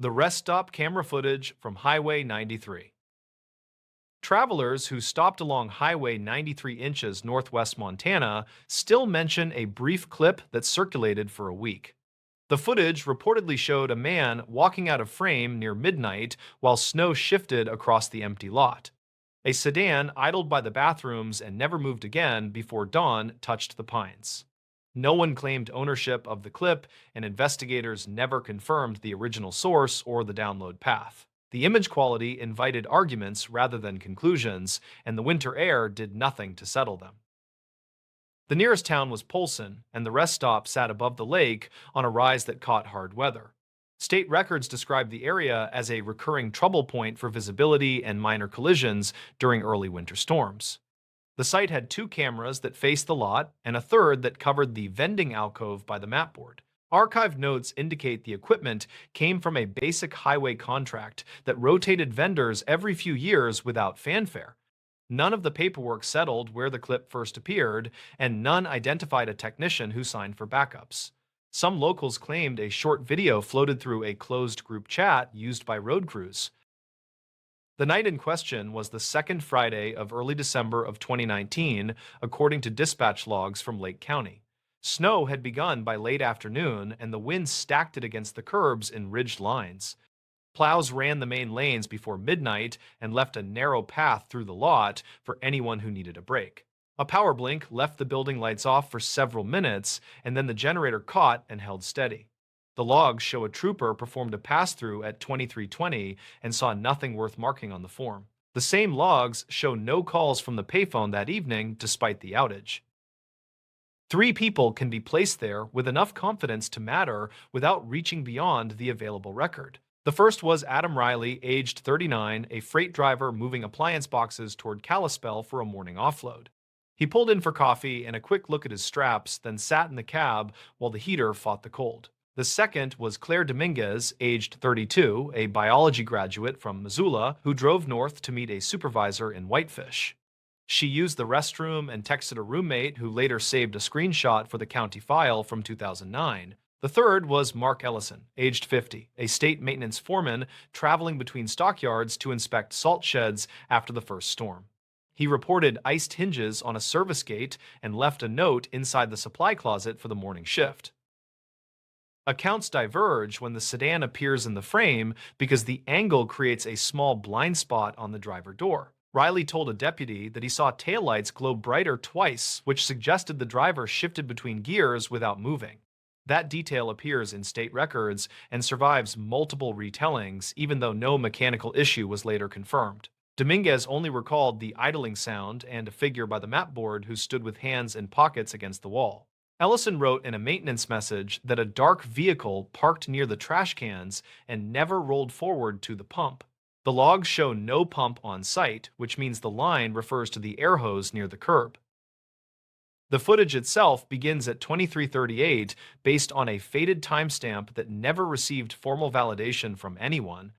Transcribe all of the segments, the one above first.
The rest stop camera footage from Highway 93. Travelers who stopped along Highway 93 inches northwest Montana still mention a brief clip that circulated for a week. The footage reportedly showed a man walking out of frame near midnight while snow shifted across the empty lot. A sedan idled by the bathrooms and never moved again before dawn touched the pines. No one claimed ownership of the clip, and investigators never confirmed the original source or the download path. The image quality invited arguments rather than conclusions, and the winter air did nothing to settle them. The nearest town was Polson, and the rest stop sat above the lake on a rise that caught hard weather. State records describe the area as a recurring trouble point for visibility and minor collisions during early winter storms. The site had two cameras that faced the lot and a third that covered the vending alcove by the mapboard. Archived notes indicate the equipment came from a basic highway contract that rotated vendors every few years without fanfare. None of the paperwork settled where the clip first appeared, and none identified a technician who signed for backups. Some locals claimed a short video floated through a closed group chat used by road crews. The night in question was the second Friday of early December of 2019, according to dispatch logs from Lake County. Snow had begun by late afternoon, and the wind stacked it against the curbs in ridged lines. Plows ran the main lanes before midnight and left a narrow path through the lot for anyone who needed a break. A power blink left the building lights off for several minutes, and then the generator caught and held steady. The logs show a trooper performed a pass-through at 2320 and saw nothing worth marking on the form. The same logs show no calls from the payphone that evening despite the outage. Three people can be placed there with enough confidence to matter without reaching beyond the available record. The first was Adam Riley, aged 39, a freight driver moving appliance boxes toward Kalispell for a morning offload. He pulled in for coffee and a quick look at his straps, then sat in the cab while the heater fought the cold. The second was Claire Dominguez, aged 32, a biology graduate from Missoula, who drove north to meet a supervisor in Whitefish. She used the restroom and texted a roommate who later saved a screenshot for the county file from 2009. The third was Mark Ellison, aged 50, a state maintenance foreman traveling between stockyards to inspect salt sheds after the first storm. He reported iced hinges on a service gate and left a note inside the supply closet for the morning shift. Accounts diverge when the sedan appears in the frame because the angle creates a small blind spot on the driver door. Riley told a deputy that he saw taillights glow brighter twice, which suggested the driver shifted between gears without moving. That detail appears in state records and survives multiple retellings, even though no mechanical issue was later confirmed. Dominguez only recalled the idling sound and a figure by the mapboard who stood with hands in pockets against the wall. Ellison wrote in a maintenance message that a dark vehicle parked near the trash cans and never rolled forward to the pump. The logs show no pump on site, which means the line refers to the air hose near the curb. The footage itself begins at 2338 based on a faded timestamp that never received formal validation from anyone.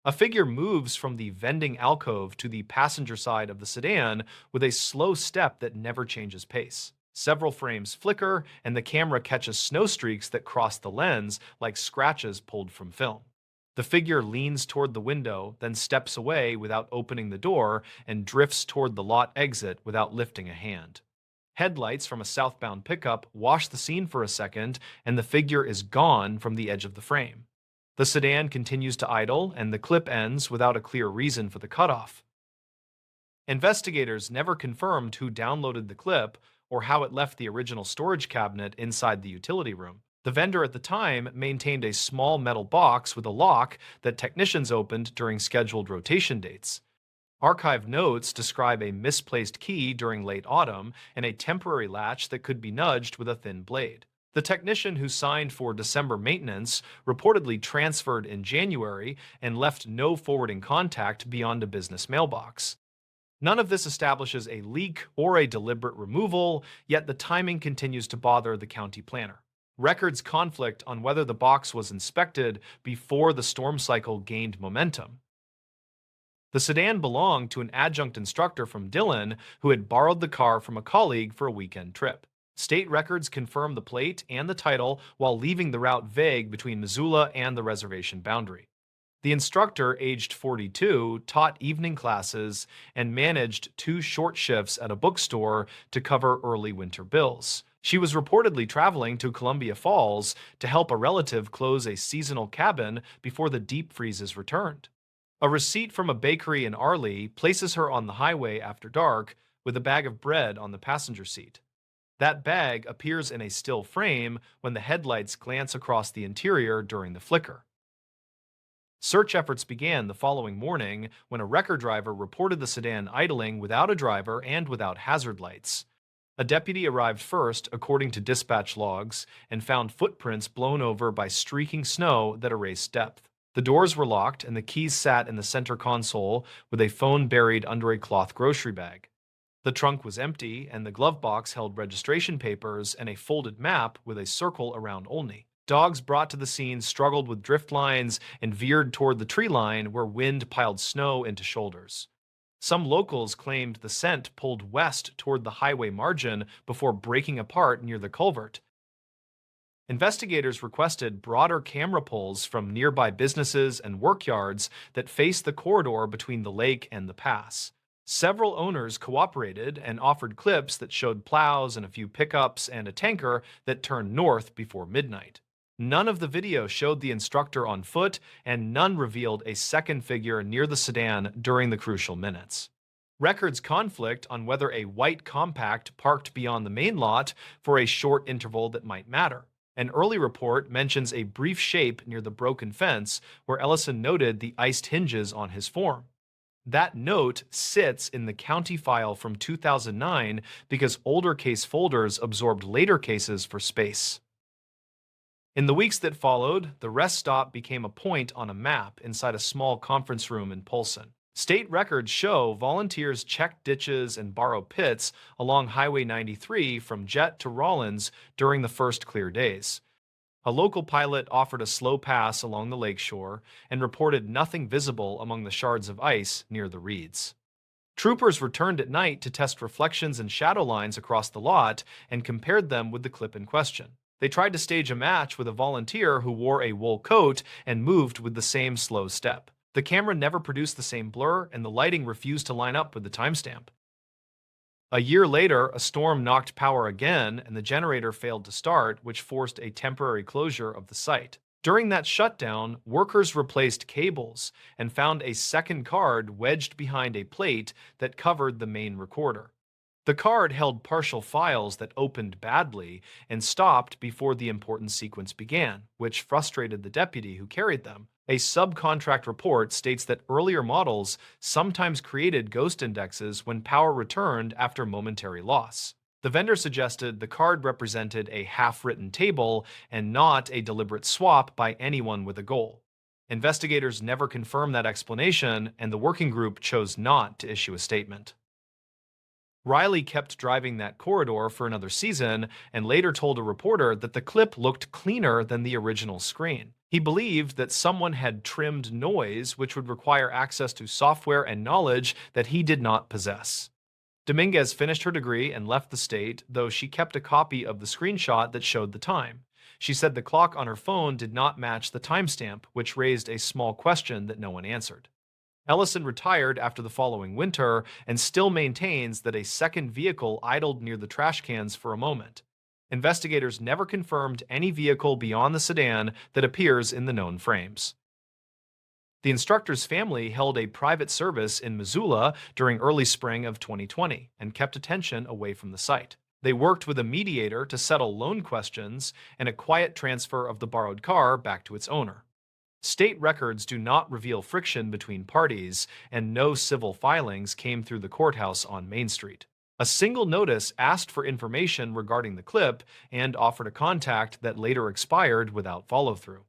A figure moves from the vending alcove to the passenger side of the sedan with a slow step that never changes pace. Several frames flicker, and the camera catches snow streaks that cross the lens like scratches pulled from film. The figure leans toward the window, then steps away without opening the door and drifts toward the lot exit without lifting a hand. Headlights from a southbound pickup wash the scene for a second, and the figure is gone from the edge of the frame. The sedan continues to idle, and the clip ends without a clear reason for the cutoff. Investigators never confirmed who downloaded the clip or how it left the original storage cabinet inside the utility room. The vendor at the time maintained a small metal box with a lock that technicians opened during scheduled rotation dates. Archived notes describe a misplaced key during late autumn and a temporary latch that could be nudged with a thin blade. The technician who signed for December maintenance reportedly transferred in January and left no forwarding contact beyond a business mailbox. None of this establishes a leak or a deliberate removal, yet the timing continues to bother the county planner. Records conflict on whether the box was inspected before the storm cycle gained momentum. The sedan belonged to an adjunct instructor from Dillon who had borrowed the car from a colleague for a weekend trip. State records confirm the plate and the title while leaving the route vague between Missoula and the reservation boundary. The instructor, aged 42, taught evening classes and managed two short shifts at a bookstore to cover early winter bills. She was reportedly traveling to Columbia Falls to help a relative close a seasonal cabin before the deep freezes returned. A receipt from a bakery in Arley places her on the highway after dark with a bag of bread on the passenger seat. That bag appears in a still frame when the headlights glance across the interior during the flicker. Search efforts began the following morning when a wrecker driver reported the sedan idling without a driver and without hazard lights. A deputy arrived first, according to dispatch logs, and found footprints blown over by streaking snow that erased depth. The doors were locked and the keys sat in the center console with a phone buried under a cloth grocery bag. The trunk was empty and the glove box held registration papers and a folded map with a circle around Olney. Dogs brought to the scene struggled with drift lines and veered toward the tree line where wind piled snow into shoulders. Some locals claimed the scent pulled west toward the highway margin before breaking apart near the culvert. Investigators requested broader camera pulls from nearby businesses and workyards that face the corridor between the lake and the pass. Several owners cooperated and offered clips that showed plows and a few pickups and a tanker that turned north before midnight. None of the video showed the instructor on foot, and none revealed a second figure near the sedan during the crucial minutes. Records conflict on whether a white compact parked beyond the main lot for a short interval that might matter. An early report mentions a brief shape near the broken fence where Ellison noted the iced hinges on his form. That note sits in the county file from 2009 because older case folders absorbed later cases for space. In the weeks that followed, the rest stop became a point on a map inside a small conference room in Polson. State records show volunteers checked ditches and borrow pits along Highway 93 from Jet to Rollins during the first clear days. A local pilot offered a slow pass along the lakeshore and reported nothing visible among the shards of ice near the reeds. Troopers returned at night to test reflections and shadow lines across the lot and compared them with the clip in question. They tried to stage a match with a volunteer who wore a wool coat and moved with the same slow step. The camera never produced the same blur, and the lighting refused to line up with the timestamp. A year later, a storm knocked power again, and the generator failed to start, which forced a temporary closure of the site. During that shutdown, workers replaced cables and found a second card wedged behind a plate that covered the main recorder. The card held partial files that opened badly and stopped before the important sequence began, which frustrated the deputy who carried them. A subcontract report states that earlier models sometimes created ghost indexes when power returned after momentary loss. The vendor suggested the card represented a half-written table and not a deliberate swap by anyone with a goal. Investigators never confirmed that explanation, and the working group chose not to issue a statement. Riley kept driving that corridor for another season and later told a reporter that the clip looked cleaner than the original screen. He believed that someone had trimmed noise, which would require access to software and knowledge that he did not possess. Dominguez finished her degree and left the state, though she kept a copy of the screenshot that showed the time. She said the clock on her phone did not match the timestamp, which raised a small question that no one answered. Ellison retired after the following winter and still maintains that a second vehicle idled near the trash cans for a moment. Investigators never confirmed any vehicle beyond the sedan that appears in the known frames. The instructor's family held a private service in Missoula during early spring of 2020 and kept attention away from the site. They worked with a mediator to settle loan questions and a quiet transfer of the borrowed car back to its owner. State records do not reveal friction between parties, and no civil filings came through the courthouse on Main Street. A single notice asked for information regarding the clip and offered a contact that later expired without follow-through.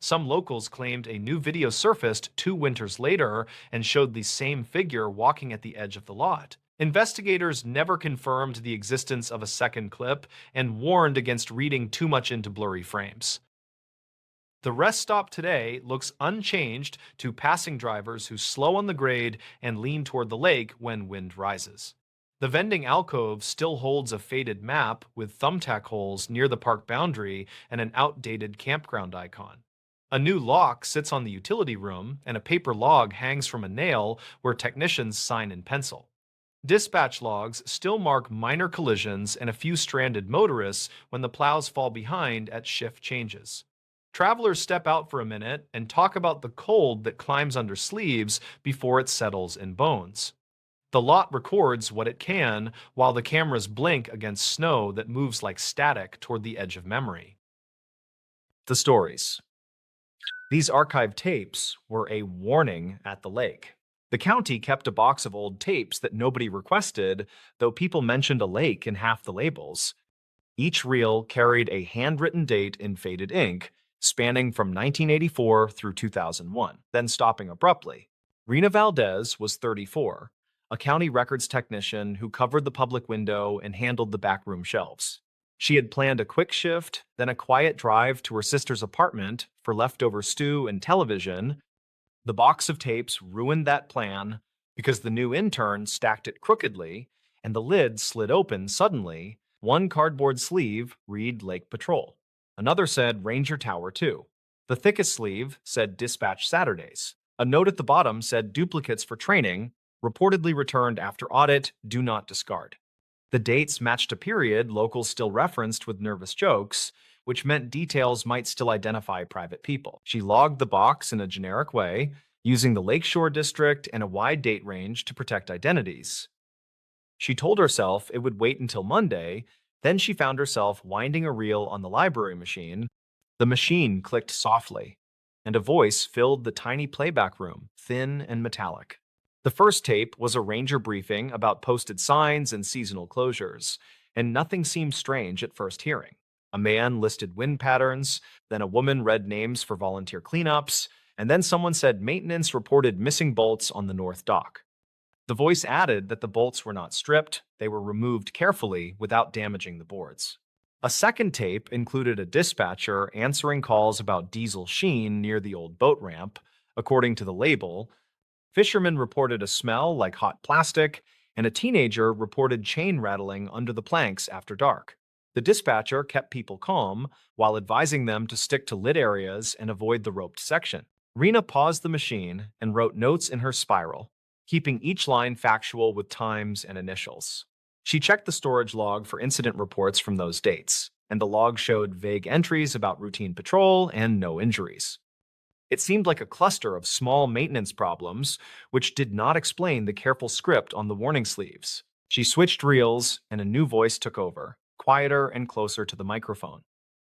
Some locals claimed a new video surfaced 2 winters later and showed the same figure walking at the edge of the lot. Investigators never confirmed the existence of a second clip and warned against reading too much into blurry frames. The rest stop today looks unchanged to passing drivers who slow on the grade and lean toward the lake when wind rises. The vending alcove still holds a faded map with thumbtack holes near the park boundary and an outdated campground icon. A new lock sits on the utility room, and a paper log hangs from a nail where technicians sign in pencil. Dispatch logs still mark minor collisions and a few stranded motorists when the plows fall behind at shift changes. Travelers step out for a minute and talk about the cold that climbs under sleeves before it settles in bones. The lot records what it can while the cameras blink against snow that moves like static toward the edge of memory. The stories. These archived tapes were a warning at the lake. The county kept a box of old tapes that nobody requested, though people mentioned a lake in half the labels. Each reel carried a handwritten date in faded ink, spanning from 1984 through 2001, then stopping abruptly. Rena Valdez was 34, a county records technician who covered the public window and handled the backroom shelves. She had planned a quick shift, then a quiet drive to her sister's apartment for leftover stew and television. The box of tapes ruined that plan because the new intern stacked it crookedly and the lid slid open suddenly. One cardboard sleeve read Lake Patrol. Another said Ranger Tower 2. The thickest sleeve said Dispatch Saturdays. A note at the bottom said duplicates for training, reportedly returned after audit, do not discard. The dates matched a period locals still referenced with nervous jokes, which meant details might still identify private people. She logged the box in a generic way, using the Lakeshore District and a wide date range to protect identities. She told herself it would wait until Monday, then she found herself winding a reel on the library machine. The machine clicked softly, and a voice filled the tiny playback room, thin and metallic. The first tape was a ranger briefing about posted signs and seasonal closures, and nothing seemed strange at first hearing. A man listed wind patterns, then a woman read names for volunteer cleanups, and then someone said maintenance reported missing bolts on the north dock. The voice added that the bolts were not stripped, they were removed carefully without damaging the boards. A second tape included a dispatcher answering calls about diesel sheen near the old boat ramp. According to the label, fishermen reported a smell like hot plastic, and a teenager reported chain rattling under the planks after dark. The dispatcher kept people calm while advising them to stick to lit areas and avoid the roped section. Rena paused the machine and wrote notes in her spiral, keeping each line factual with times and initials. She checked the storage log for incident reports from those dates, and the log showed vague entries about routine patrol and no injuries. It seemed like a cluster of small maintenance problems, which did not explain the careful script on the warning sleeves. She switched reels, and a new voice took over, quieter and closer to the microphone.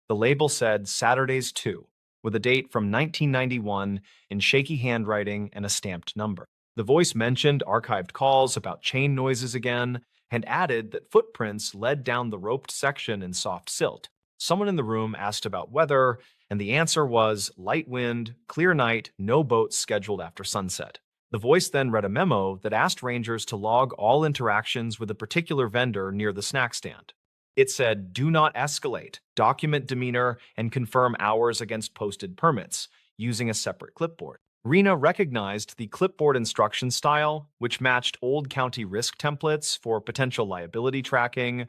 The label said Saturdays 2, with a date from 1991 in shaky handwriting and a stamped number. The voice mentioned archived calls about chain noises again and added that footprints led down the roped section in soft silt. Someone in the room asked about weather, and the answer was light wind, clear night, no boats scheduled after sunset. The voice then read a memo that asked rangers to log all interactions with a particular vendor near the snack stand. It said, do not escalate, document demeanor, and confirm hours against posted permits, using a separate clipboard. Rena recognized the clipboard instruction style, which matched old county risk templates for potential liability tracking.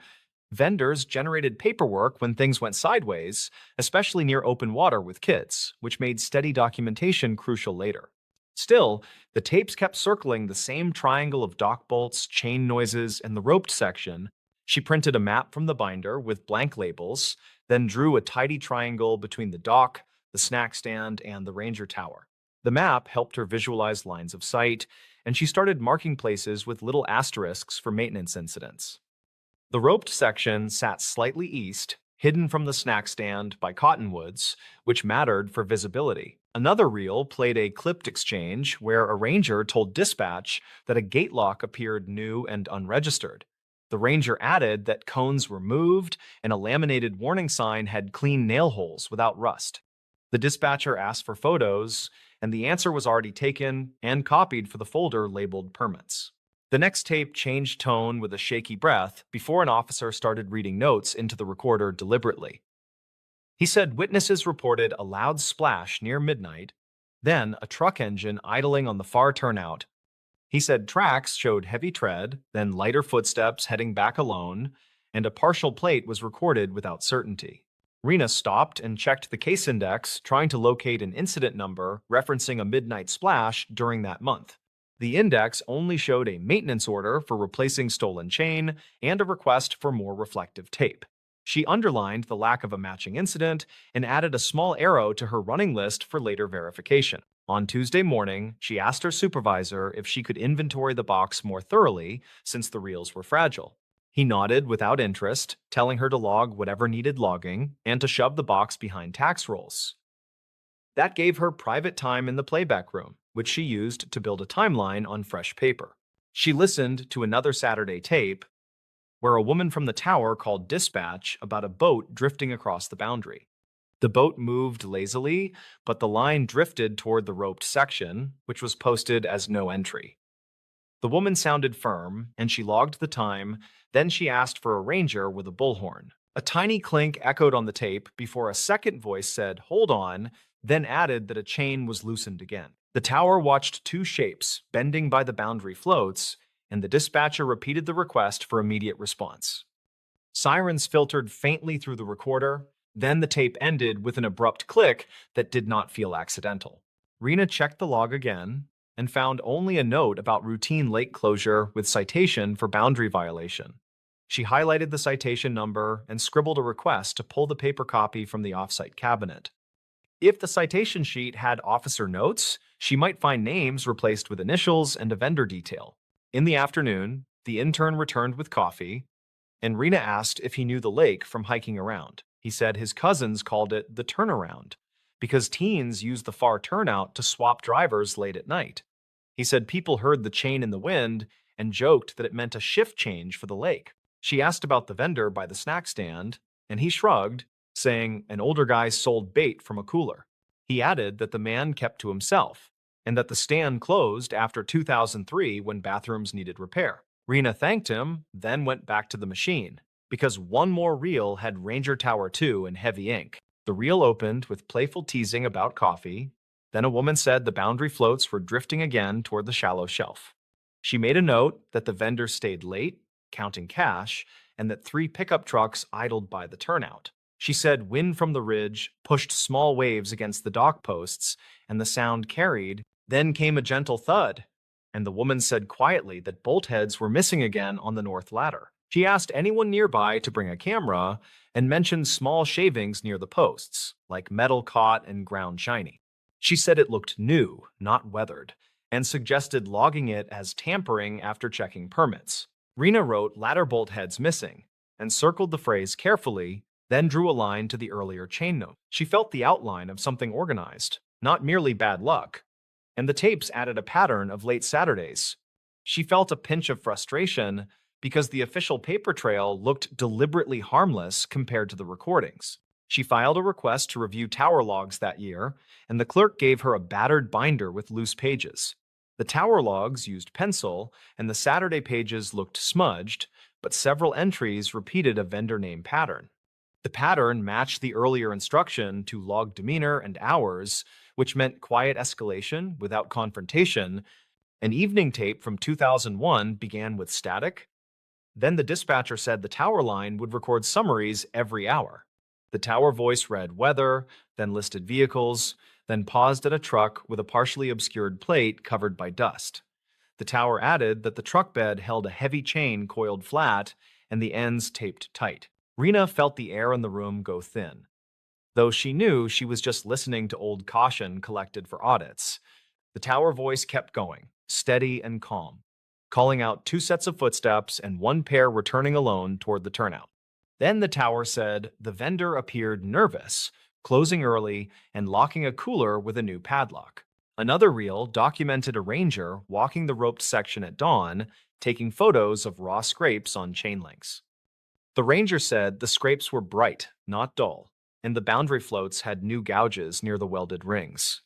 Vendors generated paperwork when things went sideways, especially near open water with kids, which made steady documentation crucial later. Still, the tapes kept circling the same triangle of dock bolts, chain noises, and the roped section. She printed a map from the binder with blank labels, then drew a tidy triangle between the dock, the snack stand, and the ranger tower. The map helped her visualize lines of sight, and she started marking places with little asterisks for maintenance incidents. The roped section sat slightly east, hidden from the snack stand by cottonwoods, which mattered for visibility. Another reel played a clipped exchange where a ranger told dispatch that a gate lock appeared new and unregistered. The ranger added that cones were moved and a laminated warning sign had clean nail holes without rust. The dispatcher asked for photos, and the answer was already taken and copied for the folder labeled permits. The next tape changed tone with a shaky breath before an officer started reading notes into the recorder deliberately. He said witnesses reported a loud splash near midnight, then a truck engine idling on the far turnout. He said tracks showed heavy tread, then lighter footsteps heading back alone, and a partial plate was recorded without certainty. Rena stopped and checked the case index, trying to locate an incident number referencing a midnight splash during that month. The index only showed a maintenance order for replacing stolen chain and a request for more reflective tape. She underlined the lack of a matching incident and added a small arrow to her running list for later verification. On Tuesday morning, she asked her supervisor if she could inventory the box more thoroughly since the reels were fragile. He nodded without interest, telling her to log whatever needed logging and to shove the box behind tax rolls. That gave her private time in the playback room, which she used to build a timeline on fresh paper. She listened to another Saturday tape where a woman from the tower called dispatch about a boat drifting across the boundary. The boat moved lazily, but the line drifted toward the roped section, which was posted as no entry. The woman sounded firm, and she logged the time. Then she asked for a ranger with a bullhorn. A tiny clink echoed on the tape before a second voice said, "Hold on," then added that a chain was loosened again. The tower watched two shapes bending by the boundary floats, and the dispatcher repeated the request for immediate response. Sirens filtered faintly through the recorder, then the tape ended with an abrupt click that did not feel accidental. Rena checked the log again and found only a note about routine lake closure with citation for boundary violation. She highlighted the citation number and scribbled a request to pull the paper copy from the offsite cabinet. If the citation sheet had officer notes, she might find names replaced with initials and a vendor detail. In the afternoon, the intern returned with coffee, and Rena asked if he knew the lake from hiking around. He said his cousins called it the turnaround because teens use the far turnout to swap drivers late at night. He said people heard the chain in the wind and joked that it meant a shift change for the lake. She asked about the vendor by the snack stand, and he shrugged, saying an older guy sold bait from a cooler. He added that the man kept to himself and that the stand closed after 2003 when bathrooms needed repair. Rena thanked him, then went back to the machine, because one more reel had Ranger Tower 2 in heavy ink. The reel opened with playful teasing about coffee. Then a woman said the boundary floats were drifting again toward the shallow shelf. She made a note that the vendor stayed late, counting cash, and that 3 pickup trucks idled by the turnout. She said wind from the ridge pushed small waves against the dock posts, and the sound carried. Then came a gentle thud, and the woman said quietly that bolt heads were missing again on the north ladder. She asked anyone nearby to bring a camera and mentioned small shavings near the posts, like metal caught and ground shiny. She said it looked new, not weathered, and suggested logging it as tampering after checking permits. Rena wrote ladder bolt heads missing and circled the phrase carefully, then drew a line to the earlier chain note. She felt the outline of something organized, not merely bad luck, and the tapes added a pattern of late Saturdays. She felt a pinch of frustration because the official paper trail looked deliberately harmless compared to the recordings. She filed a request to review tower logs that year, and the clerk gave her a battered binder with loose pages. The tower logs used pencil, and the Saturday pages looked smudged, but several entries repeated a vendor name pattern. The pattern matched the earlier instruction to log demeanor and hours, which meant quiet escalation without confrontation. An evening tape from 2001 began with static. Then the dispatcher said the tower line would record summaries every hour. The tower voice read weather, then listed vehicles, then paused at a truck with a partially obscured plate covered by dust. The tower added that the truck bed held a heavy chain coiled flat and the ends taped tight. Rena felt the air in the room go thin, though she knew she was just listening to old caution collected for audits. The tower voice kept going, steady and calm, calling out 2 sets of footsteps and 1 pair returning alone toward the turnout. Then the tower said the vendor appeared nervous, closing early and locking a cooler with a new padlock. Another reel documented a ranger walking the roped section at dawn, taking photos of raw scrapes on chain links. The ranger said the scrapes were bright, not dull, and the boundary floats had new gouges near the welded rings.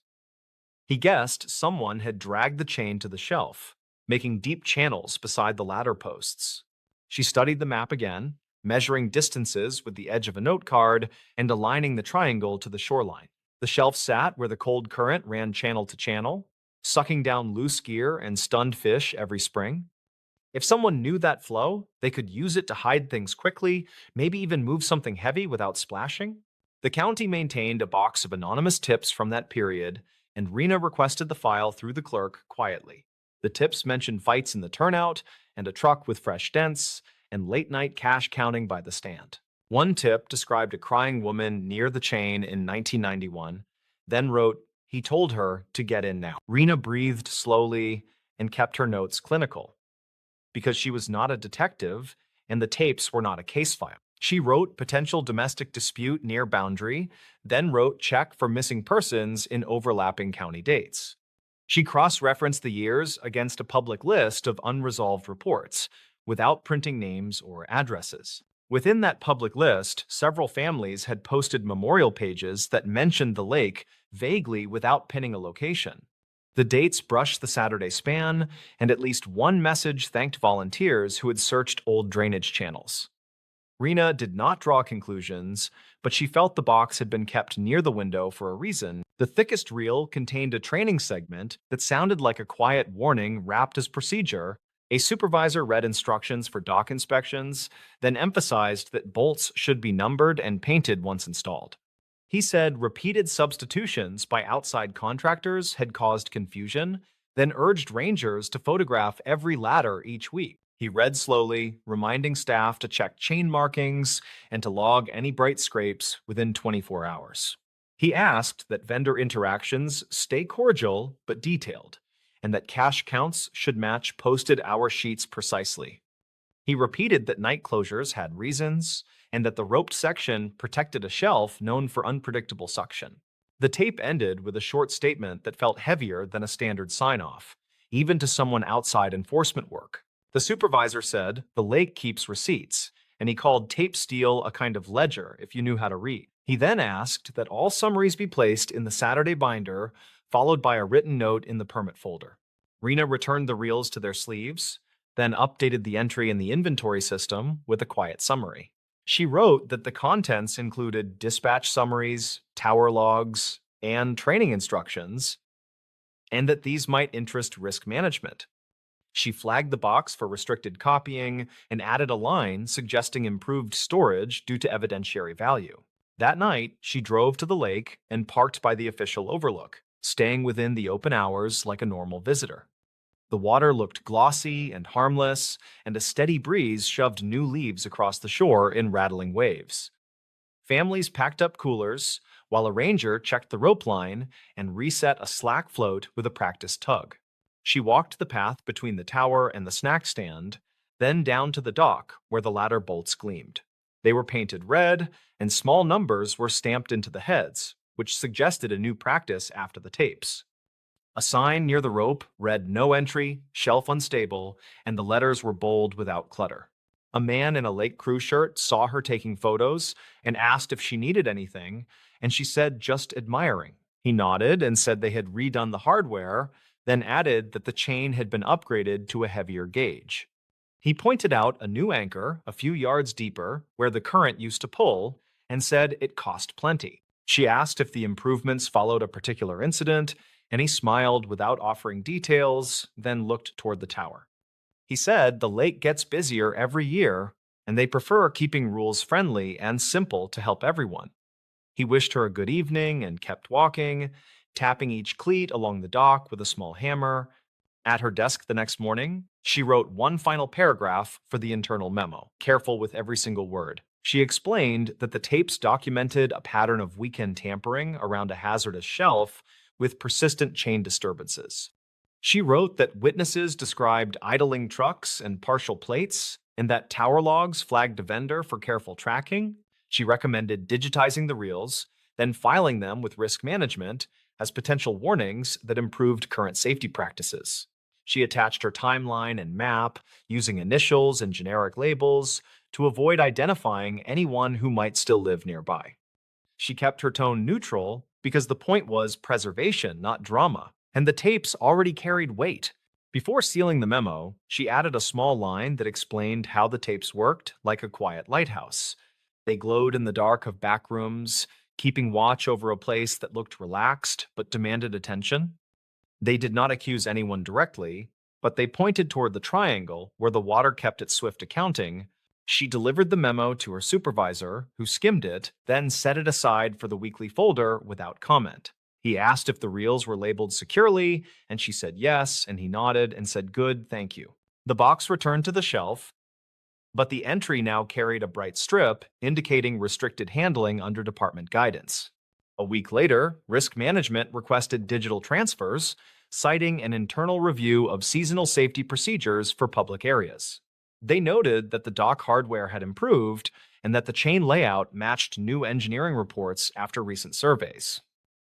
He guessed someone had dragged the chain to the shelf, making deep channels beside the ladder posts. She studied the map again, measuring distances with the edge of a note card and aligning the triangle to the shoreline. The shelf sat where the cold current ran channel to channel, sucking down loose gear and stunned fish every spring. If someone knew that flow, they could use it to hide things quickly, maybe even move something heavy without splashing. The county maintained a box of anonymous tips from that period, and Rena requested the file through the clerk quietly. The tips mentioned fights in the turnout, and a truck with fresh dents, and late night cash counting by the stand. One tip described a crying woman near the chain in 1991, then wrote, "He told her to get in now." Rena breathed slowly and kept her notes clinical because she was not a detective and the tapes were not a case file. She wrote potential domestic dispute near boundary, then wrote check for missing persons in overlapping county dates. She cross-referenced the years against a public list of unresolved reports without printing names or addresses. Within that public list, several families had posted memorial pages that mentioned the lake vaguely without pinning a location. The dates brushed the Saturday span, and at least one message thanked volunteers who had searched old drainage channels. Rena did not draw conclusions, but she felt the box had been kept near the window for a reason. The thickest reel contained a training segment that sounded like a quiet warning wrapped as procedure. A supervisor read instructions for dock inspections, then emphasized that bolts should be numbered and painted once installed. He said repeated substitutions by outside contractors had caused confusion, then urged rangers to photograph every ladder each week. He read slowly, reminding staff to check chain markings and to log any bright scrapes within 24 hours. He asked that vendor interactions stay cordial but detailed, and that cash counts should match posted hour sheets precisely. He repeated that night closures had reasons, and that the roped section protected a shelf known for unpredictable suction. The tape ended with a short statement that felt heavier than a standard sign-off, even to someone outside enforcement work. The supervisor said the lake keeps receipts, and he called tape steel a kind of ledger if you knew how to read. He then asked that all summaries be placed in the Saturday binder, followed by a written note in the permit folder. Rena returned the reels to their sleeves, then updated the entry in the inventory system with a quiet summary. She wrote that the contents included dispatch summaries, tower logs, and training instructions, and that these might interest risk management. She flagged the box for restricted copying and added a line suggesting improved storage due to evidentiary value. That night, she drove to the lake and parked by the official overlook, staying within the open hours like a normal visitor. The water looked glossy and harmless, and a steady breeze shoved new leaves across the shore in rattling waves. Families packed up coolers, while a ranger checked the rope line and reset a slack float with a practiced tug. She walked the path between the tower and the snack stand, then down to the dock where the ladder bolts gleamed. They were painted red, and small numbers were stamped into the heads, which suggested a new practice after the tapes. A sign near the rope read "No entry, shelf unstable," and the letters were bold without clutter. A man in a lake crew shirt saw her taking photos and asked if she needed anything, and she said just admiring. He nodded and said they had redone the hardware, then added that the chain had been upgraded to a heavier gauge. He pointed out a new anchor a few yards deeper where the current used to pull and said it cost plenty. She asked if the improvements followed a particular incident, and he smiled without offering details, then looked toward the tower. He said the lake gets busier every year, and they prefer keeping rules friendly and simple to help everyone. He wished her a good evening and kept walking, tapping each cleat along the dock with a small hammer. At her desk the next morning, she wrote one final paragraph for the internal memo, careful with every single word. She explained that the tapes documented a pattern of weekend tampering around a hazardous shelf with persistent chain disturbances. She wrote that witnesses described idling trucks and partial plates, and that tower logs flagged a vendor for careful tracking. She recommended digitizing the reels, then filing them with risk management as potential warnings that improved current safety practices. She attached her timeline and map using initials and generic labels to avoid identifying anyone who might still live nearby. She kept her tone neutral because the point was preservation, not drama, and the tapes already carried weight. Before sealing the memo, she added a small line that explained how the tapes worked like a quiet lighthouse. They glowed in the dark of back rooms, keeping watch over a place that looked relaxed but demanded attention. They did not accuse anyone directly, but they pointed toward the triangle where the water kept its swift accounting, She delivered the memo to her supervisor, who skimmed it, then set it aside for the weekly folder without comment. He asked if the reels were labeled securely, and she said yes, and he nodded and said, "Good, thank you." The box returned to the shelf, but the entry now carried a bright strip indicating restricted handling under department guidance. A week later, risk management requested digital transfers, citing an internal review of seasonal safety procedures for public areas. They noted that the dock hardware had improved and that the chain layout matched new engineering reports after recent surveys.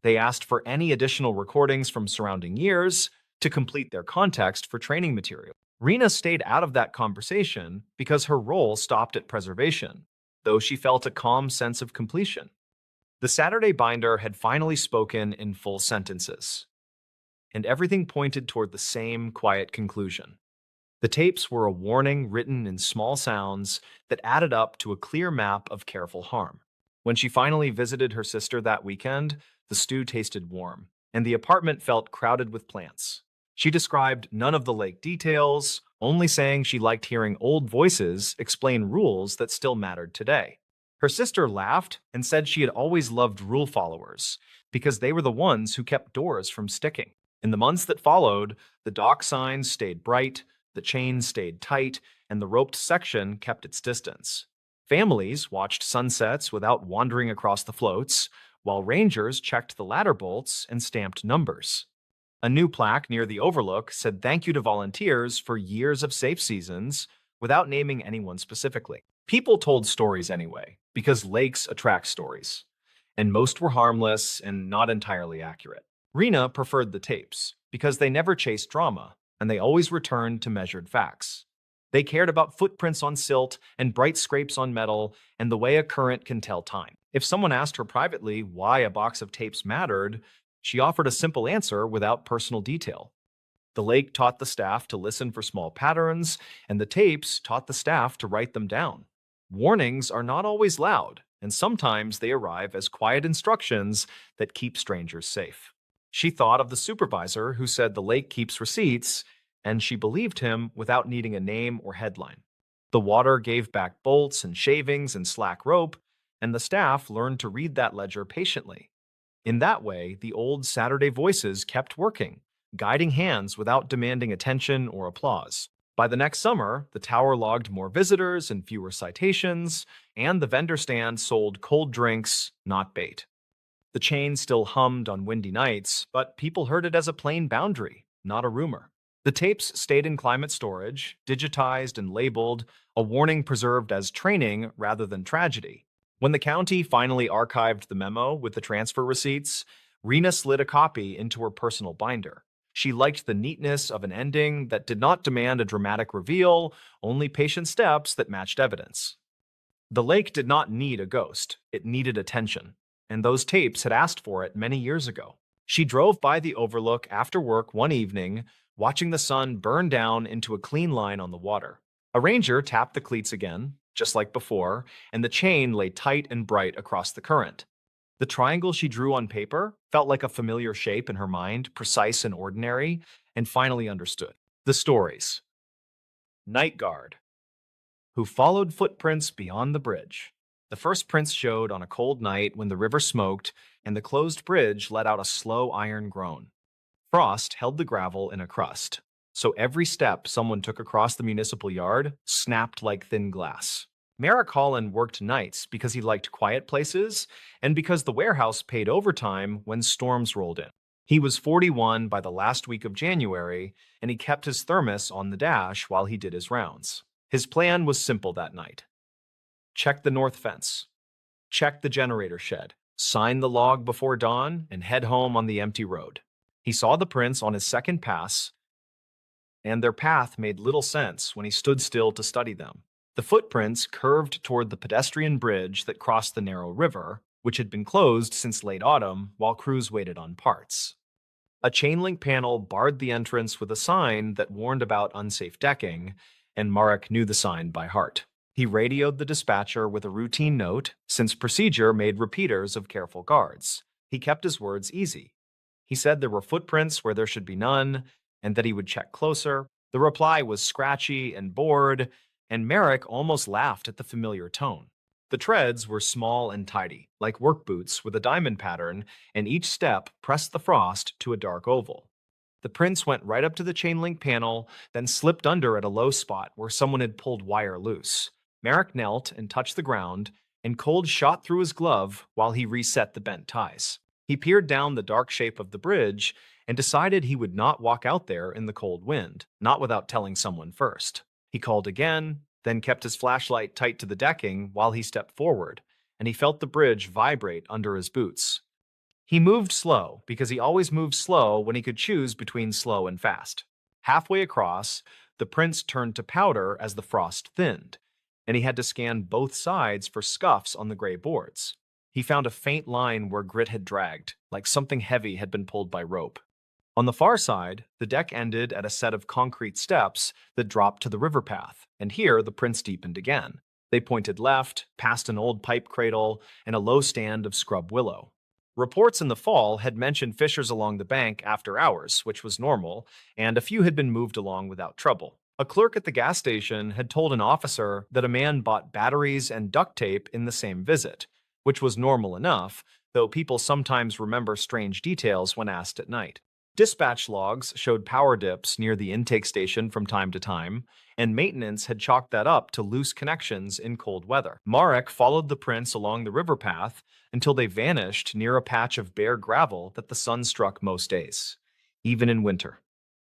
They asked for any additional recordings from surrounding years to complete their context for training material. Rena stayed out of that conversation because her role stopped at preservation, though she felt a calm sense of completion. The Saturday binder had finally spoken in full sentences, and everything pointed toward the same quiet conclusion. The tapes were a warning written in small sounds that added up to a clear map of careful harm. When she finally visited her sister that weekend, the stew tasted warm, and the apartment felt crowded with plants. She described none of the lake details, only saying she liked hearing old voices explain rules that still mattered today. Her sister laughed and said she had always loved rule followers because they were the ones who kept doors from sticking. In the months that followed, the dock signs stayed bright, the chain stayed tight, and the roped section kept its distance. Families watched sunsets without wandering across the floats, while rangers checked the ladder bolts and stamped numbers. A new plaque near the overlook said thank you to volunteers for years of safe seasons without naming anyone specifically. People told stories anyway, because lakes attract stories, and most were harmless and not entirely accurate. Rena preferred the tapes because they never chased drama, and they always returned to measured facts. They cared about footprints on silt and bright scrapes on metal and the way a current can tell time. If someone asked her privately why a box of tapes mattered, she offered a simple answer without personal detail. The lake taught the staff to listen for small patterns, and the tapes taught the staff to write them down. Warnings are not always loud, and sometimes they arrive as quiet instructions that keep strangers safe. She thought of the supervisor who said the lake keeps receipts, and she believed him without needing a name or headline. The water gave back bolts and shavings and slack rope, and the staff learned to read that ledger patiently. In that way, the old Saturday voices kept working, guiding hands without demanding attention or applause. By the next summer, the tower logged more visitors and fewer citations, and the vendor stand sold cold drinks, not bait. The chain still hummed on windy nights, but people heard it as a plain boundary, not a rumor. The tapes stayed in climate storage, digitized and labeled, a warning preserved as training rather than tragedy. When the county finally archived the memo with the transfer receipts, Rena slid a copy into her personal binder. She liked the neatness of an ending that did not demand a dramatic reveal, only patient steps that matched evidence. The lake did not need a ghost, it needed attention, and those tapes had asked for it many years ago. She drove by the overlook after work one evening, watching the sun burn down into a clean line on the water. A ranger tapped the cleats again, just like before, and the chain lay tight and bright across the current. The triangle she drew on paper felt like a familiar shape in her mind, precise and ordinary, and finally understood. The stories. Night Guard, who followed footprints beyond the bridge. The first prints showed on a cold night when the river smoked and the closed bridge let out a slow iron groan. Frost held the gravel in a crust, so every step someone took across the municipal yard snapped like thin glass. Merrick Holland worked nights because he liked quiet places and because the warehouse paid overtime when storms rolled in. He was 41 by the last week of January, and he kept his thermos on the dash while he did his rounds. His plan was simple that night. Check the north fence. Check the generator shed. Sign the log before dawn and head home on the empty road. He saw the prints on his second pass, and their path made little sense when he stood still to study them. The footprints curved toward the pedestrian bridge that crossed the narrow river, which had been closed since late autumn while crews waited on parts. A chain link panel barred the entrance with a sign that warned about unsafe decking, and Marek knew the sign by heart. He radioed the dispatcher with a routine note, since procedure made repeaters of careful guards. He kept his words easy. He said there were footprints where there should be none, and that he would check closer. The reply was scratchy and bored, and Merrick almost laughed at the familiar tone. The treads were small and tidy, like work boots with a diamond pattern, and each step pressed the frost to a dark oval. The prince went right up to the chain link panel, then slipped under at a low spot where someone had pulled wire loose. Merrick knelt and touched the ground, and cold shot through his glove while he reset the bent ties. He peered down the dark shape of the bridge and decided he would not walk out there in the cold wind, not without telling someone first. He called again, then kept his flashlight tight to the decking while he stepped forward, and he felt the bridge vibrate under his boots. He moved slow because he always moved slow when he could choose between slow and fast. Halfway across, the prince turned to powder as the frost thinned, and he had to scan both sides for scuffs on the gray boards. He found a faint line where grit had dragged, like something heavy had been pulled by rope. On the far side, the deck ended at a set of concrete steps that dropped to the river path, and here the prince deepened again. They pointed left, past an old pipe cradle and a low stand of scrub willow. Reports in the fall had mentioned fishers along the bank after hours, which was normal, and a few had been moved along without trouble. A clerk at the gas station had told an officer that a man bought batteries and duct tape in the same visit, which was normal enough, though people sometimes remember strange details when asked at night. Dispatch logs showed power dips near the intake station from time to time, and maintenance had chalked that up to loose connections in cold weather. Marek followed the prince along the river path until they vanished near a patch of bare gravel that the sun struck most days, even in winter.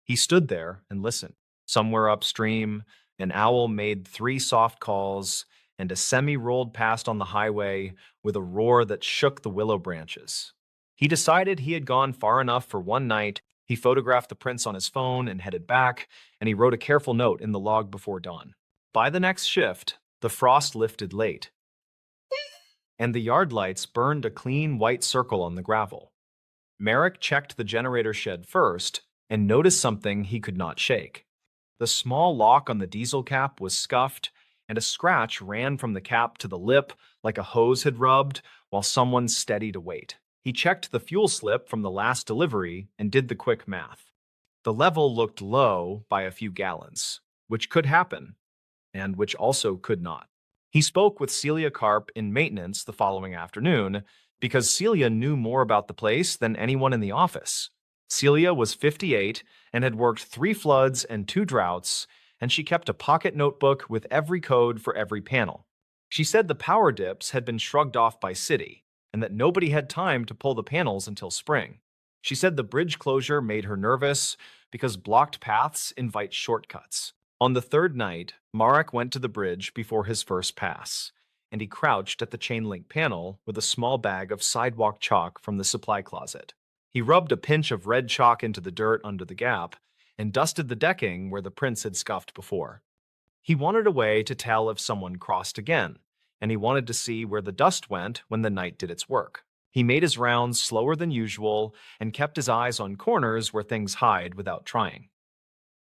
He stood there and listened. Somewhere upstream, an owl made 3 soft calls, and a semi rolled past on the highway with a roar that shook the willow branches. He decided he had gone far enough for one night. He photographed the prince on his phone and headed back, and he wrote a careful note in the log before dawn. By the next shift, the frost lifted late, and the yard lights burned a clean white circle on the gravel. Merrick checked the generator shed first and noticed something he could not shake. The small lock on the diesel cap was scuffed, and a scratch ran from the cap to the lip like a hose had rubbed while someone steadied a weight. He checked the fuel slip from the last delivery and did the quick math. The level looked low by a few gallons, which could happen, and which also could not. He spoke with Celia Karp in maintenance the following afternoon because Celia knew more about the place than anyone in the office. Celia was 58 and had worked 3 floods and 2 droughts, and she kept a pocket notebook with every code for every panel. She said the power dips had been shrugged off by city, and that nobody had time to pull the panels until spring. She said the bridge closure made her nervous because blocked paths invite shortcuts. On the 3rd night, Marek went to the bridge before his first pass, and he crouched at the chain link panel with a small bag of sidewalk chalk from the supply closet. He rubbed a pinch of red chalk into the dirt under the gap and dusted the decking where the prince had scuffed before. He wanted a way to tell if someone crossed again, and he wanted to see where the dust went when the night did its work. He made his rounds slower than usual and kept his eyes on corners where things hide without trying.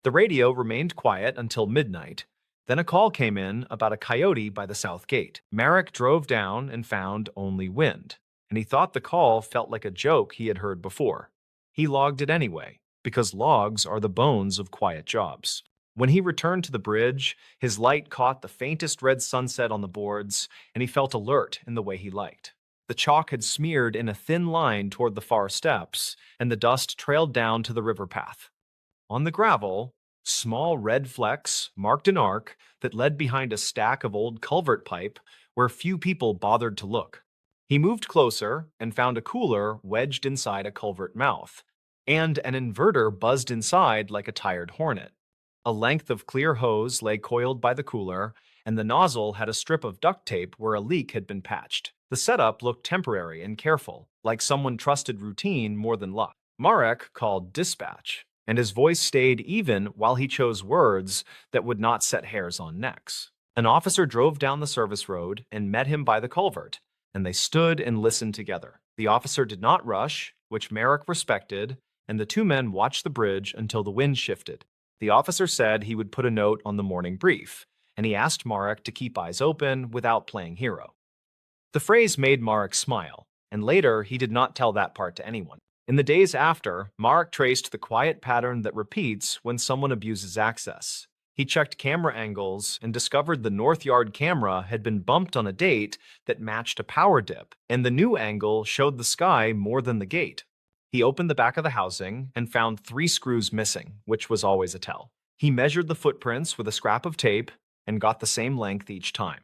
The radio remained quiet until midnight. Then a call came in about a coyote by the south gate. Marek drove down and found only wind, and he thought the call felt like a joke he had heard before. He logged it anyway, because logs are the bones of quiet jobs. When he returned to the bridge, his light caught the faintest red sunset on the boards, and he felt alert in the way he liked. The chalk had smeared in a thin line toward the far steps, and the dust trailed down to the river path. On the gravel, small red flecks marked an arc that led behind a stack of old culvert pipe where few people bothered to look. He moved closer and found a cooler wedged inside a culvert mouth, and an inverter buzzed inside like a tired hornet. A length of clear hose lay coiled by the cooler, and the nozzle had a strip of duct tape where a leak had been patched. The setup looked temporary and careful, like someone trusted routine more than luck. Marek called dispatch, and his voice stayed even while he chose words that would not set hairs on necks. An officer drove down the service road and met him by the culvert, and they stood and listened together. The officer did not rush, which Marek respected, and the 2 men watched the bridge until the wind shifted. The officer said he would put a note on the morning brief, and he asked Marek to keep eyes open without playing hero. The phrase made Marek smile, and later he did not tell that part to anyone. In the days after, Marek traced the quiet pattern that repeats when someone abuses access. He checked camera angles and discovered the North Yard camera had been bumped on a date that matched a power dip, and the new angle showed the sky more than the gate. He opened the back of the housing and found 3 screws missing, which was always a tell. He measured the footprints with a scrap of tape and got the same length each time,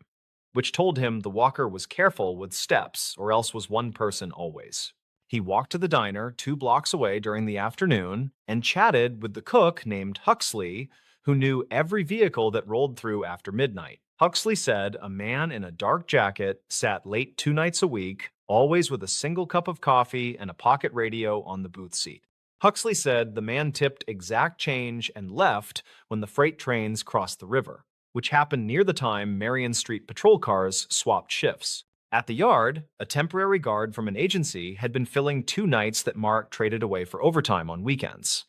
which told him the walker was careful with steps or else was one person always. He walked to the diner 2 blocks away during the afternoon and chatted with the cook named Huxley, who knew every vehicle that rolled through after midnight. Huxley said a man in a dark jacket sat late 2 nights a week, always with a single cup of coffee and a pocket radio on the booth seat. Huxley said the man tipped exact change and left when the freight trains crossed the river, which happened near the time Marion Street patrol cars swapped shifts. At the yard, a temporary guard from an agency had been filling 2 nights that Mark traded away for overtime on weekends.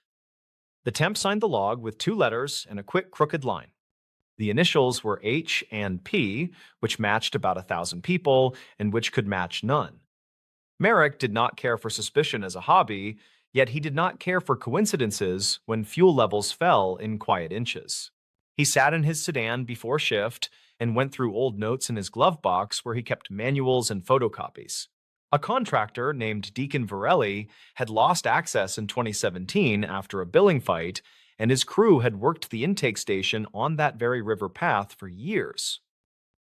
The temp signed the log with 2 letters and a quick crooked line. The initials were H and P, which matched about 1,000 people and which could match none. Merrick did not care for suspicion as a hobby, yet he did not care for coincidences when fuel levels fell in quiet inches. He sat in his sedan before shift and went through old notes in his glove box where he kept manuals and photocopies. A contractor named Deacon Varelli had lost access in 2017 after a billing fight, and his crew had worked the intake station on that very river path for years.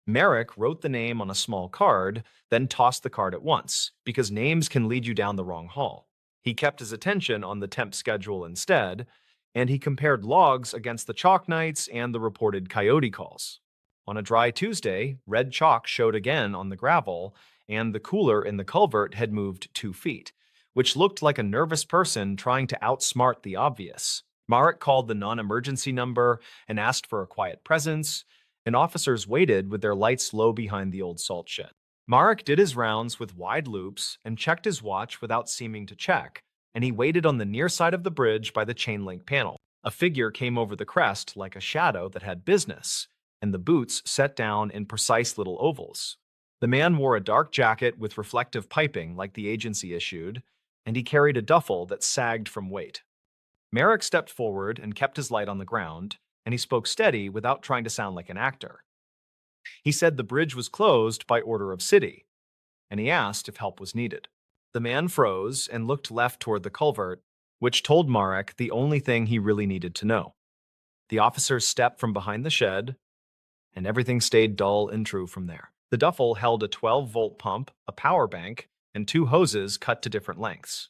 Merrick wrote the name on a small card, then tossed the card at once, because names can lead you down the wrong hall. He kept his attention on the temp schedule instead, and he compared logs against the chalk nights and the reported coyote calls. On a dry Tuesday, red chalk showed again on the gravel, and the cooler in the culvert had moved 2 feet, which looked like a nervous person trying to outsmart the obvious. Marek called the non-emergency number and asked for a quiet presence, and officers waited with their lights low behind the old salt shed. Marek did his rounds with wide loops and checked his watch without seeming to check, and he waited on the near side of the bridge by the chain link panel. A figure came over the crest like a shadow that had business, and the boots set down in precise little ovals. The man wore a dark jacket with reflective piping like the agency issued, and he carried a duffel that sagged from weight. Merrick stepped forward and kept his light on the ground, and he spoke steady without trying to sound like an actor. He said the bridge was closed by order of city, and he asked if help was needed. The man froze and looked left toward the culvert, which told Marek the only thing he really needed to know. The officers stepped from behind the shed, and everything stayed dull and true from there. The duffel held a 12-volt pump, a power bank, and 2 hoses cut to different lengths.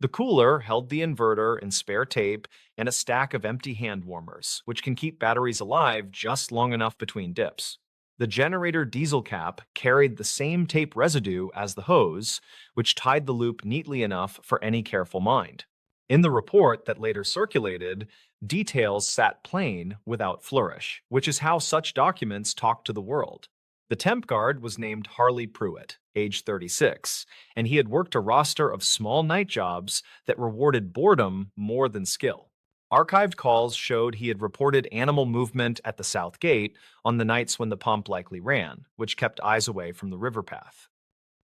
The cooler held the inverter and spare tape and a stack of empty hand warmers, which can keep batteries alive just long enough between dips. The generator diesel cap carried the same tape residue as the hose, which tied the loop neatly enough for any careful mind. In the report that later circulated, details sat plain without flourish, which is how such documents talk to the world. The temp guard was named Harley Pruitt, age 36, and he had worked a roster of small night jobs that rewarded boredom more than skill. Archived calls showed he had reported animal movement at the south gate on the nights when the pump likely ran, which kept eyes away from the river path.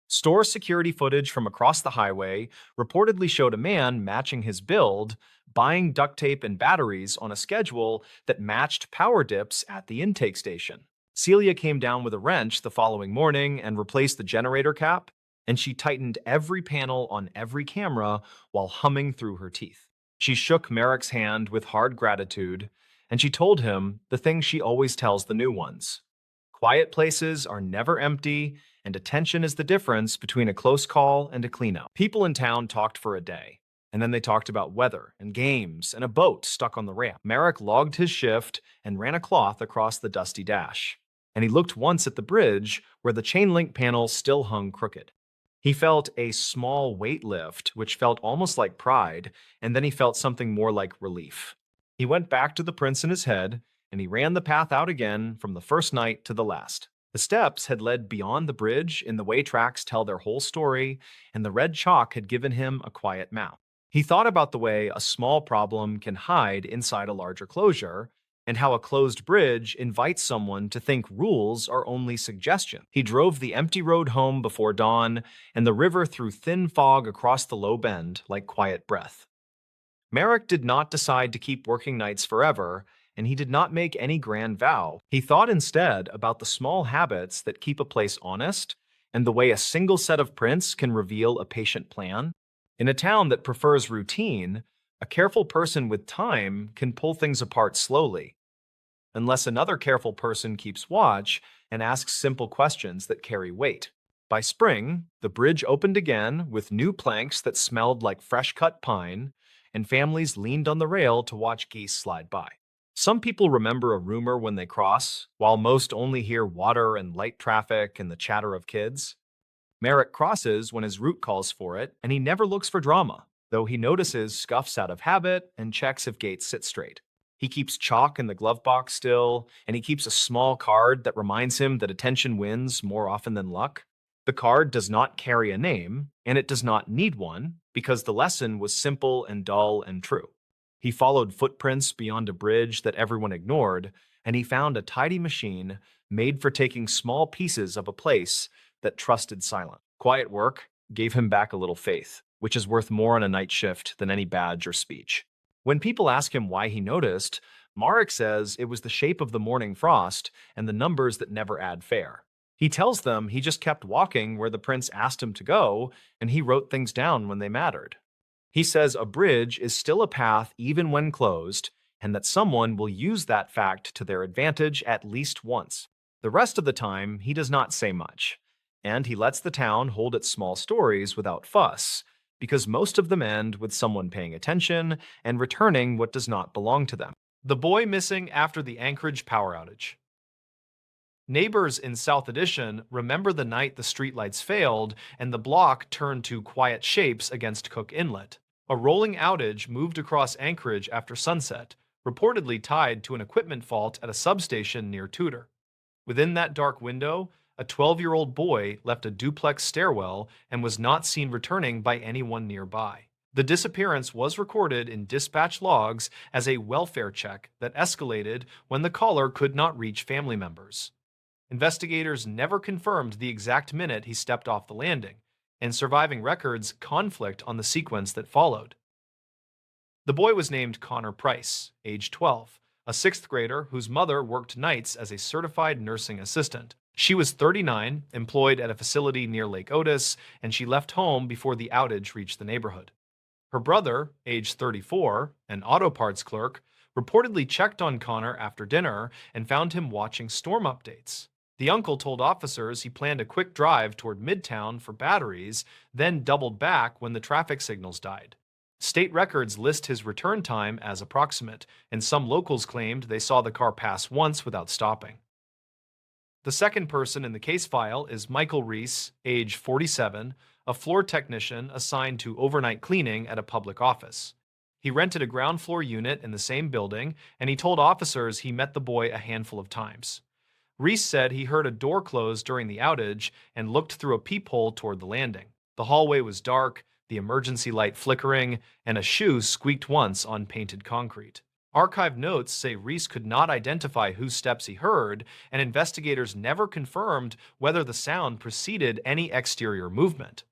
Store security footage from across the highway reportedly showed a man matching his build, buying duct tape and batteries on a schedule that matched power dips at the intake station. Celia came down with a wrench the following morning and replaced the generator cap, and she tightened every panel on every camera while humming through her teeth. She shook Merrick's hand with hard gratitude, and she told him the thing she always tells the new ones. Quiet places are never empty, and attention is the difference between a close call and a cleanup. People in town talked for a day, and then they talked about weather and games and a boat stuck on the ramp. Merrick logged his shift and ran a cloth across the dusty dash, and he looked once at the bridge where the chain link panel still hung crooked. He felt a small weight lift, which felt almost like pride, and then he felt something more like relief. He went back to the prints in his head, and he ran the path out again from the first night to the last. The steps had led beyond the bridge in the way tracks tell their whole story, and the red chalk had given him a quiet map. He thought about the way a small problem can hide inside a larger closure, and how a closed bridge invites someone to think rules are only suggestion. He drove the empty road home before dawn, and the river threw thin fog across the low bend like quiet breath. Merrick did not decide to keep working nights forever, and he did not make any grand vow. He thought instead about the small habits that keep a place honest and the way a single set of prints can reveal a patient plan. In a town that prefers routine, a careful person with time can pull things apart slowly, unless another careful person keeps watch and asks simple questions that carry weight. By spring, the bridge opened again with new planks that smelled like fresh cut pine, and families leaned on the rail to watch geese slide by. Some people remember a rumor when they cross, while most only hear water and light traffic and the chatter of kids. Merrick crosses when his route calls for it, and he never looks for drama, though he notices scuffs out of habit and checks if gates sit straight. He keeps chalk in the glove box still, and he keeps a small card that reminds him that attention wins more often than luck. The card does not carry a name, and it does not need one, because the lesson was simple and dull and true. He followed footprints beyond a bridge that everyone ignored, and he found a tidy machine made for taking small pieces of a place that trusted silence. Quiet work gave him back a little faith, which is worth more on a night shift than any badge or speech. When people ask him why he noticed, Marek says it was the shape of the morning frost and the numbers that never add fare. He tells them he just kept walking where the prince asked him to go, and he wrote things down when they mattered. He says a bridge is still a path even when closed, and that someone will use that fact to their advantage at least once. The rest of the time, he does not say much, and he lets the town hold its small stories without fuss, because most of them end with someone paying attention and returning what does not belong to them. The boy missing after the Anchorage power outage. Neighbors in South Edition remember the night the streetlights failed and the block turned to quiet shapes against Cook Inlet. A rolling outage moved across Anchorage after sunset, reportedly tied to an equipment fault at a substation near Tudor. Within that dark window, a 12-year-old boy left a duplex stairwell and was not seen returning by anyone nearby. The disappearance was recorded in dispatch logs as a welfare check that escalated when the caller could not reach family members. Investigators never confirmed the exact minute he stepped off the landing, and surviving records conflict on the sequence that followed. The boy was named Connor Price, age 12, a sixth grader whose mother worked nights as a certified nursing assistant. She was 39, employed at a facility near Lake Otis, and she left home before the outage reached the neighborhood. Her brother, age 34, an auto parts clerk, reportedly checked on Connor after dinner and found him watching storm updates. The uncle told officers he planned a quick drive toward Midtown for batteries, then doubled back when the traffic signals died. State records list his return time as approximate, and some locals claimed they saw the car pass once without stopping. The second person in the case file is Michael Reese, age 47, a floor technician assigned to overnight cleaning at a public office. He rented a ground floor unit in the same building, and he told officers he met the boy a handful of times. Reese said he heard a door close during the outage and looked through a peephole toward the landing. The hallway was dark, the emergency light flickering, and a shoe squeaked once on painted concrete. Archived notes say Reese could not identify whose steps he heard, and investigators never confirmed whether the sound preceded any exterior movement.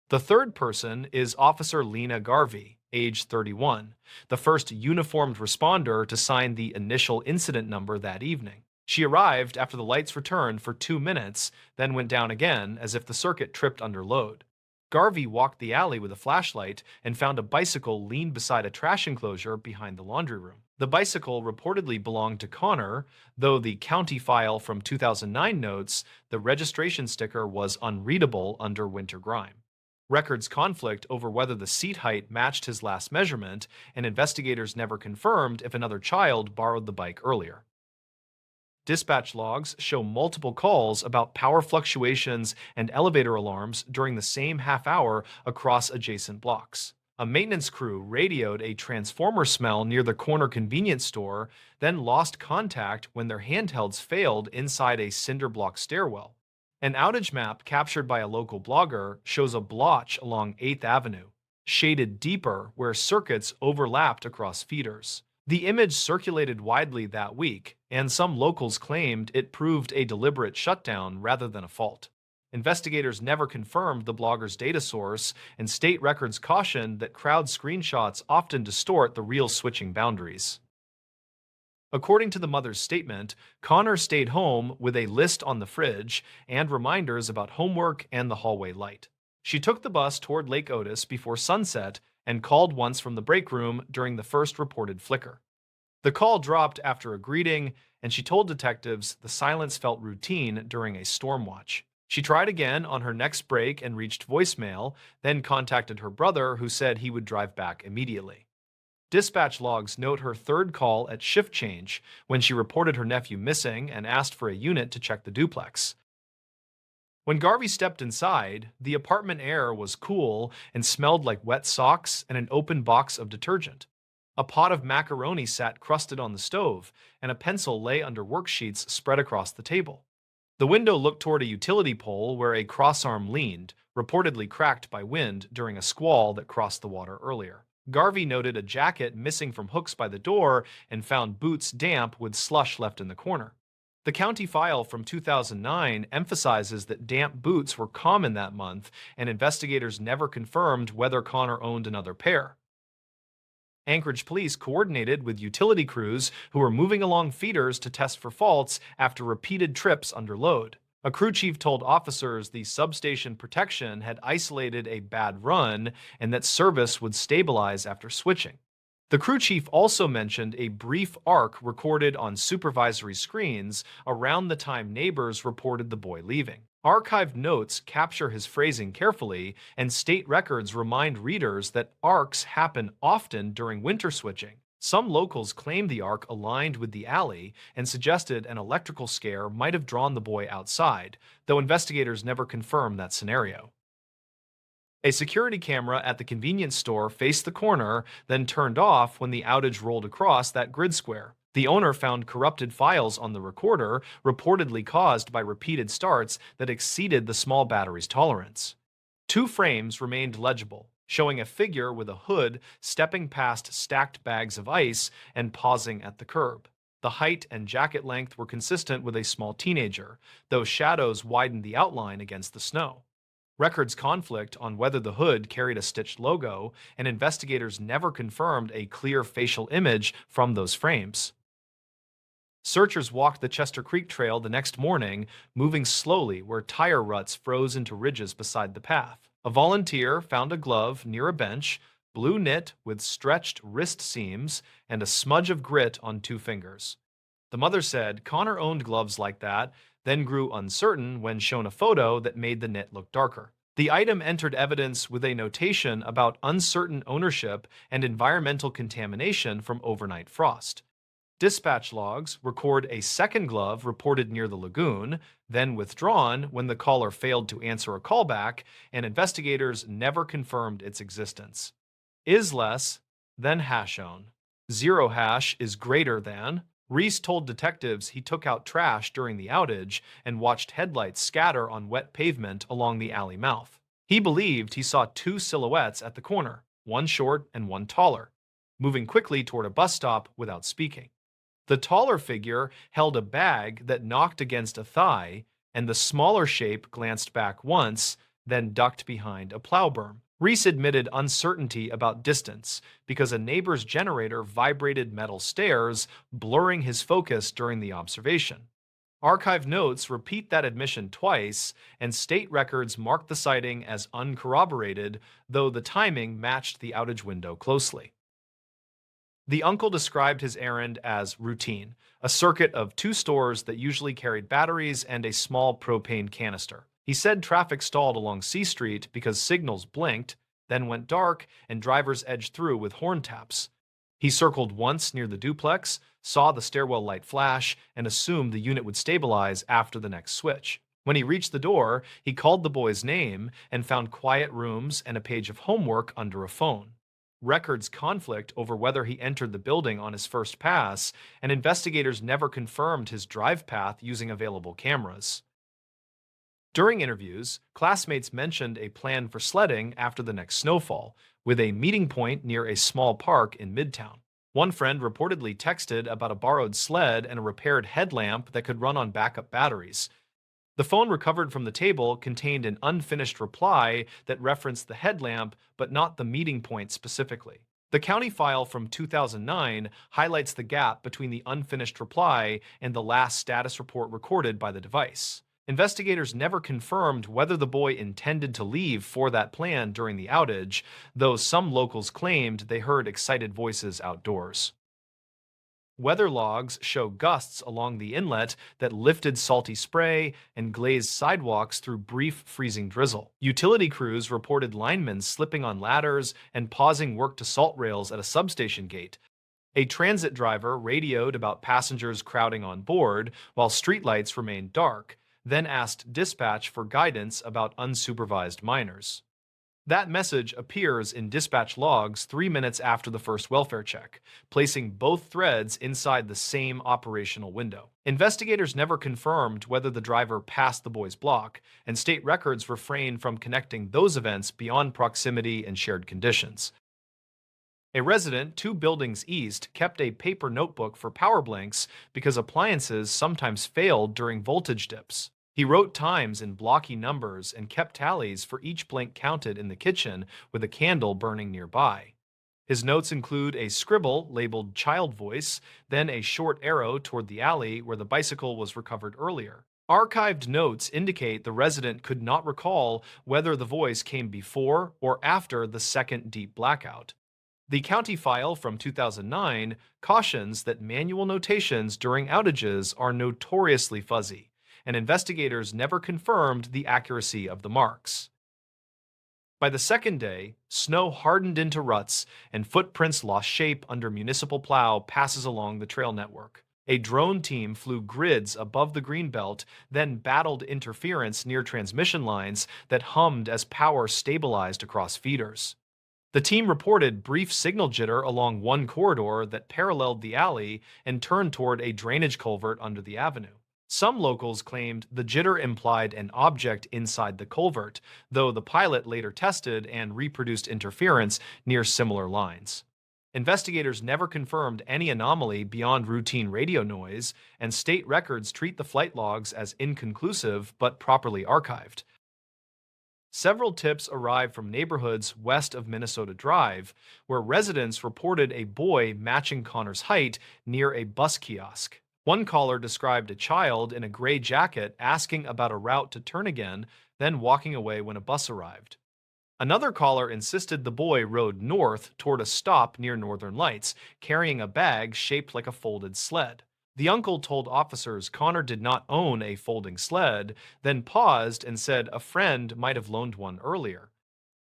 The third person is Officer Lena Garvey, age 31, the first uniformed responder to sign the initial incident number that evening. She arrived after the lights returned for 2 minutes, then went down again as if the circuit tripped under load. Garvey walked the alley with a flashlight and found a bicycle leaned beside a trash enclosure behind the laundry room. The bicycle reportedly belonged to Connor, though the county file from 2009 notes the registration sticker was unreadable under winter grime. Records conflict over whether the seat height matched his last measurement, and investigators never confirmed if another child borrowed the bike earlier. Dispatch logs show multiple calls about power fluctuations and elevator alarms during the same half hour across adjacent blocks. A maintenance crew radioed a transformer smell near the corner convenience store, then lost contact when their handhelds failed inside a cinder block stairwell. An outage map captured by a local blogger shows a blotch along 8th Avenue, shaded deeper where circuits overlapped across feeders. The image circulated widely that week, and some locals claimed it proved a deliberate shutdown rather than a fault. Investigators never confirmed the blogger's data source, and state records cautioned that crowd screenshots often distort the real switching boundaries. According to the mother's statement, Connor stayed home with a list on the fridge and reminders about homework and the hallway light. She took the bus toward Lake Otis before sunset and called once from the break room during the first reported flicker. The call dropped after a greeting, and she told detectives the silence felt routine during a storm watch. She tried again on her next break and reached voicemail, then contacted her brother, who said he would drive back immediately. Dispatch logs note her third call at shift change when she reported her nephew missing and asked for a unit to check the duplex. When Garvey stepped inside, the apartment air was cool and smelled like wet socks and an open box of detergent. A pot of macaroni sat crusted on the stove, and a pencil lay under worksheets spread across the table. The window looked toward a utility pole where a crossarm leaned, reportedly cracked by wind during a squall that crossed the water earlier. Garvey noted a jacket missing from hooks by the door and found boots damp with slush left in the corner. The county file from 2009 emphasizes that damp boots were common that month, and investigators never confirmed whether Connor owned another pair. Anchorage police coordinated with utility crews who were moving along feeders to test for faults after repeated trips under load. A crew chief told officers the substation protection had isolated a bad run and that service would stabilize after switching. The crew chief also mentioned a brief arc recorded on supervisory screens around the time neighbors reported the boy leaving. Archived notes capture his phrasing carefully, and state records remind readers that arcs happen often during winter switching. Some locals claimed the arc aligned with the alley and suggested an electrical scare might have drawn the boy outside, though investigators never confirmed that scenario. A security camera at the convenience store faced the corner, then turned off when the outage rolled across that grid square. The owner found corrupted files on the recorder, reportedly caused by repeated starts that exceeded the small battery's tolerance. Two frames remained legible, showing a figure with a hood stepping past stacked bags of ice and pausing at the curb. The height and jacket length were consistent with a small teenager, though shadows widened the outline against the snow. Records conflict on whether the hood carried a stitched logo, and investigators never confirmed a clear facial image from those frames. Searchers walked the Chester Creek Trail the next morning, moving slowly where tire ruts froze into ridges beside the path. A volunteer found a glove near a bench, blue knit with stretched wrist seams and a smudge of grit on two fingers. The mother said Connor owned gloves like that, then grew uncertain when shown a photo that made the knit look darker. The item entered evidence with a notation about uncertain ownership and environmental contamination from overnight frost. Dispatch logs record a second glove reported near the lagoon, then withdrawn when the caller failed to answer a callback, and investigators never confirmed its existence. Is less than hash own. Zero hash is greater than. Reese told detectives he took out trash during the outage and watched headlights scatter on wet pavement along the alley mouth. He believed he saw two silhouettes at the corner, one short and one taller, moving quickly toward a bus stop without speaking. The taller figure held a bag that knocked against a thigh, and the smaller shape glanced back once, then ducked behind a plow berm. Reese admitted uncertainty about distance because a neighbor's generator vibrated metal stairs, blurring his focus during the observation. Archive notes repeat that admission twice, and state records mark the sighting as uncorroborated, though the timing matched the outage window closely. The uncle described his errand as routine, a circuit of two stores that usually carried batteries and a small propane canister. He said traffic stalled along C Street because signals blinked, then went dark, and drivers edged through with horn taps. He circled once near the duplex, saw the stairwell light flash, and assumed the unit would stabilize after the next switch. When he reached the door, he called the boy's name and found quiet rooms and a page of homework under a phone. Records conflict over whether he entered the building on his first pass, and investigators never confirmed his drive path using available cameras. During interviews, classmates mentioned a plan for sledding after the next snowfall, with a meeting point near a small park in Midtown. One friend reportedly texted about a borrowed sled and a repaired headlamp that could run on backup batteries. The phone recovered from the table contained an unfinished reply that referenced the headlamp but not the meeting point specifically. The county file from 2009 highlights the gap between the unfinished reply and the last status report recorded by the device. Investigators never confirmed whether the boy intended to leave for that plan during the outage, though some locals claimed they heard excited voices outdoors. Weather logs show gusts along the inlet that lifted salty spray and glazed sidewalks through brief freezing drizzle. Utility crews reported linemen slipping on ladders and pausing work to salt rails at a substation gate. A transit driver radioed about passengers crowding on board while streetlights remained dark, then asked dispatch for guidance about unsupervised minors. That message appears in dispatch logs 3 minutes after the first welfare check, placing both threads inside the same operational window. Investigators never confirmed whether the driver passed the boy's block, and state records refrain from connecting those events beyond proximity and shared conditions. A resident 2 buildings east kept a paper notebook for power blanks because appliances sometimes failed during voltage dips. He wrote times in blocky numbers and kept tallies for each blank counted in the kitchen with a candle burning nearby. His notes include a scribble labeled child voice, then a short arrow toward the alley where the bicycle was recovered earlier. Archived notes indicate the resident could not recall whether the voice came before or after the second deep blackout. The county file from 2009 cautions that manual notations during outages are notoriously fuzzy, and investigators never confirmed the accuracy of the marks. By the second day, snow hardened into ruts and footprints lost shape under municipal plow passes along the trail network. A drone team flew grids above the greenbelt, then battled interference near transmission lines that hummed as power stabilized across feeders. The team reported brief signal jitter along one corridor that paralleled the alley and turned toward a drainage culvert under the avenue. Some locals claimed the jitter implied an object inside the culvert, though the pilot later tested and reproduced interference near similar lines. Investigators never confirmed any anomaly beyond routine radio noise, and state records treat the flight logs as inconclusive but properly archived. Several tips arrived from neighborhoods west of Minnesota Drive, where residents reported a boy matching Connor's height near a bus kiosk. One caller described a child in a gray jacket asking about a route to turn again, then walking away when a bus arrived. Another caller insisted the boy rode north toward a stop near Northern Lights, carrying a bag shaped like a folded sled. The uncle told officers Connor did not own a folding sled, then paused and said a friend might have loaned one earlier.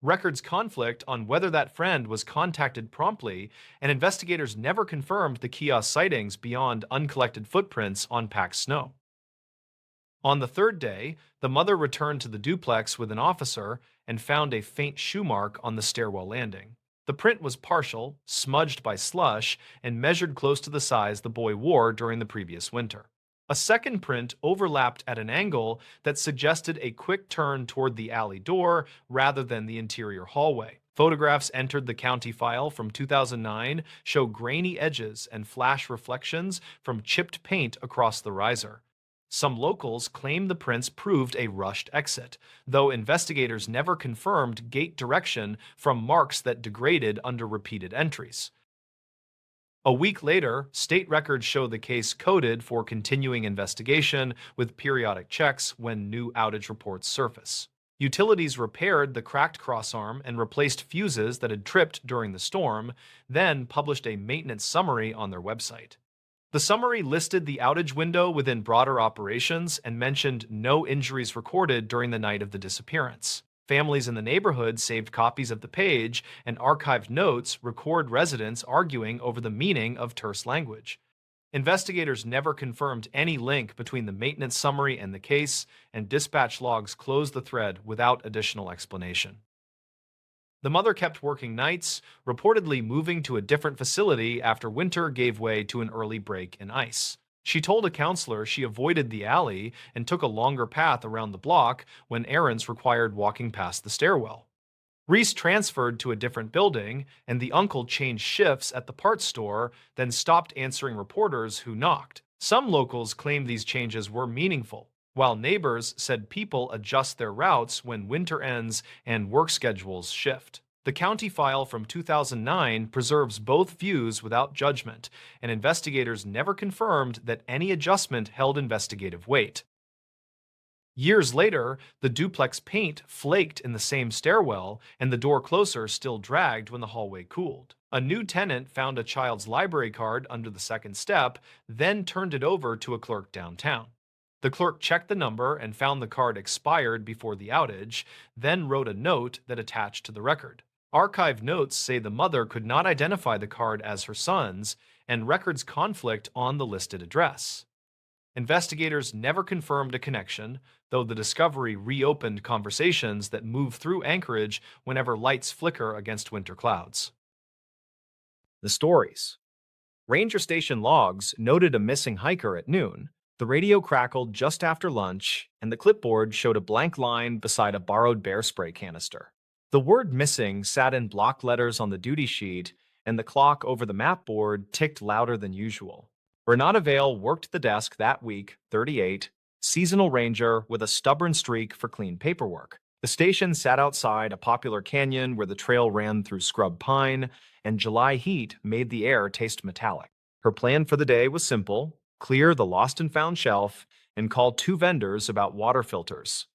Records conflict on whether that friend was contacted promptly, and investigators never confirmed the kiosk sightings beyond uncollected footprints on packed snow. On the third day, the mother returned to the duplex with an officer and found a faint shoe mark on the stairwell landing. The print was partial, smudged by slush, and measured close to the size the boy wore during the previous winter. A second print overlapped at an angle that suggested a quick turn toward the alley door rather than the interior hallway. Photographs entered the county file from 2009 show grainy edges and flash reflections from chipped paint across the riser. Some locals claim the prints proved a rushed exit, though investigators never confirmed gate direction from marks that degraded under repeated entries. A week later, state records show the case coded for continuing investigation with periodic checks when new outage reports surface. Utilities repaired the cracked crossarm and replaced fuses that had tripped during the storm, then published a maintenance summary on their website. The summary listed the outage window within broader operations and mentioned no injuries recorded during the night of the disappearance. Families in the neighborhood saved copies of the page, and archived notes record residents arguing over the meaning of terse language. Investigators never confirmed any link between the maintenance summary and the case, and dispatch logs closed the thread without additional explanation. The mother kept working nights, reportedly moving to a different facility after winter gave way to an early break in ice. She told a counselor she avoided the alley and took a longer path around the block when errands required walking past the stairwell. Reese transferred to a different building, and the uncle changed shifts at the parts store, then stopped answering reporters who knocked. Some locals claimed these changes were meaningful, while neighbors said people adjust their routes when winter ends and work schedules shift. The county file from 2009 preserves both views without judgment, and investigators never confirmed that any adjustment held investigative weight. Years later, the duplex paint flaked in the same stairwell, and the door closer still dragged when the hallway cooled. A new tenant found a child's library card under the second step, then turned it over to a clerk downtown. The clerk checked the number and found the card expired before the outage, then wrote a note that attached to the record. Archived notes say the mother could not identify the card as her son's, and records conflict on the listed address. Investigators never confirmed a connection, though the discovery reopened conversations that move through Anchorage whenever lights flicker against winter clouds. The stories. Ranger station logs noted a missing hiker at noon. The radio crackled just after lunch, and the clipboard showed a blank line beside a borrowed bear spray canister. The word missing sat in block letters on the duty sheet, and the clock over the map board ticked louder than usual. Renata Vale worked the desk that week, 38, seasonal ranger with a stubborn streak for clean paperwork. The station sat outside a popular canyon where the trail ran through scrub pine, and July heat made the air taste metallic. Her plan for the day was simple: clear the lost and found shelf and call two vendors about water filters.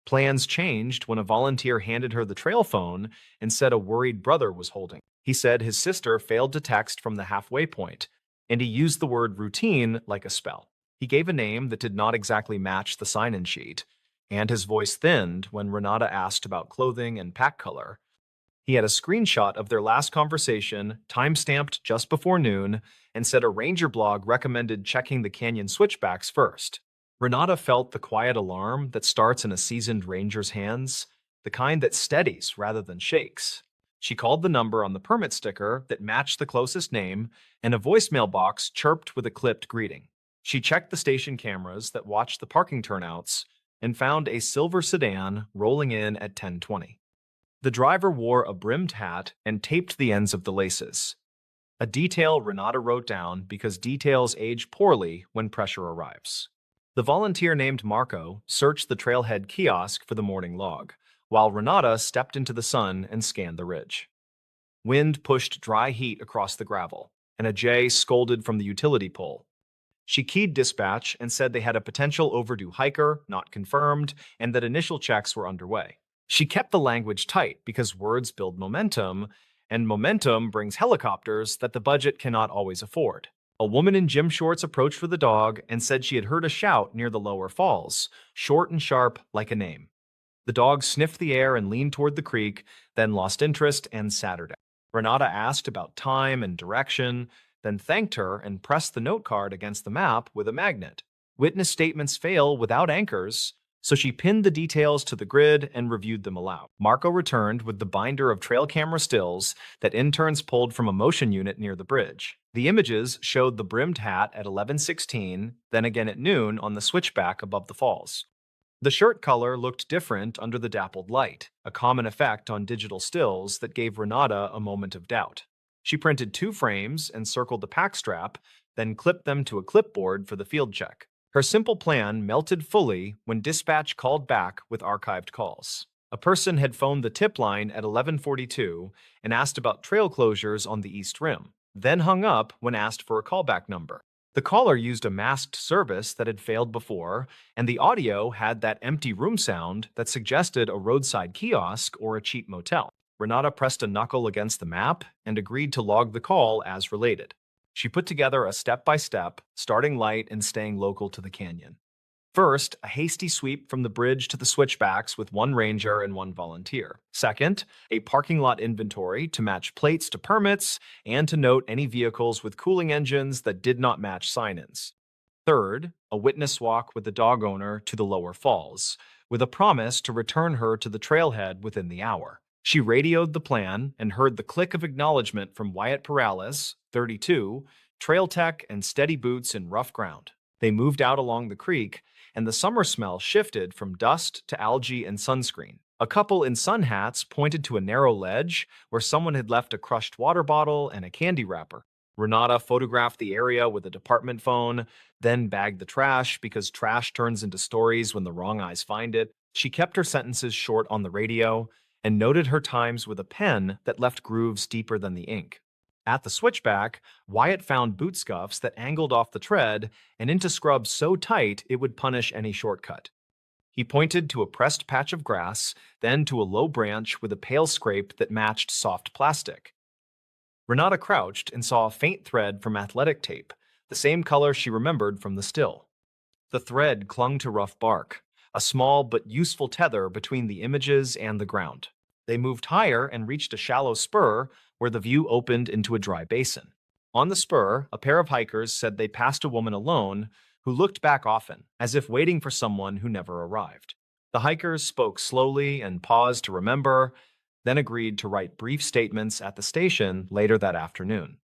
Plans changed when a volunteer handed her the trail phone and said a worried brother was holding. He said his sister failed to text from the halfway point, and he used the word routine like a spell. He gave a name that did not exactly match the sign-in sheet, and his voice thinned when Renata asked about clothing and pack color. He had a screenshot of their last conversation, time-stamped just before noon, and said a ranger blog recommended checking the canyon switchbacks first. Renata felt the quiet alarm that starts in a seasoned ranger's hands, the kind that steadies rather than shakes. She called the number on the permit sticker that matched the closest name, and a voicemail box chirped with a clipped greeting. She checked the station cameras that watched the parking turnouts and found a silver sedan rolling in at 10:20. The driver wore a brimmed hat and taped the ends of the laces, a detail Renata wrote down because details age poorly when pressure arrives. The volunteer named Marco searched the trailhead kiosk for the morning log, while Renata stepped into the sun and scanned the ridge. Wind pushed dry heat across the gravel, and a jay scolded from the utility pole. She keyed dispatch and said they had a potential overdue hiker, not confirmed, and that initial checks were underway. She kept the language tight because words build momentum, and momentum brings helicopters that the budget cannot always afford. A woman in gym shorts approached with a dog and said she had heard a shout near the lower falls, short and sharp like a name. The dog sniffed the air and leaned toward the creek, then lost interest and sat her down. Renata asked about time and direction, then thanked her and pressed the note card against the map with a magnet. Witness statements fail without anchors, so she pinned the details to the grid and reviewed them aloud. Marco returned with the binder of trail camera stills that interns pulled from a motion unit near the bridge. The images showed the brimmed hat at 11:16, then again at noon on the switchback above the falls. The shirt color looked different under the dappled light, a common effect on digital stills that gave Renata a moment of doubt. She printed 2 frames and circled the pack strap, then clipped them to a clipboard for the field check. Her simple plan melted fully when dispatch called back with archived calls. A person had phoned the tip line at 11:42 and asked about trail closures on the East Rim, then hung up when asked for a callback number. The caller used a masked service that had failed before, and the audio had that empty room sound that suggested a roadside kiosk or a cheap motel. Renata pressed a knuckle against the map and agreed to log the call as related. She put together a step-by-step, starting light and staying local to the canyon. First, a hasty sweep from the bridge to the switchbacks with 1 ranger and 1 volunteer. Second, a parking lot inventory to match plates to permits and to note any vehicles with cooling engines that did not match sign-ins. Third, a witness walk with the dog owner to the lower falls, with a promise to return her to the trailhead within the hour. She radioed the plan and heard the click of acknowledgement from Wyatt Perales, 32, trail tech and steady boots in rough ground. They moved out along the creek, and the summer smell shifted from dust to algae and sunscreen. A couple in sun hats pointed to a narrow ledge where someone had left a crushed water bottle and a candy wrapper. Renata photographed the area with a department phone, then bagged the trash because trash turns into stories when the wrong eyes find it. She kept her sentences short on the radio, and noted her times with a pen that left grooves deeper than the ink. At the switchback, Wyatt found boot scuffs that angled off the tread and into scrubs so tight it would punish any shortcut. He pointed to a pressed patch of grass, then to a low branch with a pale scrape that matched soft plastic. Renata crouched and saw a faint thread from athletic tape, the same color she remembered from the still. The thread clung to rough bark, a small but useful tether between the images and the ground. They moved higher and reached a shallow spur where the view opened into a dry basin. On the spur, a pair of hikers said they passed a woman alone who looked back often, as if waiting for someone who never arrived. The hikers spoke slowly and paused to remember, then agreed to write brief statements at the station later that afternoon.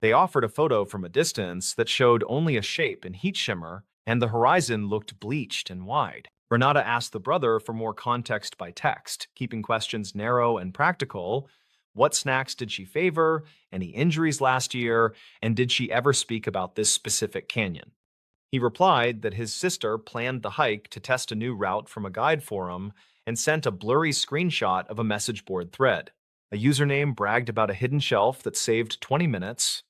They offered a photo from a distance that showed only a shape in heat shimmer, and the horizon looked bleached and wide. Renata asked the brother for more context by text, keeping questions narrow and practical. What snacks did she favor? Any injuries last year? And did she ever speak about this specific canyon? He replied that his sister planned the hike to test a new route from a guide forum and sent a blurry screenshot of a message board thread. A username bragged about a hidden shelf that saved 20 minutes,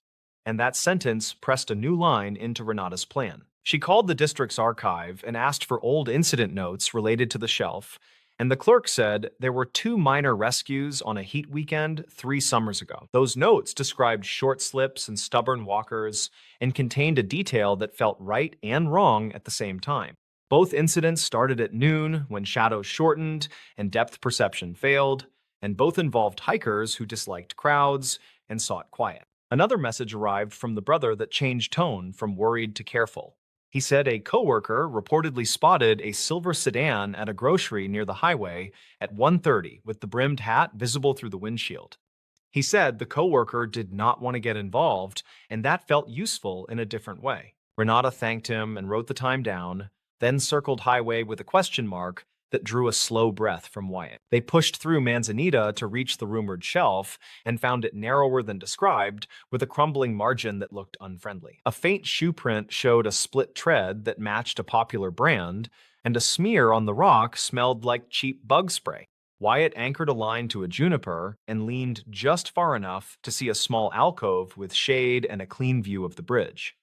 and that sentence pressed a new line into Renata's plan. She called the district's archive and asked for old incident notes related to the shelf, and the clerk said there were 2 minor rescues on a heat weekend 3 summers ago. Those notes described short slips and stubborn walkers and contained a detail that felt right and wrong at the same time. Both incidents started at noon when shadows shortened and depth perception failed, and both involved hikers who disliked crowds and sought quiet. Another message arrived from the brother that changed tone from worried to careful. He said a coworker reportedly spotted a silver sedan at a grocery near the highway at 1:30 with the brimmed hat visible through the windshield. He said the coworker did not want to get involved, and that felt useful in a different way. Renata thanked him and wrote the time down, then circled highway with a question mark that drew a slow breath from Wyatt. They pushed through manzanita to reach the rumored shelf and found it narrower than described, with a crumbling margin that looked unfriendly. A faint shoe print showed a split tread that matched a popular brand, and a smear on the rock smelled like cheap bug spray. Wyatt anchored a line to a juniper and leaned just far enough to see a small alcove with shade and a clean view of the bridge.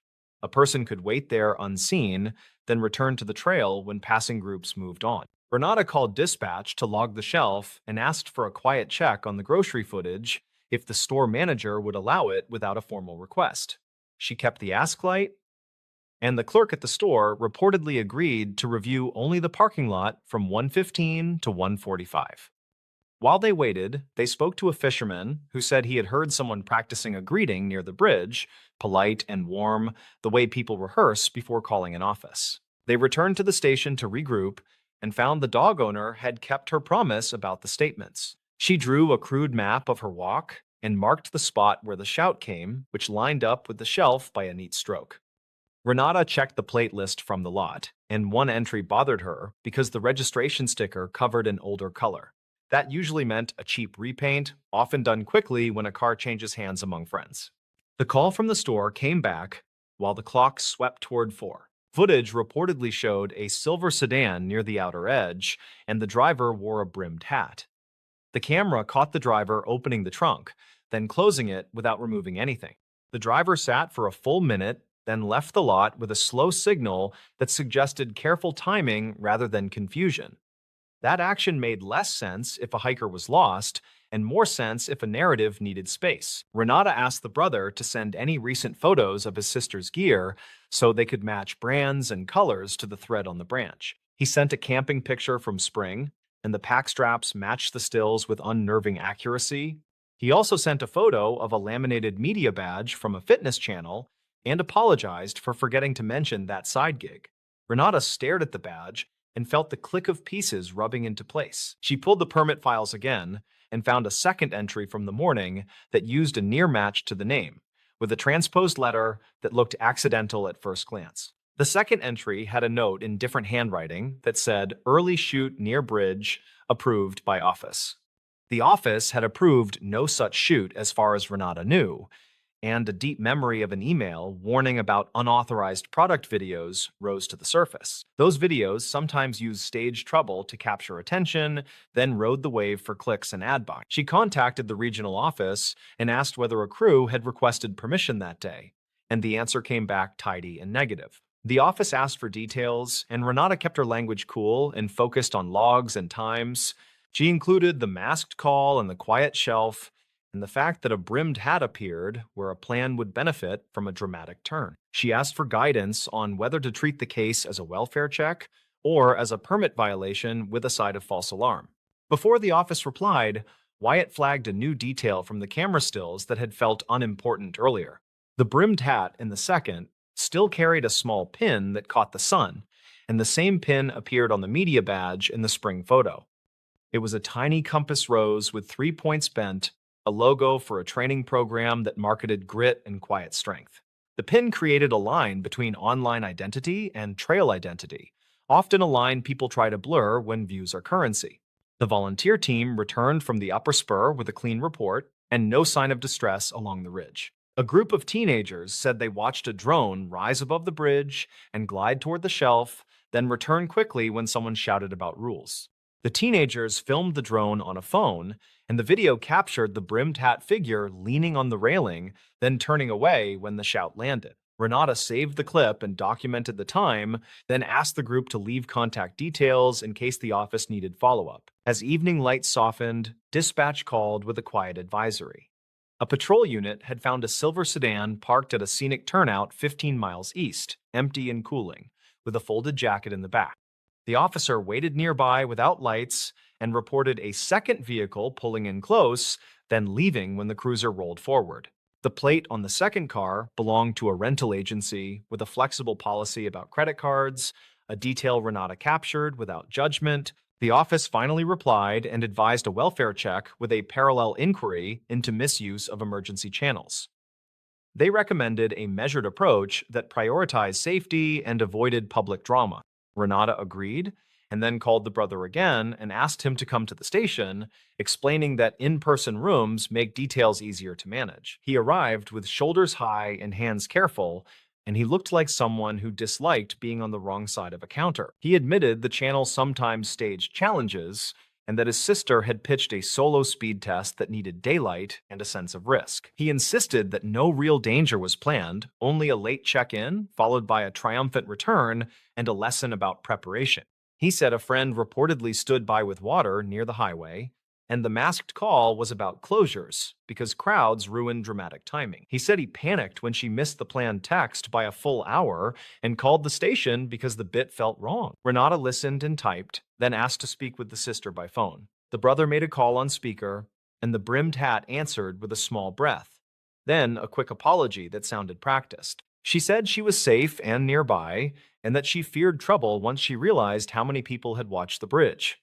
A person could wait there unseen, then return to the trail when passing groups moved on. Renata called dispatch to log the shelf and asked for a quiet check on the grocery footage if the store manager would allow it without a formal request. She kept the ask light, and the clerk at the store reportedly agreed to review only the parking lot from 1:15 to 1:45. While they waited, they spoke to a fisherman who said he had heard someone practicing a greeting near the bridge, polite and warm, the way people rehearse before calling an office. They returned to the station to regroup and found the dog owner had kept her promise about the statements. She drew a crude map of her walk and marked the spot where the shout came, which lined up with the shelf by a neat stroke. Renata checked the plate list from the lot, and one entry bothered her because the registration sticker covered an older color. That usually meant a cheap repaint, often done quickly when a car changes hands among friends. The call from the store came back while the clock swept toward 4. Footage reportedly showed a silver sedan near the outer edge, and the driver wore a brimmed hat. The camera caught the driver opening the trunk, then closing it without removing anything. The driver sat for a full minute, then left the lot with a slow signal that suggested careful timing rather than confusion. That action made less sense if a hiker was lost, and more sense if a narrative needed space. Renata asked the brother to send any recent photos of his sister's gear so they could match brands and colors to the thread on the branch. He sent a camping picture from spring, and the pack straps matched the stills with unnerving accuracy. He also sent a photo of a laminated media badge from a fitness channel and apologized for forgetting to mention that side gig. Renata stared at the badge and felt the click of pieces rubbing into place. She pulled the permit files again and found a second entry from the morning that used a near match to the name, with a transposed letter that looked accidental at first glance. The second entry had a note in different handwriting that said, "Early shoot near bridge, approved by office." The office had approved no such shoot as far as Renata knew, and a deep memory of an email warning about unauthorized product videos rose to the surface. Those videos sometimes used stage trouble to capture attention, then rode the wave for clicks and ad buy. She contacted the regional office and asked whether a crew had requested permission that day, and the answer came back tidy and negative. The office asked for details, and Renata kept her language cool and focused on logs and times. She included the masked call and the quiet shelf, and the fact that a brimmed hat appeared where a plan would benefit from a dramatic turn. She asked for guidance on whether to treat the case as a welfare check or as a permit violation with a side of false alarm. Before the office replied, Wyatt flagged a new detail from the camera stills that had felt unimportant earlier. The brimmed hat in the second still carried a small pin that caught the sun, and the same pin appeared on the media badge in the spring photo. It was a tiny compass rose with 3 points bent, a logo for a training program that marketed grit and quiet strength. The pin created a line between online identity and trail identity, often a line people try to blur when views are currency. The volunteer team returned from the upper spur with a clean report and no sign of distress along the ridge. A group of teenagers said they watched a drone rise above the bridge and glide toward the shelf, then return quickly when someone shouted about rules. The teenagers filmed the drone on a phone, and the video captured the brimmed hat figure leaning on the railing, then turning away when the shout landed. Renata saved the clip and documented the time, then asked the group to leave contact details in case the office needed follow-up. As evening light softened, dispatch called with a quiet advisory. A patrol unit had found a silver sedan parked at a scenic turnout 15 miles east, empty and cooling, with a folded jacket in the back. The officer waited nearby without lights and reported a second vehicle pulling in close, then leaving when the cruiser rolled forward. The plate on the second car belonged to a rental agency with a flexible policy about credit cards, a detail Renata captured without judgment. The office finally replied and advised a welfare check with a parallel inquiry into misuse of emergency channels. They recommended a measured approach that prioritized safety and avoided public drama. Renata agreed, and then called the brother again and asked him to come to the station, explaining that in-person rooms make details easier to manage. He arrived with shoulders high and hands careful, and he looked like someone who disliked being on the wrong side of a counter. He admitted the channel sometimes staged challenges, and that his sister had pitched a solo speed test that needed daylight and a sense of risk. He insisted that no real danger was planned, only a late check-in, followed by a triumphant return and a lesson about preparation. He said a friend reportedly stood by with water near the highway, and the masked call was about closures because crowds ruined dramatic timing. He said he panicked when she missed the planned text by a full hour and called the station because the bit felt wrong. Renata listened and typed, then asked to speak with the sister by phone. The brother made a call on speaker, and the brimmed hat answered with a small breath, then a quick apology that sounded practiced. She said she was safe and nearby, and that she feared trouble once she realized how many people had watched the bridge.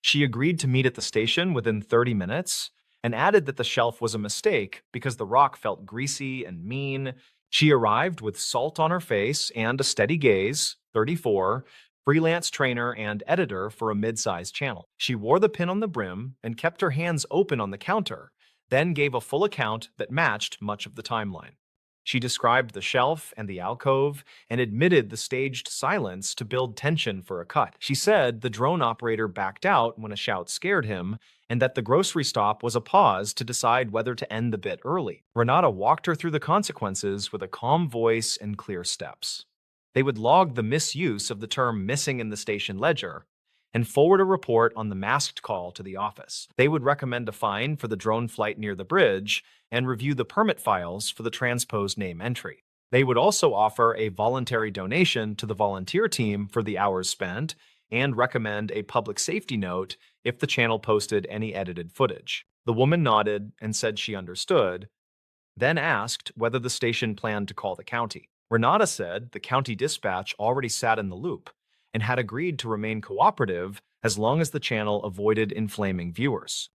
She agreed to meet at the station within 30 minutes and added that the shelf was a mistake because the rock felt greasy and mean. She arrived with salt on her face and a steady gaze, 34, freelance trainer and editor for a mid-sized channel. She wore the pin on the brim and kept her hands open on the counter, then gave a full account that matched much of the timeline. She described the shelf and the alcove and admitted the staged silence to build tension for a cut. She said the drone operator backed out when a shout scared him and that the grocery stop was a pause to decide whether to end the bit early. Renata walked her through the consequences with a calm voice and clear steps. They would log the misuse of the term missing in the station ledger and forward a report on the masked call to the office. They would recommend a fine for the drone flight near the bridge and review the permit files for the transposed name entry. They would also offer a voluntary donation to the volunteer team for the hours spent and recommend a public safety note if the channel posted any edited footage. The woman nodded and said she understood, then asked whether the station planned to call the county. Renata said the county dispatch already sat in the loop and had agreed to remain cooperative as long as the channel avoided inflaming viewers.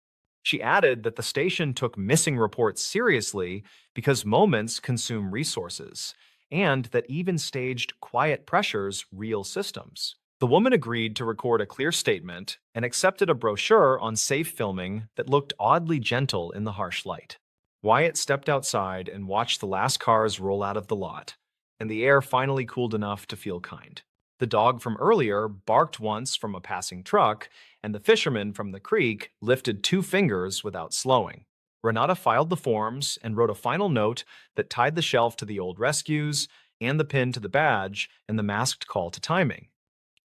She added that the station took missing reports seriously because moments consume resources, and that even staged quiet pressures real systems. The woman agreed to record a clear statement and accepted a brochure on safe filming that looked oddly gentle in the harsh light. Wyatt stepped outside and watched the last cars roll out of the lot, and the air finally cooled enough to feel kind. The dog from earlier barked once from a passing truck, and the fisherman from the creek lifted two fingers without slowing. Renata filed the forms and wrote a final note that tied the shelf to the old rescues and the pin to the badge and the masked call to timing.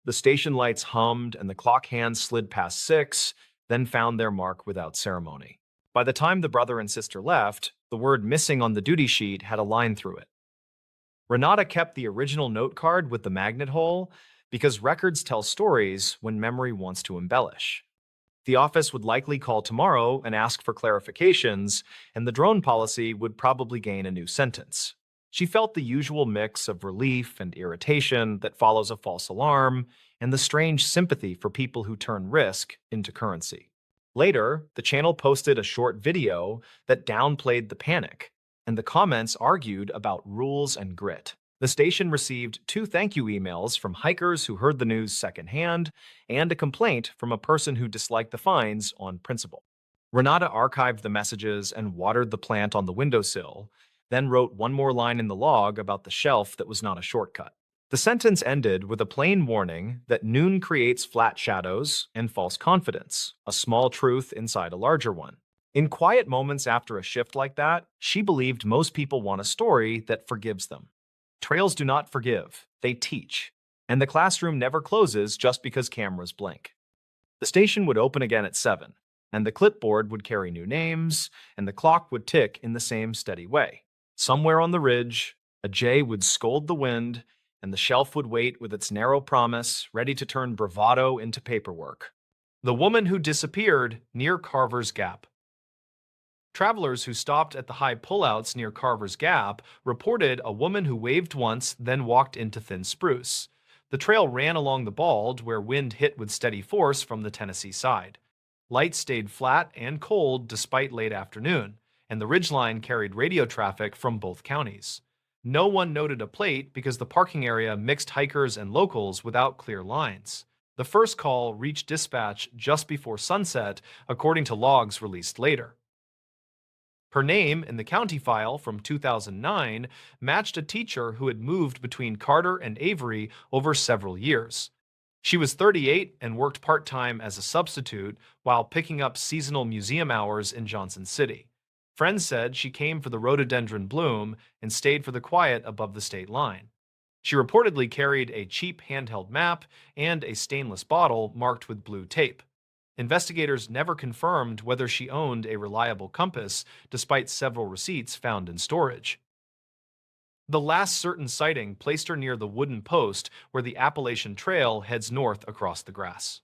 The station lights hummed and the clock hands slid past 6, then found their mark without ceremony. By the time the brother and sister left, the word missing on the duty sheet had a line through it. Renata kept the original note card with the magnet hole because records tell stories when memory wants to embellish. The office would likely call tomorrow and ask for clarifications, and the drone policy would probably gain a new sentence. She felt the usual mix of relief and irritation that follows a false alarm, and the strange sympathy for people who turn risk into currency. Later, the channel posted a short video that downplayed the panic, and the comments argued about rules and grit. The station received two thank you emails from hikers who heard the news secondhand and a complaint from a person who disliked the fines on principle. Renata archived the messages and watered the plant on the windowsill, then wrote one more line in the log about the shelf that was not a shortcut. The sentence ended with a plain warning that noon creates flat shadows and false confidence, a small truth inside a larger one. In quiet moments after a shift like that, she believed most people want a story that forgives them. Trails do not forgive, they teach. And the classroom never closes just because cameras blink. The station would open again at 7, and the clipboard would carry new names, and the clock would tick in the same steady way. Somewhere on the ridge, a jay would scold the wind, and the shelf would wait with its narrow promise, ready to turn bravado into paperwork. The woman who disappeared near Carver's Gap. Travelers who stopped at the high pullouts near Carver's Gap reported a woman who waved once, then walked into thin spruce. The trail ran along the bald, where wind hit with steady force from the Tennessee side. Lights stayed flat and cold despite late afternoon, and the ridgeline carried radio traffic from both counties. No one noted a plate because the parking area mixed hikers and locals without clear lines. The first call reached dispatch just before sunset, according to logs released later. Her name in the county file from 2009 matched a teacher who had moved between Carter and Avery over several years. She was 38 and worked part-time as a substitute while picking up seasonal museum hours in Johnson City. Friends said she came for the rhododendron bloom and stayed for the quiet above the state line. She reportedly carried a cheap handheld map and a stainless bottle marked with blue tape. Investigators never confirmed whether she owned a reliable compass, despite several receipts found in storage. The last certain sighting placed her near the wooden post where the Appalachian Trail heads north across the grass.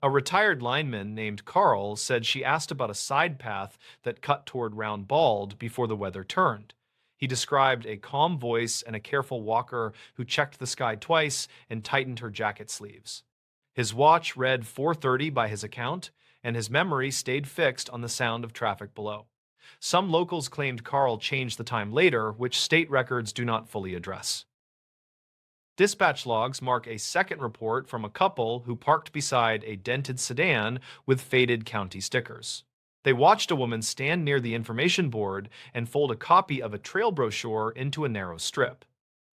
A retired lineman named Carl said she asked about a side path that cut toward Round Bald before the weather turned. He described a calm voice and a careful walker who checked the sky twice and tightened her jacket sleeves. His watch read 4:30 by his account, and his memory stayed fixed on the sound of traffic below. Some locals claimed Carl changed the time later, which state records do not fully address. Dispatch logs mark a second report from a couple who parked beside a dented sedan with faded county stickers. They watched a woman stand near the information board and fold a copy of a trail brochure into a narrow strip.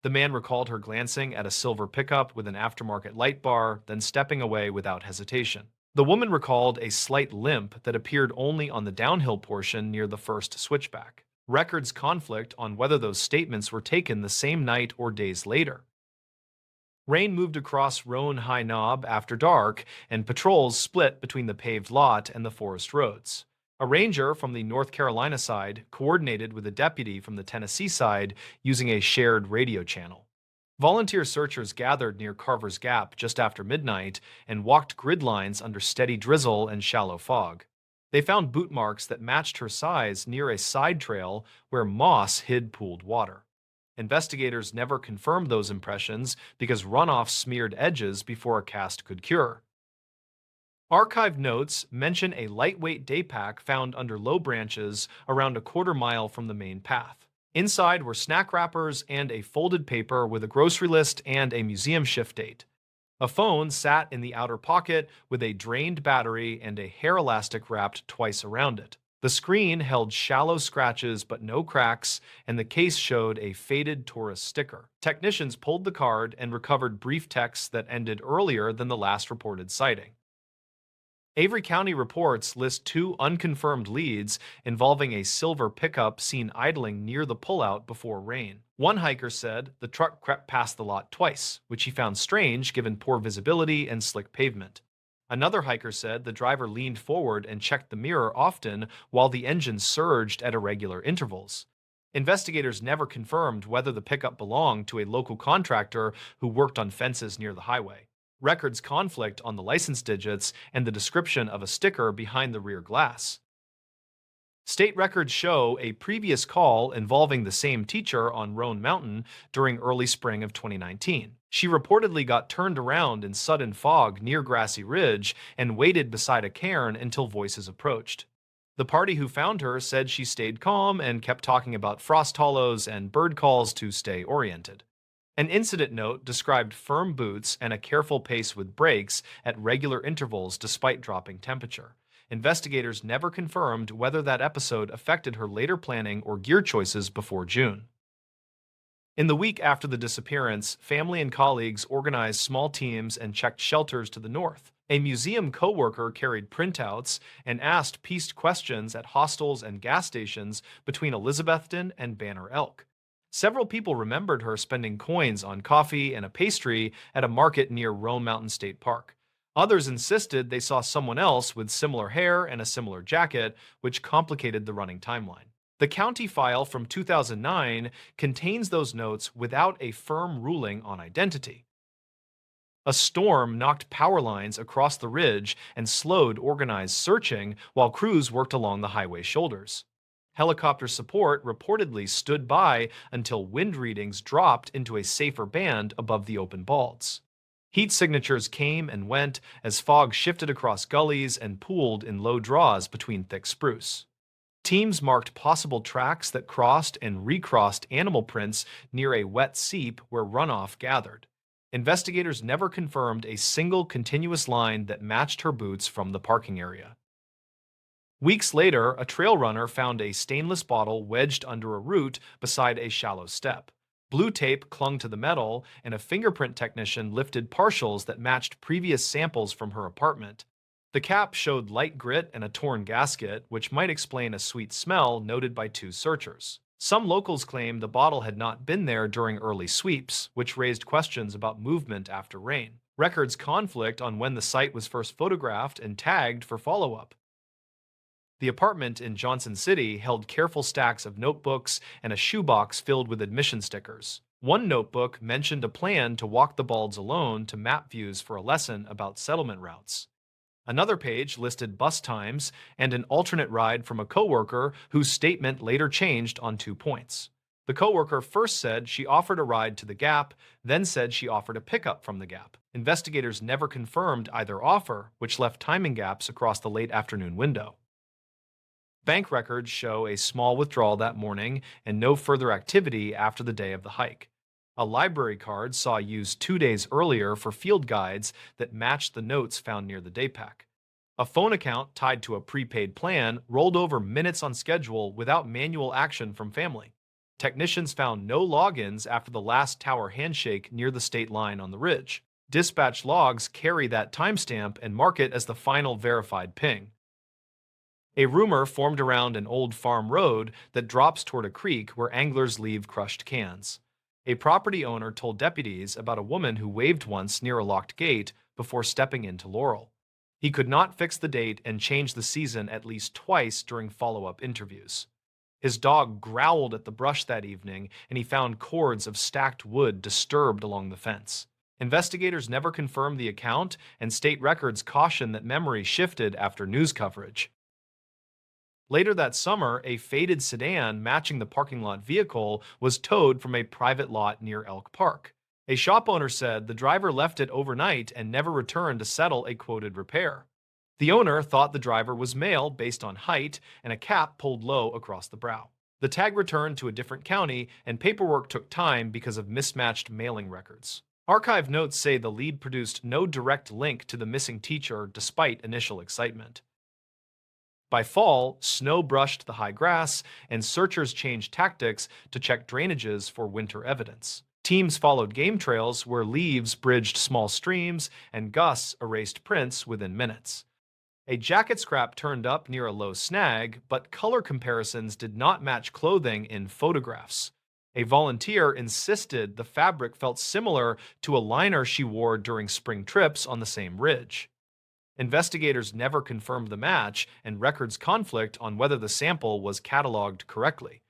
The man recalled her glancing at a silver pickup with an aftermarket light bar, then stepping away without hesitation. The woman recalled a slight limp that appeared only on the downhill portion near the first switchback. Records conflict on whether those statements were taken the same night or days later. Rain moved across Roan High Knob after dark, and patrols split between the paved lot and the forest roads. A ranger from the North Carolina side coordinated with a deputy from the Tennessee side using a shared radio channel. Volunteer searchers gathered near Carver's Gap just after midnight and walked grid lines under steady drizzle and shallow fog. They found boot marks that matched her size near a side trail where moss hid pooled water. Investigators never confirmed those impressions because runoff smeared edges before a cast could cure. Archived notes mention a lightweight day pack found under low branches around a quarter-mile from the main path. Inside were snack wrappers and a folded paper with a grocery list and a museum shift date. A phone sat in the outer pocket with a drained battery and a hair elastic wrapped twice around it. The screen held shallow scratches but no cracks, and the case showed a faded tourist sticker. Technicians pulled the card and recovered brief texts that ended earlier than the last reported sighting. Avery County reports list two unconfirmed leads involving a silver pickup seen idling near the pullout before rain. One hiker said the truck crept past the lot twice, which he found strange given poor visibility and slick pavement. Another hiker said the driver leaned forward and checked the mirror often while the engine surged at irregular intervals. Investigators never confirmed whether the pickup belonged to a local contractor who worked on fences near the highway. Records conflict on the license digits and the description of a sticker behind the rear glass. State records show a previous call involving the same teacher on Roan Mountain during early spring of 2019. She reportedly got turned around in sudden fog near Grassy Ridge and waited beside a cairn until voices approached. The party who found her said she stayed calm and kept talking about frost hollows and bird calls to stay oriented. An incident note described firm boots and a careful pace with brakes at regular intervals despite dropping temperature. Investigators never confirmed whether that episode affected her later planning or gear choices before June. In the week after the disappearance, family and colleagues organized small teams and checked shelters to the north. A museum co-worker carried printouts and asked pieced questions at hostels and gas stations between Elizabethton and Banner Elk. Several people remembered her spending coins on coffee and a pastry at a market near Roan Mountain State Park. Others insisted they saw someone else with similar hair and a similar jacket, which complicated the running timeline. The county file from 2009 contains those notes without a firm ruling on identity. A storm knocked power lines across the ridge and slowed organized searching while crews worked along the highway shoulders. Helicopter support reportedly stood by until wind readings dropped into a safer band above the open balds. Heat signatures came and went as fog shifted across gullies and pooled in low draws between thick spruce. Teams marked possible tracks that crossed and recrossed animal prints near a wet seep where runoff gathered. Investigators never confirmed a single continuous line that matched her boots from the parking area. Weeks later, a trail runner found a stainless bottle wedged under a root beside a shallow step. Blue tape clung to the metal, and a fingerprint technician lifted partials that matched previous samples from her apartment. The cap showed light grit and a torn gasket, which might explain a sweet smell noted by two searchers. Some locals claim the bottle had not been there during early sweeps, which raised questions about movement after rain. Records conflict on when the site was first photographed and tagged for follow-up. The apartment in Johnson City held careful stacks of notebooks and a shoebox filled with admission stickers. One notebook mentioned a plan to walk the balds alone to map views for a lesson about settlement routes. Another page listed bus times and an alternate ride from a coworker whose statement later changed on 2 points. The coworker first said she offered a ride to the Gap, then said she offered a pickup from the Gap. Investigators never confirmed either offer, which left timing gaps across the late afternoon window. Bank records show a small withdrawal that morning and no further activity after the day of the hike. A library card saw used 2 days earlier for field guides that matched the notes found near the day pack. A phone account tied to a prepaid plan rolled over minutes on schedule without manual action from family. Technicians found no logins after the last tower handshake near the state line on the ridge. Dispatch logs carry that timestamp and mark it as the final verified ping. A rumor formed around an old farm road that drops toward a creek where anglers leave crushed cans. A property owner told deputies about a woman who waved once near a locked gate before stepping into Laurel. He could not fix the date and changed the season at least twice during follow-up interviews. His dog growled at the brush that evening, and he found cords of stacked wood disturbed along the fence. Investigators never confirmed the account, and state records caution that memory shifted after news coverage. Later that summer, a faded sedan matching the parking lot vehicle was towed from a private lot near Elk Park. A shop owner said the driver left it overnight and never returned to settle a quoted repair. The owner thought the driver was male based on height and a cap pulled low across the brow. The tag returned to a different county, and paperwork took time because of mismatched mailing records. Archive notes say the lead produced no direct link to the missing teacher despite initial excitement. By fall, snow brushed the high grass, and searchers changed tactics to check drainages for winter evidence. Teams followed game trails where leaves bridged small streams and gusts erased prints within minutes. A jacket scrap turned up near a low snag, but color comparisons did not match clothing in photographs. A volunteer insisted the fabric felt similar to a liner she wore during spring trips on the same ridge. Investigators never confirmed the match, and records conflict on whether the sample was cataloged correctly.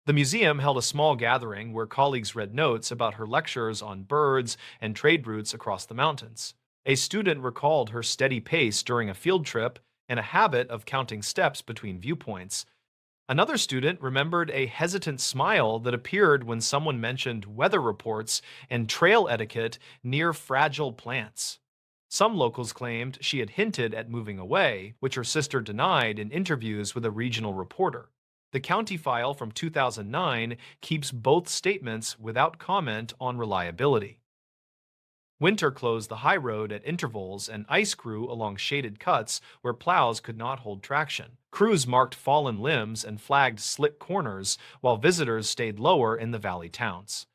The museum held a small gathering where colleagues read notes about her lectures on birds and trade routes across the mountains. A student recalled her steady pace during a field trip and a habit of counting steps between viewpoints. Another student remembered a hesitant smile that appeared when someone mentioned weather reports and trail etiquette near fragile plants. Some locals claimed she had hinted at moving away, which her sister denied in interviews with a regional reporter. The county file from 2009 keeps both statements without comment on reliability. Winter closed the high road at intervals and ice grew along shaded cuts where plows could not hold traction. Crews marked fallen limbs and flagged slick corners, while visitors stayed lower in the valley towns.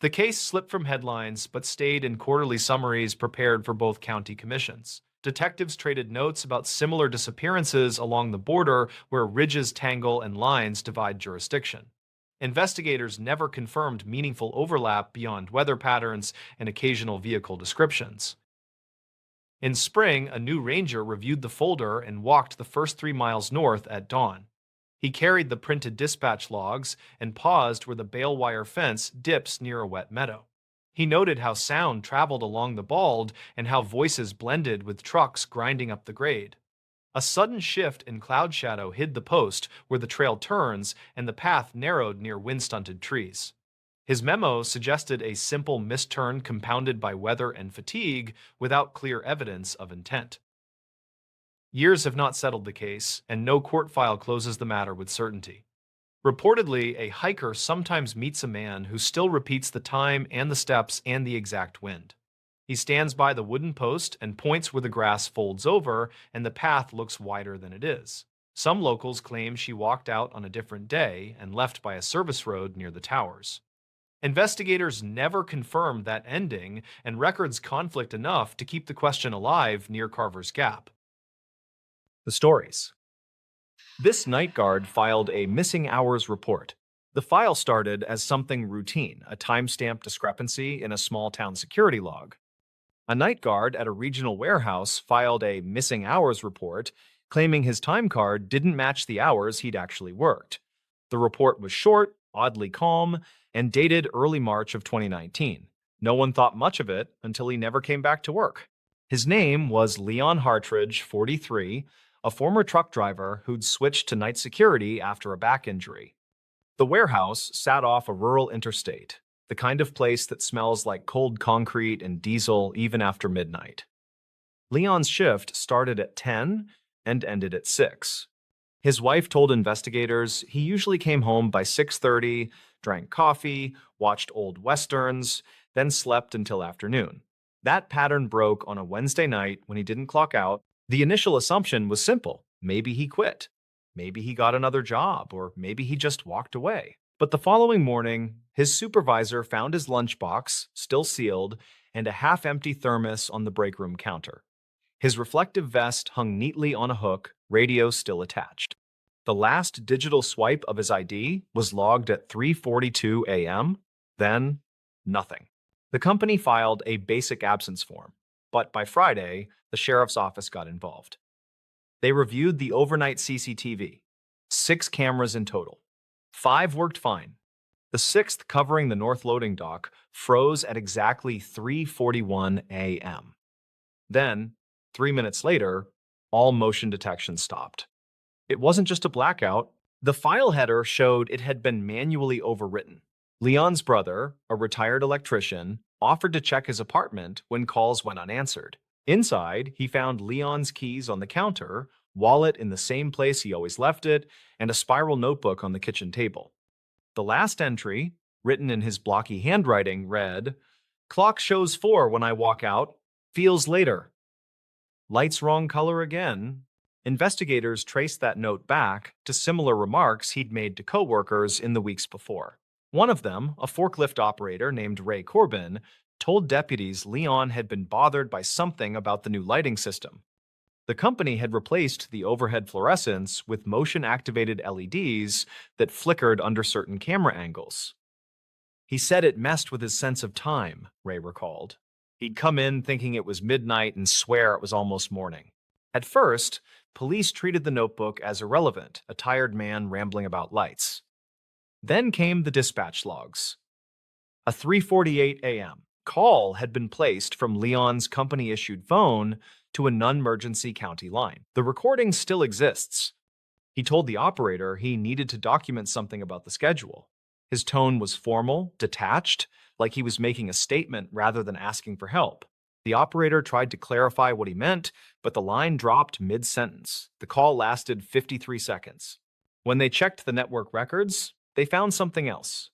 The case slipped from headlines but stayed in quarterly summaries prepared for both county commissions. Detectives traded notes about similar disappearances along the border where ridges tangle and lines divide jurisdiction. Investigators never confirmed meaningful overlap beyond weather patterns and occasional vehicle descriptions. In spring, a new ranger reviewed the folder and walked the first 3 miles north at dawn. He carried the printed dispatch logs and paused where the bale wire fence dips near a wet meadow. He noted how sound traveled along the bald and how voices blended with trucks grinding up the grade. A sudden shift in cloud shadow hid the post where the trail turns and the path narrowed near wind-stunted trees. His memo suggested a simple misturn compounded by weather and fatigue without clear evidence of intent. Years have not settled the case, and no court file closes the matter with certainty. Reportedly, a hiker sometimes meets a man who still repeats the time and the steps and the exact wind. He stands by the wooden post and points where the grass folds over and the path looks wider than it is. Some locals claim she walked out on a different day and left by a service road near the towers. Investigators never confirmed that ending, and records conflict enough to keep the question alive near Carver's Gap. The stories. This night guard filed a missing hours report. The file started as something routine, a timestamp discrepancy in a small town security log. A night guard at a regional warehouse filed a missing hours report, claiming his time card didn't match the hours he'd actually worked. The report was short, oddly calm, and dated early March of 2019. No one thought much of it until he never came back to work. His name was Leon Hartridge, 43, a former truck driver who'd switched to night security after a back injury. The warehouse sat off a rural interstate, the kind of place that smells like cold concrete and diesel even after midnight. Leon's shift started at 10 and ended at 6. His wife told investigators he usually came home by 6:30, drank coffee, watched old westerns, then slept until afternoon. That pattern broke on a Wednesday night when he didn't clock out. The initial assumption was simple. Maybe he quit. Maybe he got another job, or maybe he just walked away. But the following morning, his supervisor found his lunchbox, still sealed, and a half-empty thermos on the break room counter. His reflective vest hung neatly on a hook, radio still attached. The last digital swipe of his ID was logged at 3:42 a.m., then nothing. The company filed a basic absence form, but by Friday, the sheriff's office got involved. They reviewed the overnight CCTV, 6 cameras in total. 5 worked fine. The 6th, covering the north loading dock, froze at exactly 3:41 a.m. Then, 3 minutes later, all motion detection stopped. It wasn't just a blackout. The file header showed it had been manually overwritten. Leon's brother, a retired electrician, offered to check his apartment when calls went unanswered. Inside, he found Leon's keys on the counter, wallet in the same place he always left it, and a spiral notebook on the kitchen table. The last entry, written in his blocky handwriting, read, "Clock shows 4 when I walk out. Feels later. Light's wrong color again." Investigators traced that note back to similar remarks he'd made to coworkers in the weeks before. One of them, a forklift operator named Ray Corbin, told deputies Leon had been bothered by something about the new lighting system. The company had replaced the overhead fluorescents with motion-activated LEDs that flickered under certain camera angles. He said it messed with his sense of time, Ray recalled. He'd come in thinking it was midnight and swear it was almost morning. At first, police treated the notebook as irrelevant, a tired man rambling about lights. Then came the dispatch logs. A 3:48 a.m. call had been placed from Leon's company-issued phone to a non-emergency county line. The recording still exists. He told the operator he needed to document something about the schedule. His tone was formal, detached, like he was making a statement rather than asking for help. The operator tried to clarify what he meant, but the line dropped mid-sentence. The call lasted 53 seconds. When they checked the network records, they found something else.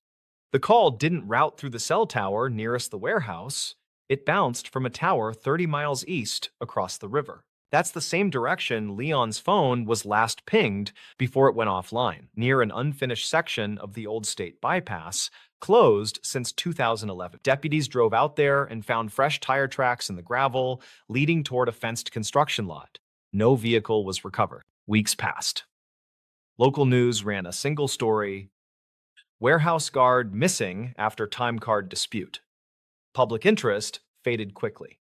The call didn't route through the cell tower nearest the warehouse. It bounced from a tower 30 miles east across the river. That's the same direction Leon's phone was last pinged before it went offline, near an unfinished section of the old state bypass, closed since 2011. Deputies drove out there and found fresh tire tracks in the gravel, leading toward a fenced construction lot. No vehicle was recovered. Weeks passed. Local news ran a single story: warehouse guard missing after time card dispute. Public interest faded quickly.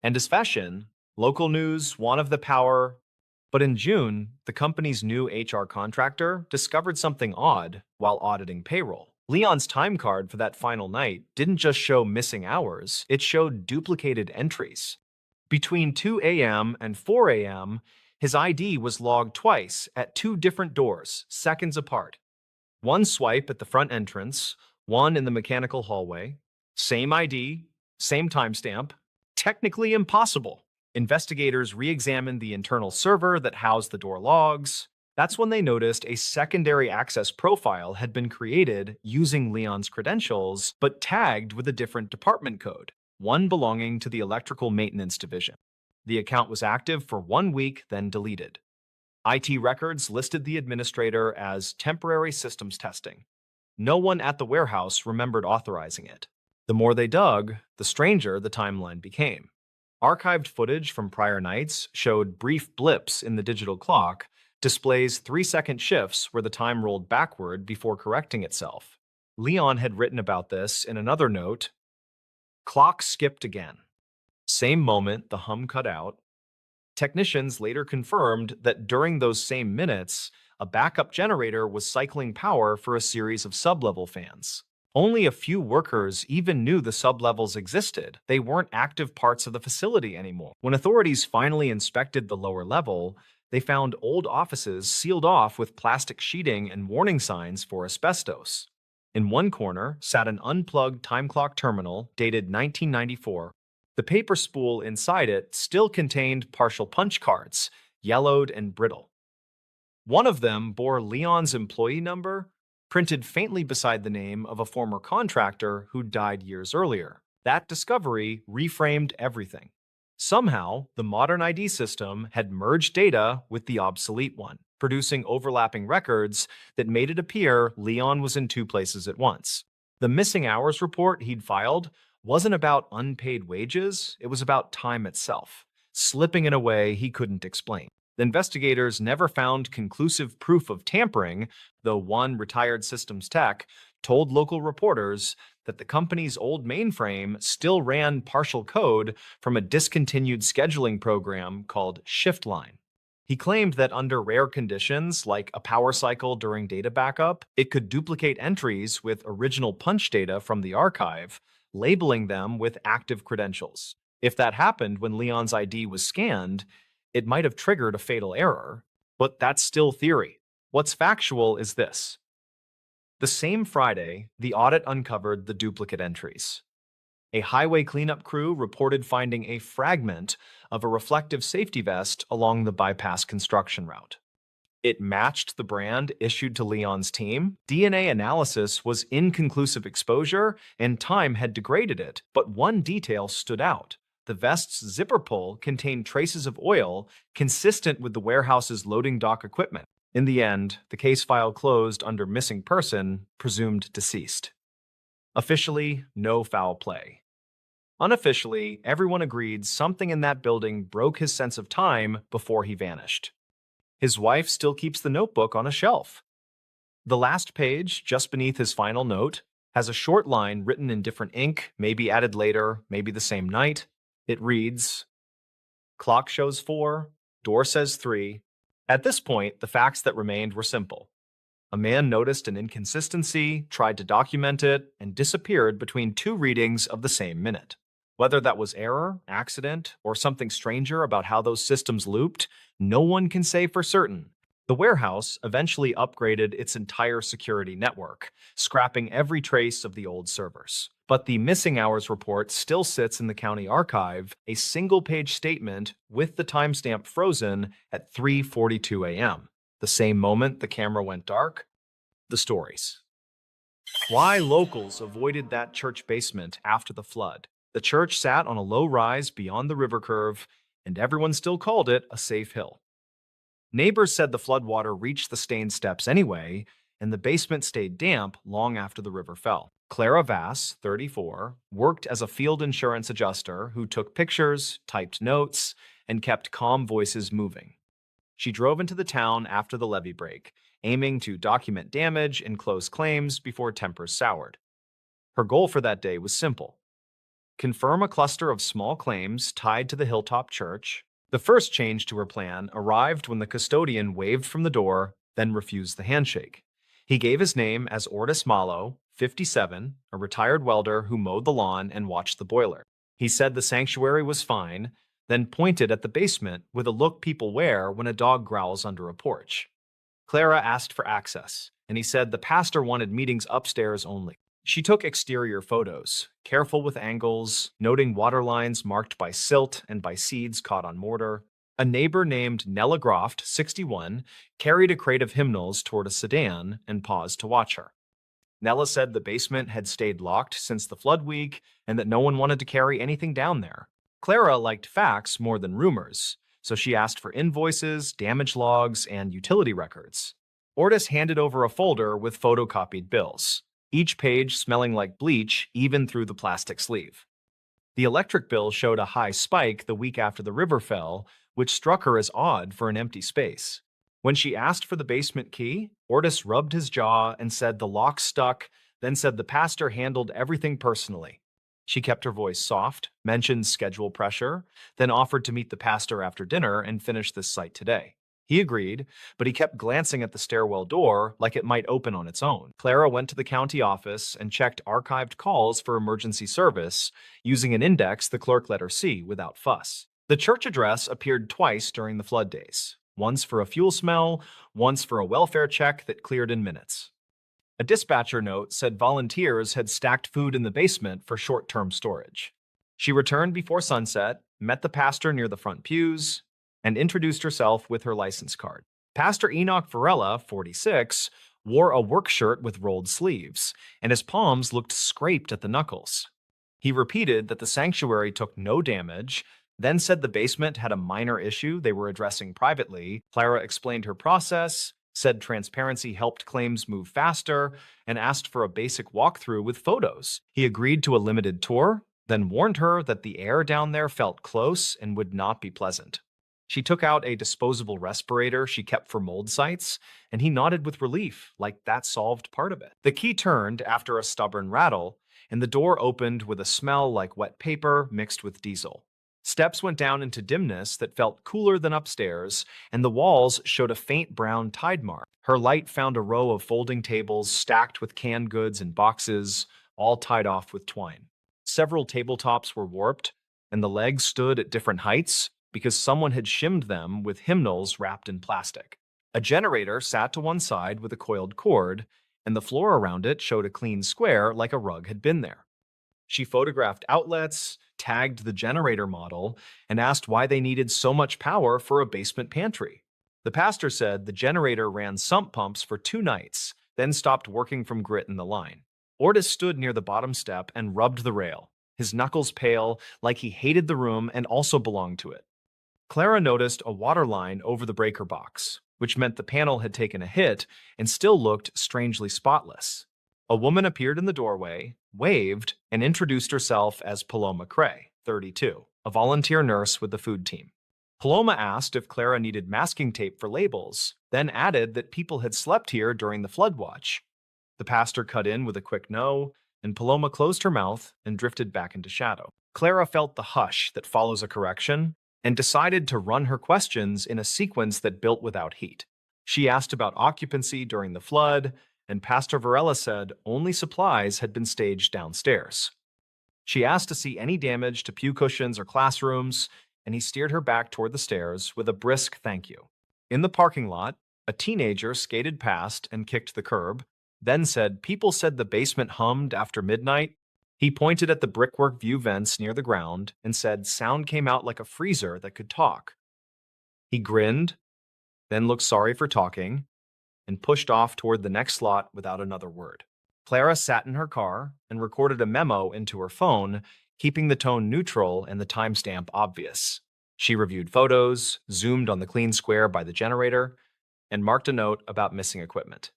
And as fashion, local news wanted the power. But in June, the company's new HR contractor discovered something odd while auditing payroll. Leon's time card for that final night didn't just show missing hours, it showed duplicated entries. Between 2 a.m. and 4 a.m., his ID was logged twice at two different doors, seconds apart. One swipe at the front entrance, one in the mechanical hallway. Same ID, same timestamp. Technically impossible. Investigators re-examined the internal server that housed the door logs. That's when they noticed a secondary access profile had been created using Leon's credentials, but tagged with a different department code, one belonging to the electrical maintenance division. The account was active for 1 week, then deleted. IT records listed the administrator as temporary systems testing. No one at the warehouse remembered authorizing it. The more they dug, the stranger the timeline became. Archived footage from prior nights showed brief blips in the digital clock, displays 3-second shifts where the time rolled backward before correcting itself. Leon had written about this in another note. Clock skipped again. Same moment the hum cut out. Technicians later confirmed that during those same minutes, a backup generator was cycling power for a series of sublevel fans. Only a few workers even knew the sublevels existed. They weren't active parts of the facility anymore. When authorities finally inspected the lower level, they found old offices sealed off with plastic sheeting and warning signs for asbestos. In one corner sat an unplugged time clock terminal dated 1994. The paper spool inside it still contained partial punch cards, yellowed and brittle. One of them bore Leon's employee number, printed faintly beside the name of a former contractor who died years earlier. That discovery reframed everything. Somehow, the modern ID system had merged data with the obsolete one, producing overlapping records that made it appear Leon was in two places at once. The missing hours report he'd filed wasn't about unpaid wages, it was about time itself, slipping in a way he couldn't explain. The investigators never found conclusive proof of tampering, though one retired systems tech told local reporters that the company's old mainframe still ran partial code from a discontinued scheduling program called ShiftLine. He claimed that under rare conditions, like a power cycle during data backup, it could duplicate entries with original punch data from the archive, labeling them with active credentials. If that happened when Leon's ID was scanned, it might have triggered a fatal error, but that's still theory. What's factual is this. The same Friday, the audit uncovered the duplicate entries. A highway cleanup crew reported finding a fragment of a reflective safety vest along the bypass construction route. It matched the brand issued to Leon's team. DNA analysis was inconclusive exposure, and time had degraded it, but one detail stood out. The vest's zipper pull contained traces of oil consistent with the warehouse's loading dock equipment. In the end, the case file closed under missing person, presumed deceased. Officially, no foul play. Unofficially, everyone agreed something in that building broke his sense of time before he vanished. His wife still keeps the notebook on a shelf. The last page, just beneath his final note, has a short line written in different ink, maybe added later, maybe the same night. It reads, "Clock shows 4, door says 3. At this point, the facts that remained were simple. A man noticed an inconsistency, tried to document it, and disappeared between two readings of the same minute. Whether that was error, accident, or something stranger about how those systems looped, no one can say for certain. The warehouse eventually upgraded its entire security network, scrapping every trace of the old servers. But the missing hours report still sits in the county archive, a single-page statement with the timestamp frozen at 3:42 a.m. The same moment the camera went dark. The stories. Why locals avoided that church basement after the flood. The church sat on a low rise beyond the river curve, and everyone still called it a safe hill. Neighbors said the floodwater reached the stained steps anyway, and the basement stayed damp long after the river fell. Clara Vass, 34, worked as a field insurance adjuster who took pictures, typed notes, and kept calm voices moving. She drove into the town after the levee break, aiming to document damage and close claims before tempers soured. Her goal for that day was simple: confirm a cluster of small claims tied to the hilltop church. The first change to her plan arrived when the custodian waved from the door, then refused the handshake. He gave his name as Ortis Malo, 57, a retired welder who mowed the lawn and watched the boiler. He said the sanctuary was fine, then pointed at the basement with a look people wear when a dog growls under a porch. Clara asked for access, and he said the pastor wanted meetings upstairs only. She took exterior photos, careful with angles, noting water lines marked by silt and by seeds caught on mortar. A neighbor named Nella Groft, 61, carried a crate of hymnals toward a sedan and paused to watch her. Nella said the basement had stayed locked since the flood week and that no one wanted to carry anything down there. Clara liked facts more than rumors, so she asked for invoices, damage logs, and utility records. Ortis handed over a folder with photocopied bills, each page smelling like bleach even through the plastic sleeve. The electric bill showed a high spike the week after the river fell, which struck her as odd for an empty space. When she asked for the basement key, Ortis rubbed his jaw and said the lock stuck, then said the pastor handled everything personally. She kept her voice soft, mentioned schedule pressure, then offered to meet the pastor after dinner and finish this site today. He agreed, but he kept glancing at the stairwell door like it might open on its own. Clara went to the county office and checked archived calls for emergency service, using an index the clerk let her see without fuss. The church address appeared twice during the flood days, once for a fuel smell, once for a welfare check that cleared in minutes. A dispatcher note said volunteers had stacked food in the basement for short-term storage. She returned before sunset, met the pastor near the front pews, and introduced herself with her license card. Pastor Enoch Varela, 46, wore a work shirt with rolled sleeves, and his palms looked scraped at the knuckles. He repeated that the sanctuary took no damage, then said the basement had a minor issue they were addressing privately. Clara explained her process, said transparency helped claims move faster, and asked for a basic walkthrough with photos. He agreed to a limited tour, then warned her that the air down there felt close and would not be pleasant. She took out a disposable respirator she kept for mold sites, and he nodded with relief, like that solved part of it. The key turned after a stubborn rattle, and the door opened with a smell like wet paper mixed with diesel. Steps went down into dimness that felt cooler than upstairs, and the walls showed a faint brown tide mark. Her light found a row of folding tables stacked with canned goods and boxes, all tied off with twine. Several tabletops were warped, and the legs stood at different heights because someone had shimmed them with hymnals wrapped in plastic. A generator sat to one side with a coiled cord, and the floor around it showed a clean square like a rug had been there. She photographed outlets, tagged the generator model, and asked why they needed so much power for a basement pantry. The pastor said the generator ran sump pumps for 2 nights, then stopped working from grit in the line. Ortis stood near the bottom step and rubbed the rail. his knuckles pale, like he hated the room and also belonged to it. Clara noticed a water line over the breaker box, which meant the panel had taken a hit and still looked strangely spotless. A woman appeared in the doorway, waved, and introduced herself as Paloma Cray, 32, a volunteer nurse with the food team. Paloma asked if Clara needed masking tape for labels, then added that people had slept here during the flood watch. The pastor cut in with a quick no, and Paloma closed her mouth and drifted back into shadow. Clara felt the hush that follows a correction and decided to run her questions in a sequence that built without heat. She asked about occupancy during the flood, and Pastor Varela said only supplies had been staged downstairs. She asked to see any damage to pew cushions or classrooms, and he steered her back toward the stairs with a brisk thank you. In the parking lot, a teenager skated past and kicked the curb, then said people said the basement hummed after midnight. He pointed at the brickwork view vents near the ground and said sound came out like a freezer that could talk. He grinned, then looked sorry for talking, and pushed off toward the next slot without another word. Clara sat in her car and recorded a memo into her phone, keeping the tone neutral and the timestamp obvious. She reviewed photos, zoomed on the clean square by the generator, and marked a note about missing equipment.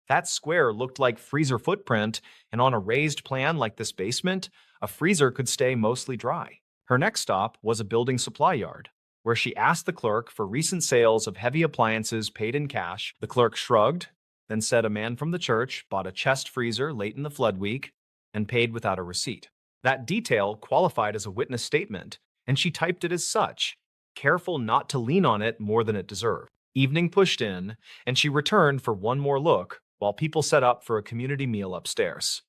That square looked like freezer footprint, and on a raised plan like this basement, a freezer could stay mostly dry. Her next stop was a building supply yard, where she asked the clerk for recent sales of heavy appliances paid in cash. The clerk shrugged, then said a man from the church bought a chest freezer late in the flood week and paid without a receipt. That detail qualified as a witness statement, and she typed it as such, careful not to lean on it more than it deserved. Evening pushed in, and she returned for one more look while people set up for a community meal upstairs.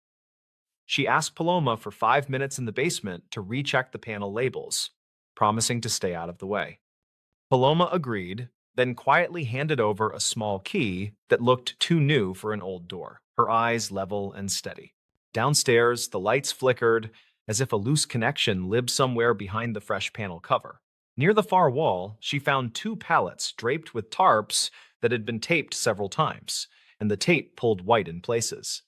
She asked Paloma for 5 minutes in the basement to recheck the panel labels, promising to stay out of the way. Paloma agreed, then quietly handed over a small key that looked too new for an old door, her eyes level and steady. Downstairs, the lights flickered, as if a loose connection lived somewhere behind the fresh panel cover. Near the far wall, she found 2 pallets draped with tarps that had been taped several times, and the tape pulled white in places.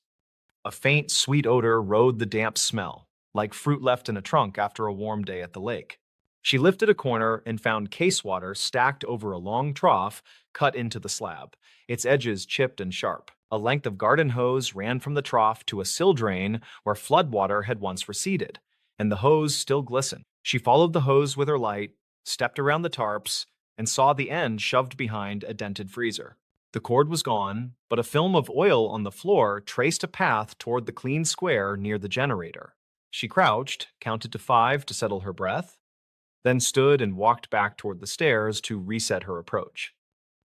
A faint, sweet odor rode the damp smell, like fruit left in a trunk after a warm day at the lake. She lifted a corner and found case water stacked over a long trough cut into the slab, its edges chipped and sharp. A length of garden hose ran from the trough to a sill drain where floodwater had once receded, and the hose still glistened. She followed the hose with her light, stepped around the tarps, and saw the end shoved behind a dented freezer. The cord was gone, but a film of oil on the floor traced a path toward the clean square near the generator. She crouched, counted to 5 to settle her breath, then stood and walked back toward the stairs to reset her approach.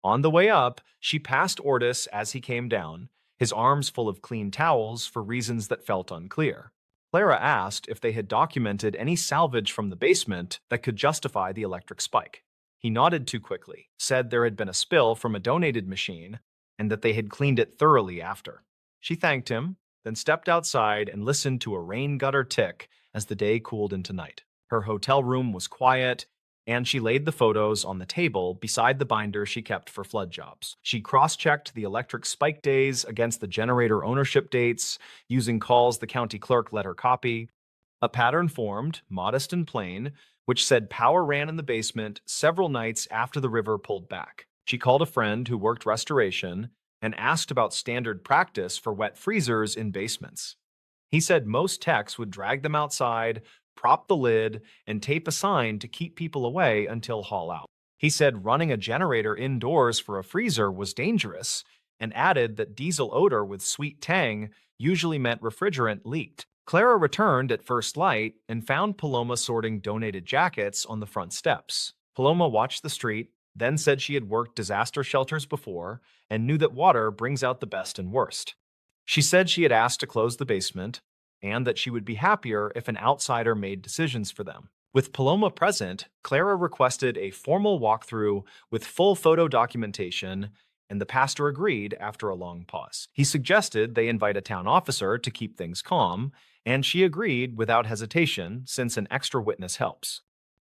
On the way up, she passed Ortis as he came down, his arms full of clean towels for reasons that felt unclear. Clara asked if they had documented any salvage from the basement that could justify the electric spike. He nodded too quickly, said there had been a spill from a donated machine, and that they had cleaned it thoroughly after. She thanked him, then stepped outside and listened to a rain gutter tick as the day cooled into night. Her hotel room was quiet, and she laid the photos on the table beside the binder she kept for flood jobs. She cross-checked the electric spike days against the generator ownership dates, using calls the county clerk let her copy. A pattern formed, modest and plain, which said power ran in the basement several nights after the river pulled back. She called a friend who worked restoration and asked about standard practice for wet freezers in basements. He said most techs would drag them outside, prop the lid, and tape a sign to keep people away until haul out. He said running a generator indoors for a freezer was dangerous, and added that diesel odor with sweet tang usually meant refrigerant leaked. Clara returned at first light and found Paloma sorting donated jackets on the front steps. Paloma watched the street, then said she had worked disaster shelters before and knew that water brings out the best and worst. She said she had asked to close the basement and that she would be happier if an outsider made decisions for them. With Paloma present, Clara requested a formal walkthrough with full photo documentation, and the pastor agreed after a long pause. He suggested they invite a town officer to keep things calm, and she agreed without hesitation since an extra witness helps.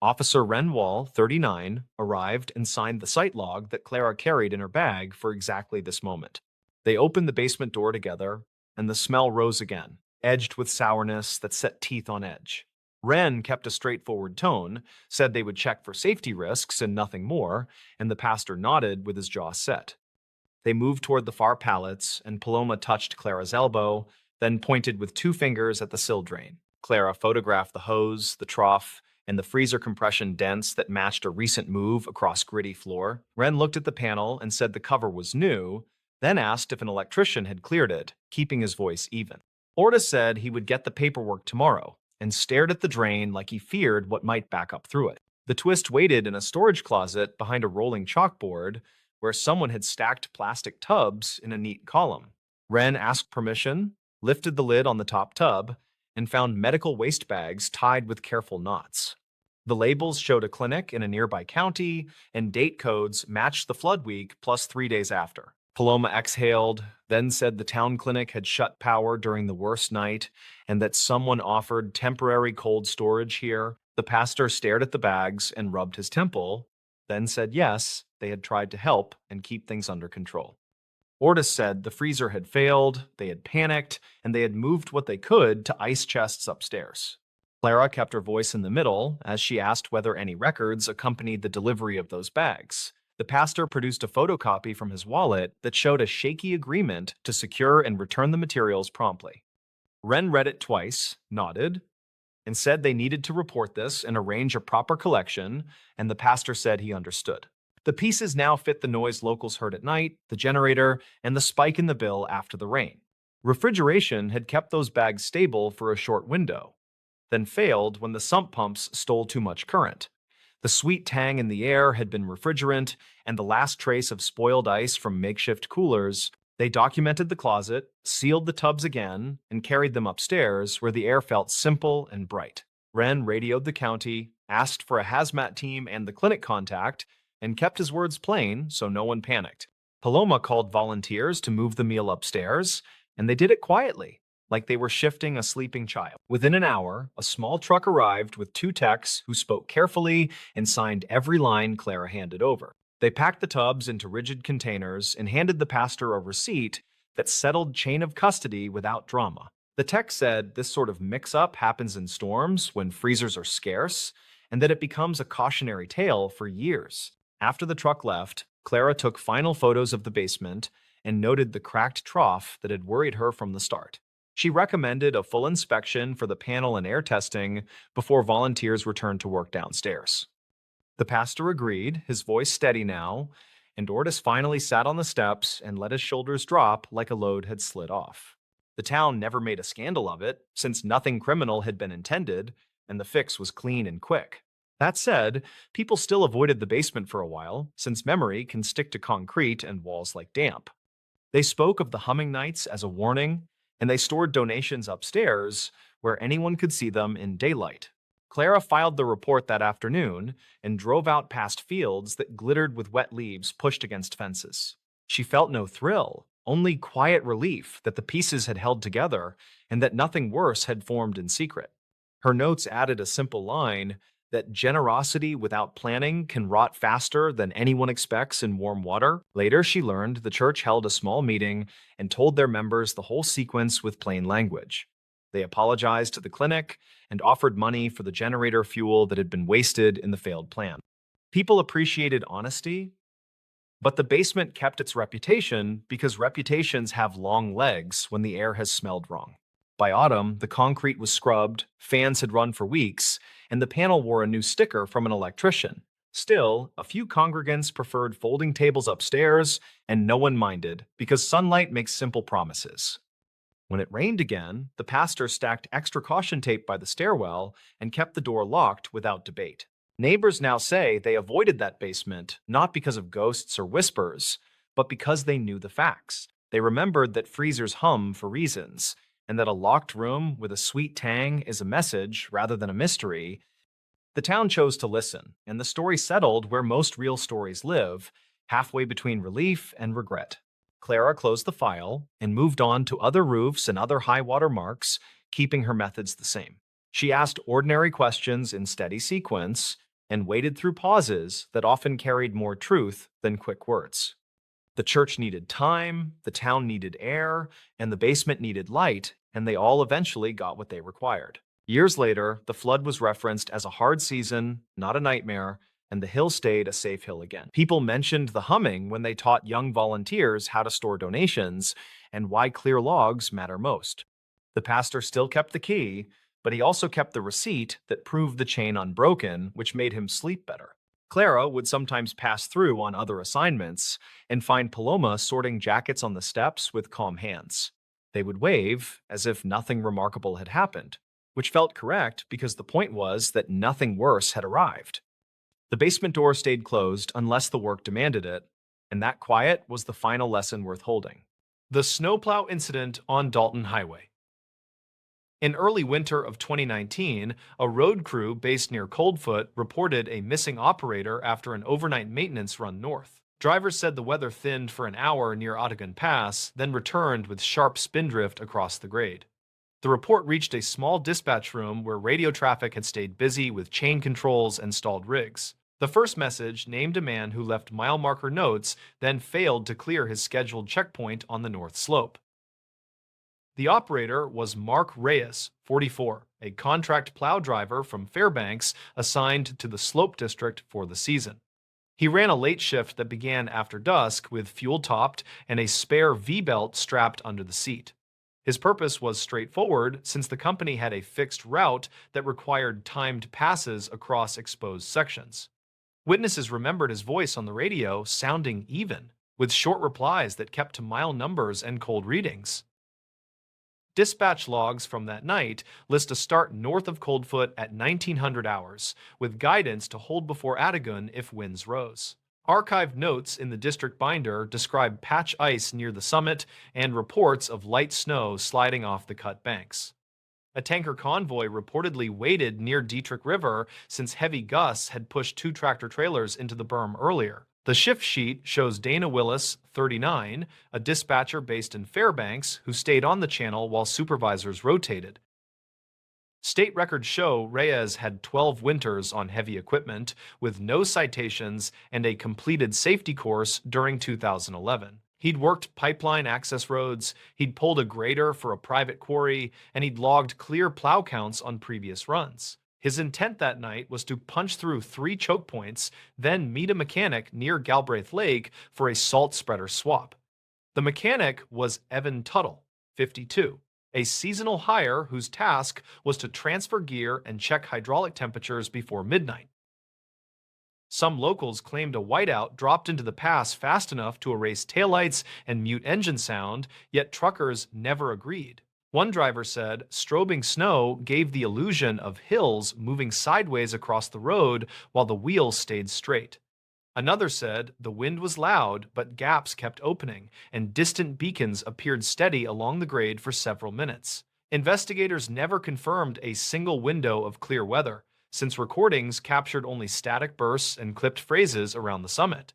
Officer Renwall, 39, arrived and signed the site log that Clara carried in her bag for exactly this moment. They opened the basement door together, and the smell rose again, edged with sourness that set teeth on edge. Wren kept a straightforward tone, said they would check for safety risks and nothing more, and the pastor nodded with his jaw set. They moved toward the far pallets, and Paloma touched Clara's elbow, then pointed with two fingers at the sill drain. Clara photographed the hose, the trough, and the freezer compression dents that matched a recent move across gritty floor. Wren looked at the panel and said the cover was new, then asked if an electrician had cleared it, keeping his voice even. Orta said he would get the paperwork tomorrow, and stared at the drain like he feared what might back up through it. The twist waited in a storage closet behind a rolling chalkboard where someone had stacked plastic tubs in a neat column. Wren asked permission, lifted the lid on the top tub, and found medical waste bags tied with careful knots. The labels showed a clinic in a nearby county, and date codes matched the flood week plus 3 days after. Paloma exhaled, then said the town clinic had shut power during the worst night and that someone offered temporary cold storage here. The pastor stared at the bags and rubbed his temple, then said yes, they had tried to help and keep things under control. Ortis said the freezer had failed, they had panicked, and they had moved what they could to ice chests upstairs. Clara kept her voice in the middle as she asked whether any records accompanied the delivery of those bags. The pastor produced a photocopy from his wallet that showed a shaky agreement to secure and return the materials promptly. Wren read it twice, nodded, and said they needed to report this and arrange a proper collection, and the pastor said he understood. The pieces now fit the noise locals heard at night, the generator, and the spike in the bill after the rain. Refrigeration had kept those bags stable for a short window, then failed when the sump pumps stole too much current. The sweet tang in the air had been refrigerant, and the last trace of spoiled ice from makeshift coolers. They documented the closet, sealed the tubs again, and carried them upstairs where the air felt simple and bright. Wren radioed the county, asked for a hazmat team and the clinic contact, and kept his words plain so no one panicked. Paloma called volunteers to move the meal upstairs, and they did it quietly, like they were shifting a sleeping child. Within an hour, a small truck arrived with two techs who spoke carefully and signed every line Clara handed over. They packed the tubs into rigid containers and handed the pastor a receipt that settled chain of custody without drama. The tech said this sort of mix-up happens in storms when freezers are scarce, and that it becomes a cautionary tale for years. After the truck left, Clara took final photos of the basement and noted the cracked trough that had worried her from the start. She recommended a full inspection for the panel and air testing before volunteers returned to work downstairs. The pastor agreed, his voice steady now, and Ortis finally sat on the steps and let his shoulders drop like a load had slid off. The town never made a scandal of it, since nothing criminal had been intended, and the fix was clean and quick. That said, people still avoided the basement for a while, since memory can stick to concrete and walls like damp. They spoke of the humming nights as a warning, and they stored donations upstairs where anyone could see them in daylight. Clara filed the report that afternoon and drove out past fields that glittered with wet leaves pushed against fences. She felt no thrill, only quiet relief that the pieces had held together and that nothing worse had formed in secret. Her notes added a simple line that generosity without planning can rot faster than anyone expects in warm water. Later, she learned the church held a small meeting and told their members the whole sequence with plain language. They apologized to the clinic and offered money for the generator fuel that had been wasted in the failed plan. People appreciated honesty, but the basement kept its reputation because reputations have long legs when the air has smelled wrong. By autumn, the concrete was scrubbed, fans had run for weeks, and the panel wore a new sticker from an electrician. Still, a few congregants preferred folding tables upstairs, and no one minded, because sunlight makes simple promises. When it rained again, the pastor stacked extra caution tape by the stairwell and kept the door locked without debate. Neighbors now say they avoided that basement not because of ghosts or whispers, but because they knew the facts. They remembered that freezers hum for reasons, and that a locked room with a sweet tang is a message rather than a mystery. The town chose to listen, and the story settled where most real stories live, halfway between relief and regret. Clara closed the file and moved on to other roofs and other high water marks, keeping her methods the same. She asked ordinary questions in steady sequence and waded through pauses that often carried more truth than quick words. The church needed time, the town needed air, and the basement needed light, and they all eventually got what they required. Years later, the flood was referenced as a hard season, not a nightmare, and the hill stayed a safe hill again. People mentioned the humming when they taught young volunteers how to store donations and why clear logs matter most. The pastor still kept the key, but he also kept the receipt that proved the chain unbroken, which made him sleep better. Clara would sometimes pass through on other assignments and find Paloma sorting jackets on the steps with calm hands. They would wave as if nothing remarkable had happened, which felt correct because the point was that nothing worse had arrived. The basement door stayed closed unless the work demanded it, and that quiet was the final lesson worth holding. The snowplow incident on Dalton Highway. In early winter of 2019, a road crew based near Coldfoot reported a missing operator after an overnight maintenance run north. Drivers said the weather thinned for an hour near Otagon Pass, then returned with sharp spindrift across the grade. The report reached a small dispatch room where radio traffic had stayed busy with chain controls and stalled rigs. The first message named a man who left mile marker notes, then failed to clear his scheduled checkpoint on the north slope. The operator was Mark Reyes, 44, a contract plow driver from Fairbanks assigned to the Slope District for the season. He ran a late shift that began after dusk with fuel topped and a spare V-belt strapped under the seat. His purpose was straightforward since the company had a fixed route that required timed passes across exposed sections. Witnesses remembered his voice on the radio sounding even, with short replies that kept to mile numbers and cold readings. Dispatch logs from that night list a start north of Coldfoot at 1900 hours, with guidance to hold before Otagon if winds rose. Archived notes in the district binder describe patch ice near the summit and reports of light snow sliding off the cut banks. A tanker convoy reportedly waited near Dietrich River since heavy gusts had pushed two tractor trailers into the berm earlier. The shift sheet shows Dana Willis, 39, a dispatcher based in Fairbanks, who stayed on the channel while supervisors rotated. State records show Reyes had 12 winters on heavy equipment, with no citations and a completed safety course during 2011. He'd worked pipeline access roads, he'd pulled a grader for a private quarry, and he'd logged clear plow counts on previous runs. His intent that night was to punch through 3 choke points, then meet a mechanic near Galbraith Lake for a salt spreader swap. The mechanic was Evan Tuttle, 52, a seasonal hire whose task was to transfer gear and check hydraulic temperatures before midnight. Some locals claimed a whiteout dropped into the pass fast enough to erase taillights and mute engine sound, yet truckers never agreed. One driver said strobing snow gave the illusion of hills moving sideways across the road while the wheels stayed straight. Another said the wind was loud, but gaps kept opening, and distant beacons appeared steady along the grade for several minutes. Investigators never confirmed a single window of clear weather, since recordings captured only static bursts and clipped phrases around the summit.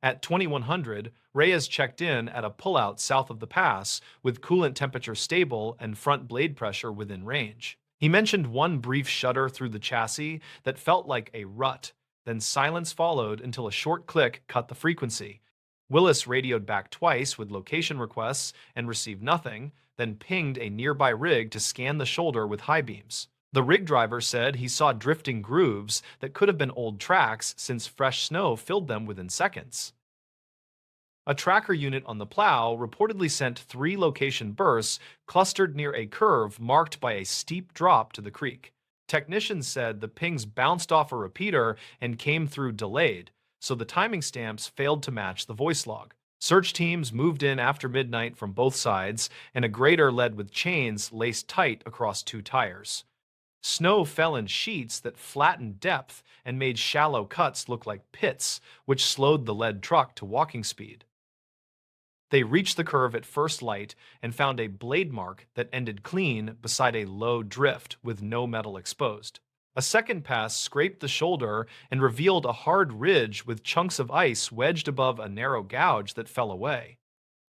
At 2100, Reyes checked in at a pullout south of the pass, with coolant temperature stable and front blade pressure within range. He mentioned one brief shudder through the chassis that felt like a rut, then silence followed until a short click cut the frequency. Willis radioed back twice with location requests and received nothing, then pinged a nearby rig to scan the shoulder with high beams. The rig driver said he saw drifting grooves that could have been old tracks since fresh snow filled them within seconds. A tracker unit on the plow reportedly sent 3 location bursts clustered near a curve marked by a steep drop to the creek. Technicians said the pings bounced off a repeater and came through delayed, so the timing stamps failed to match the voice log. Search teams moved in after midnight from both sides, and a grader led with chains laced tight across 2 tires. Snow fell in sheets that flattened depth and made shallow cuts look like pits, which slowed the lead truck to walking speed. They reached the curve at first light and found a blade mark that ended clean beside a low drift with no metal exposed. A second pass scraped the shoulder and revealed a hard ridge with chunks of ice wedged above a narrow gouge that fell away.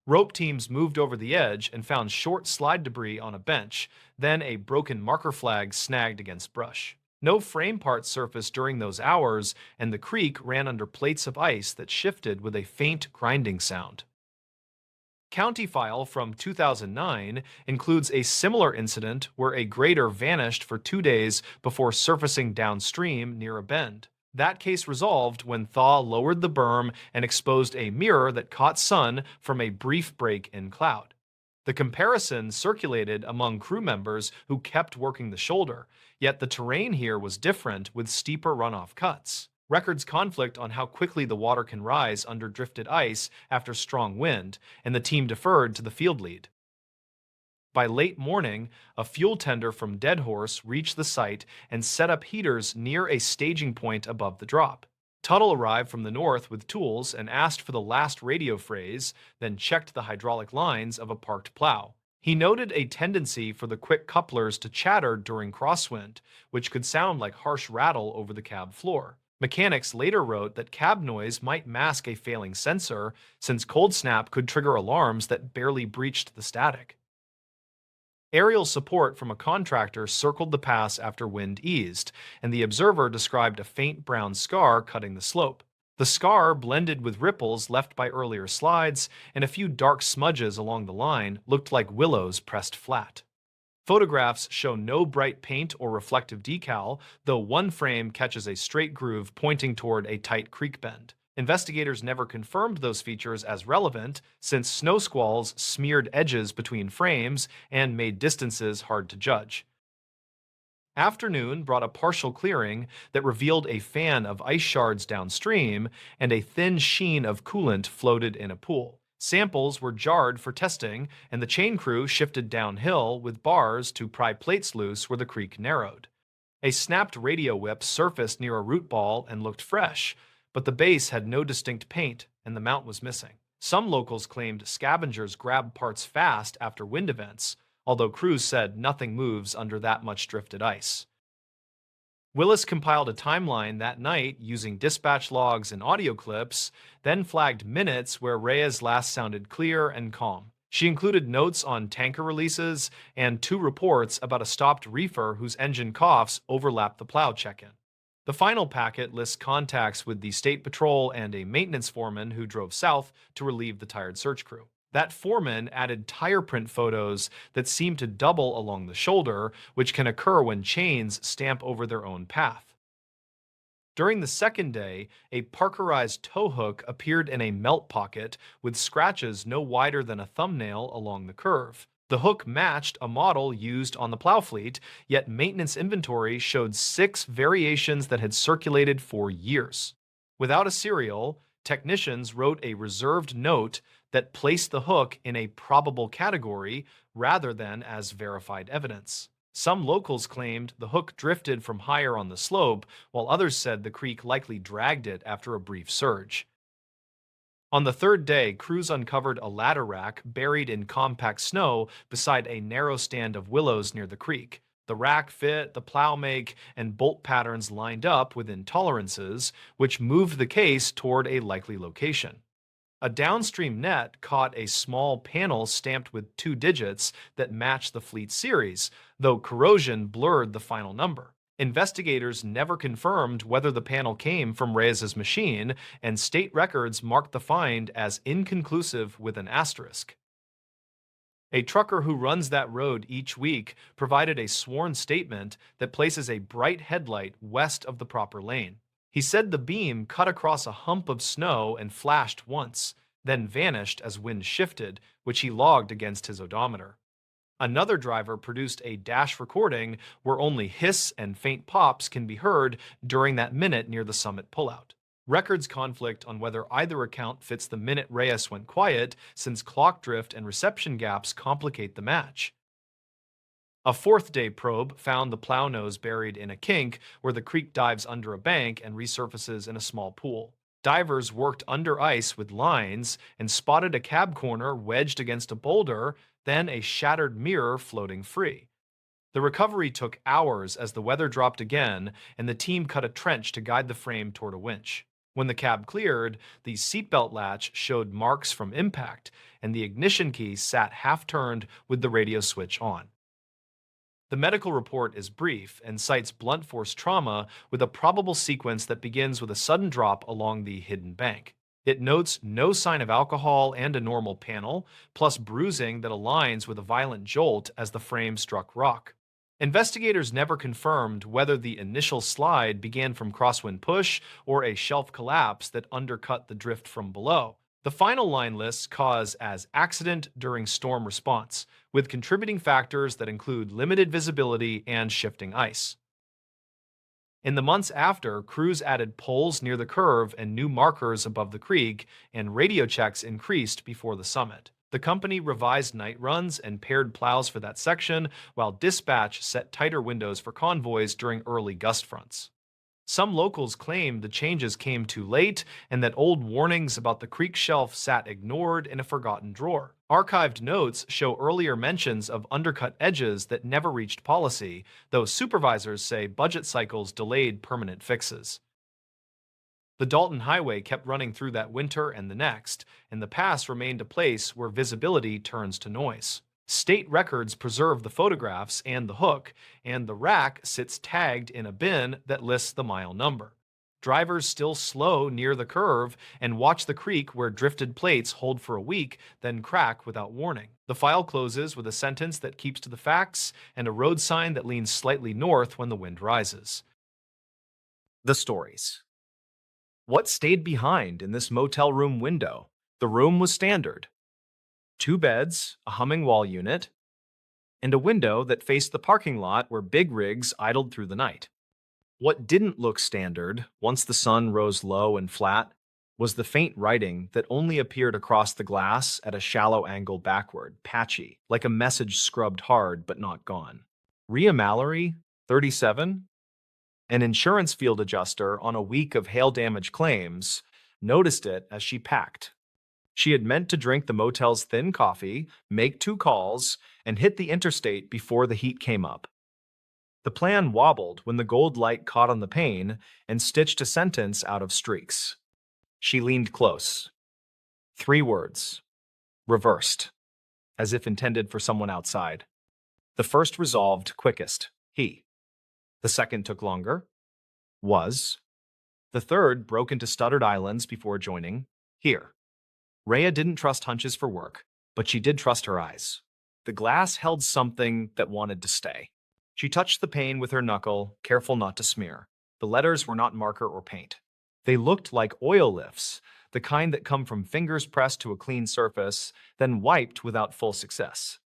Rope teams moved over the edge and found short slide debris on a bench, then a broken marker flag snagged against brush. No frame parts surfaced during those hours, and the creek ran under plates of ice that shifted with a faint grinding sound. County file from 2009 includes a similar incident where a grader vanished for 2 days before surfacing downstream near a bend. That case resolved when thaw lowered the berm and exposed a mirror that caught sun from a brief break in cloud. The comparison circulated among crew members who kept working the shoulder, yet the terrain here was different with steeper runoff cuts. Records conflict on how quickly the water can rise under drifted ice after strong wind, and the team deferred to the field lead. By late morning, a fuel tender from Deadhorse reached the site and set up heaters near a staging point above the drop. Tuttle arrived from the north with tools and asked for the last radio phrase, then checked the hydraulic lines of a parked plow. He noted a tendency for the quick couplers to chatter during crosswind, which could sound like harsh rattle over the cab floor. Mechanics later wrote that cab noise might mask a failing sensor, since cold snap could trigger alarms that barely breached the static. Aerial support from a contractor circled the pass after wind eased, and the observer described a faint brown scar cutting the slope. The scar blended with ripples left by earlier slides, and a few dark smudges along the line looked like willows pressed flat. Photographs show no bright paint or reflective decal, though one frame catches a straight groove pointing toward a tight creek bend. Investigators never confirmed those features as relevant, since snow squalls smeared edges between frames and made distances hard to judge. Afternoon brought a partial clearing that revealed a fan of ice shards downstream, and a thin sheen of coolant floated in a pool. Samples were jarred for testing, and the chain crew shifted downhill with bars to pry plates loose where the creek narrowed. A snapped radio whip surfaced near a root ball and looked fresh, but the base had no distinct paint and the mount was missing. Some locals claimed scavengers grabbed parts fast after wind events, although crews said nothing moves under that much drifted ice. Willis compiled a timeline that night using dispatch logs and audio clips, then flagged minutes where Reyes last sounded clear and calm. She included notes on tanker releases and 2 reports about a stopped reefer whose engine coughs overlapped the plow check-in. The final packet lists contacts with the state patrol and a maintenance foreman who drove south to relieve the tired search crew. That foreman added tire print photos that seem to double along the shoulder, which can occur when chains stamp over their own path. During the second day, a parkerized tow hook appeared in a melt pocket with scratches no wider than a thumbnail along the curve. The hook matched a model used on the plow fleet, yet maintenance inventory showed 6 variations that had circulated for years. Without a serial, technicians wrote a reserved note that placed the hook in a probable category rather than as verified evidence. Some locals claimed the hook drifted from higher on the slope, while others said the creek likely dragged it after a brief surge. On the third day, crews uncovered a ladder rack buried in compact snow beside a narrow stand of willows near the creek. The rack fit, the plow make, and bolt patterns lined up within tolerances, which moved the case toward a likely location. A downstream net caught a small panel stamped with 2 digits that matched the fleet series, though corrosion blurred the final number. Investigators never confirmed whether the panel came from Reyes's machine, and state records marked the find as inconclusive with an asterisk. A trucker who runs that road each week provided a sworn statement that places a bright headlight west of the proper lane. He said the beam cut across a hump of snow and flashed once, then vanished as wind shifted, which he logged against his odometer. Another driver produced a dash recording where only hiss and faint pops can be heard during that minute near the summit pullout. Records conflict on whether either account fits the minute Reyes went quiet, since clock drift and reception gaps complicate the match. A fourth-day probe found the plow nose buried in a kink where the creek dives under a bank and resurfaces in a small pool. Divers worked under ice with lines and spotted a cab corner wedged against a boulder, then a shattered mirror floating free. The recovery took hours as the weather dropped again, and the team cut a trench to guide the frame toward a winch. When the cab cleared, the seatbelt latch showed marks from impact, and the ignition key sat half-turned with the radio switch on. The medical report is brief and cites blunt force trauma with a probable sequence that begins with a sudden drop along the hidden bank. It notes no sign of alcohol and a normal panel, plus bruising that aligns with a violent jolt as the frame struck rock. Investigators never confirmed whether the initial slide began from crosswind push or a shelf collapse that undercut the drift from below. The final line lists cause as accident during storm response, with contributing factors that include limited visibility and shifting ice. In the months after, crews added poles near the curve and new markers above the creek, and radio checks increased before the summit. The company revised night runs and paired plows for that section, while dispatch set tighter windows for convoys during early gust fronts. Some locals claimed the changes came too late and that old warnings about the creek shelf sat ignored in a forgotten drawer. Archived notes show earlier mentions of undercut edges that never reached policy, though supervisors say budget cycles delayed permanent fixes. The Dalton Highway kept running through that winter and the next, and the pass remained a place where visibility turns to noise. State records preserve the photographs and the hook, and the rack sits tagged in a bin that lists the mile number. Drivers still slow near the curve and watch the creek where drifted plates hold for a week, then crack without warning. The file closes with a sentence that keeps to the facts and a road sign that leans slightly north when the wind rises. The stories. What stayed behind in this motel room window? The room was standard. Two beds, a humming wall unit, and a window that faced the parking lot where big rigs idled through the night. What didn't look standard, once the sun rose low and flat, was the faint writing that only appeared across the glass at a shallow angle backward, patchy, like a message scrubbed hard but not gone. Rhea Mallory, 37, an insurance field adjuster on a week of hail damage claims, noticed it as she packed. She had meant to drink the motel's thin coffee, make 2 calls, and hit the interstate before the heat came up. The plan wobbled when the gold light caught on the pane and stitched a sentence out of streaks. She leaned close. 3 words. Reversed. As if intended for someone outside. The first resolved quickest. He. The second took longer. Was. The third broke into stuttered islands before joining. Here. Rhea didn't trust hunches for work, but she did trust her eyes. The glass held something that wanted to stay. She touched the pane with her knuckle, careful not to smear. The letters were not marker or paint. They looked like oil lifts, the kind that come from fingers pressed to a clean surface, then wiped without full success.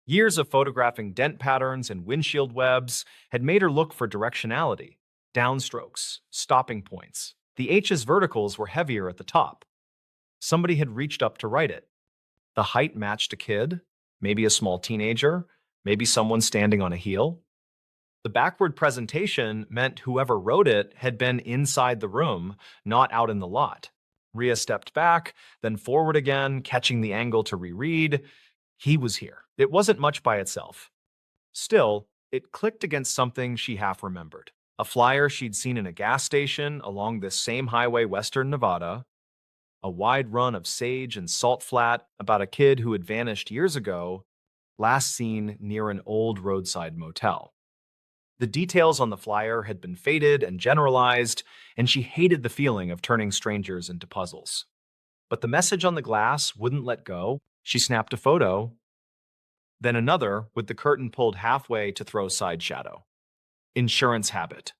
Years of photographing dent patterns and windshield webs had made her look for directionality, downstrokes, stopping points. The H's verticals were heavier at the top. Somebody had reached up to write it. The height matched a kid, maybe a small teenager, maybe someone standing on a heel. The backward presentation meant whoever wrote it had been inside the room, not out in the lot. Rhea stepped back, then forward again, catching the angle to reread. He was here. It wasn't much by itself. Still, it clicked against something she half remembered. A flyer she'd seen in a gas station along this same highway, western Nevada. A wide run of sage and salt flat about a kid who had vanished years ago, last seen near an old roadside motel. The details on the flyer had been faded and generalized, and she hated the feeling of turning strangers into puzzles. But the message on the glass wouldn't let go. She snapped a photo, then another with the curtain pulled halfway to throw side shadow. Insurance habit.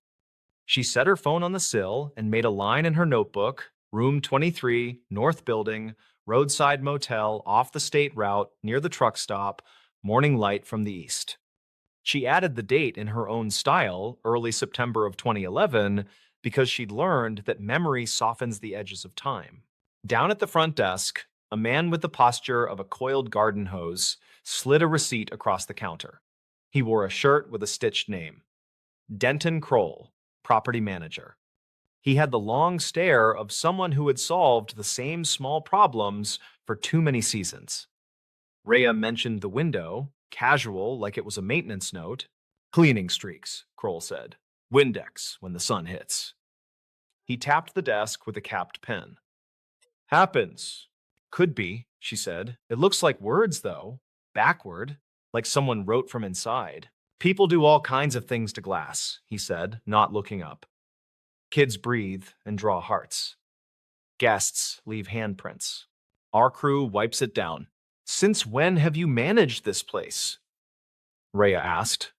She set her phone on the sill and made a line in her notebook. Room 23, North Building, roadside motel off the state route near the truck stop, morning light from the east. She added the date in her own style, early September of 2011, because she'd learned that memory softens the edges of time. Down at the front desk, a man with the posture of a coiled garden hose slid a receipt across the counter. He wore a shirt with a stitched name. Denton Kroll, property manager. He had the long stare of someone who had solved the same small problems for too many seasons. Rhea mentioned the window, casual like it was a maintenance note. Cleaning streaks, Kroll said. Windex when the sun hits. He tapped the desk with a capped pen. Happens. Could be, she said. It looks like words, though. Backward, like someone wrote from inside. People do all kinds of things to glass, he said, not looking up. Kids breathe and draw hearts. Guests leave handprints. Our crew wipes it down. Since when have you managed this place? Rhea asked.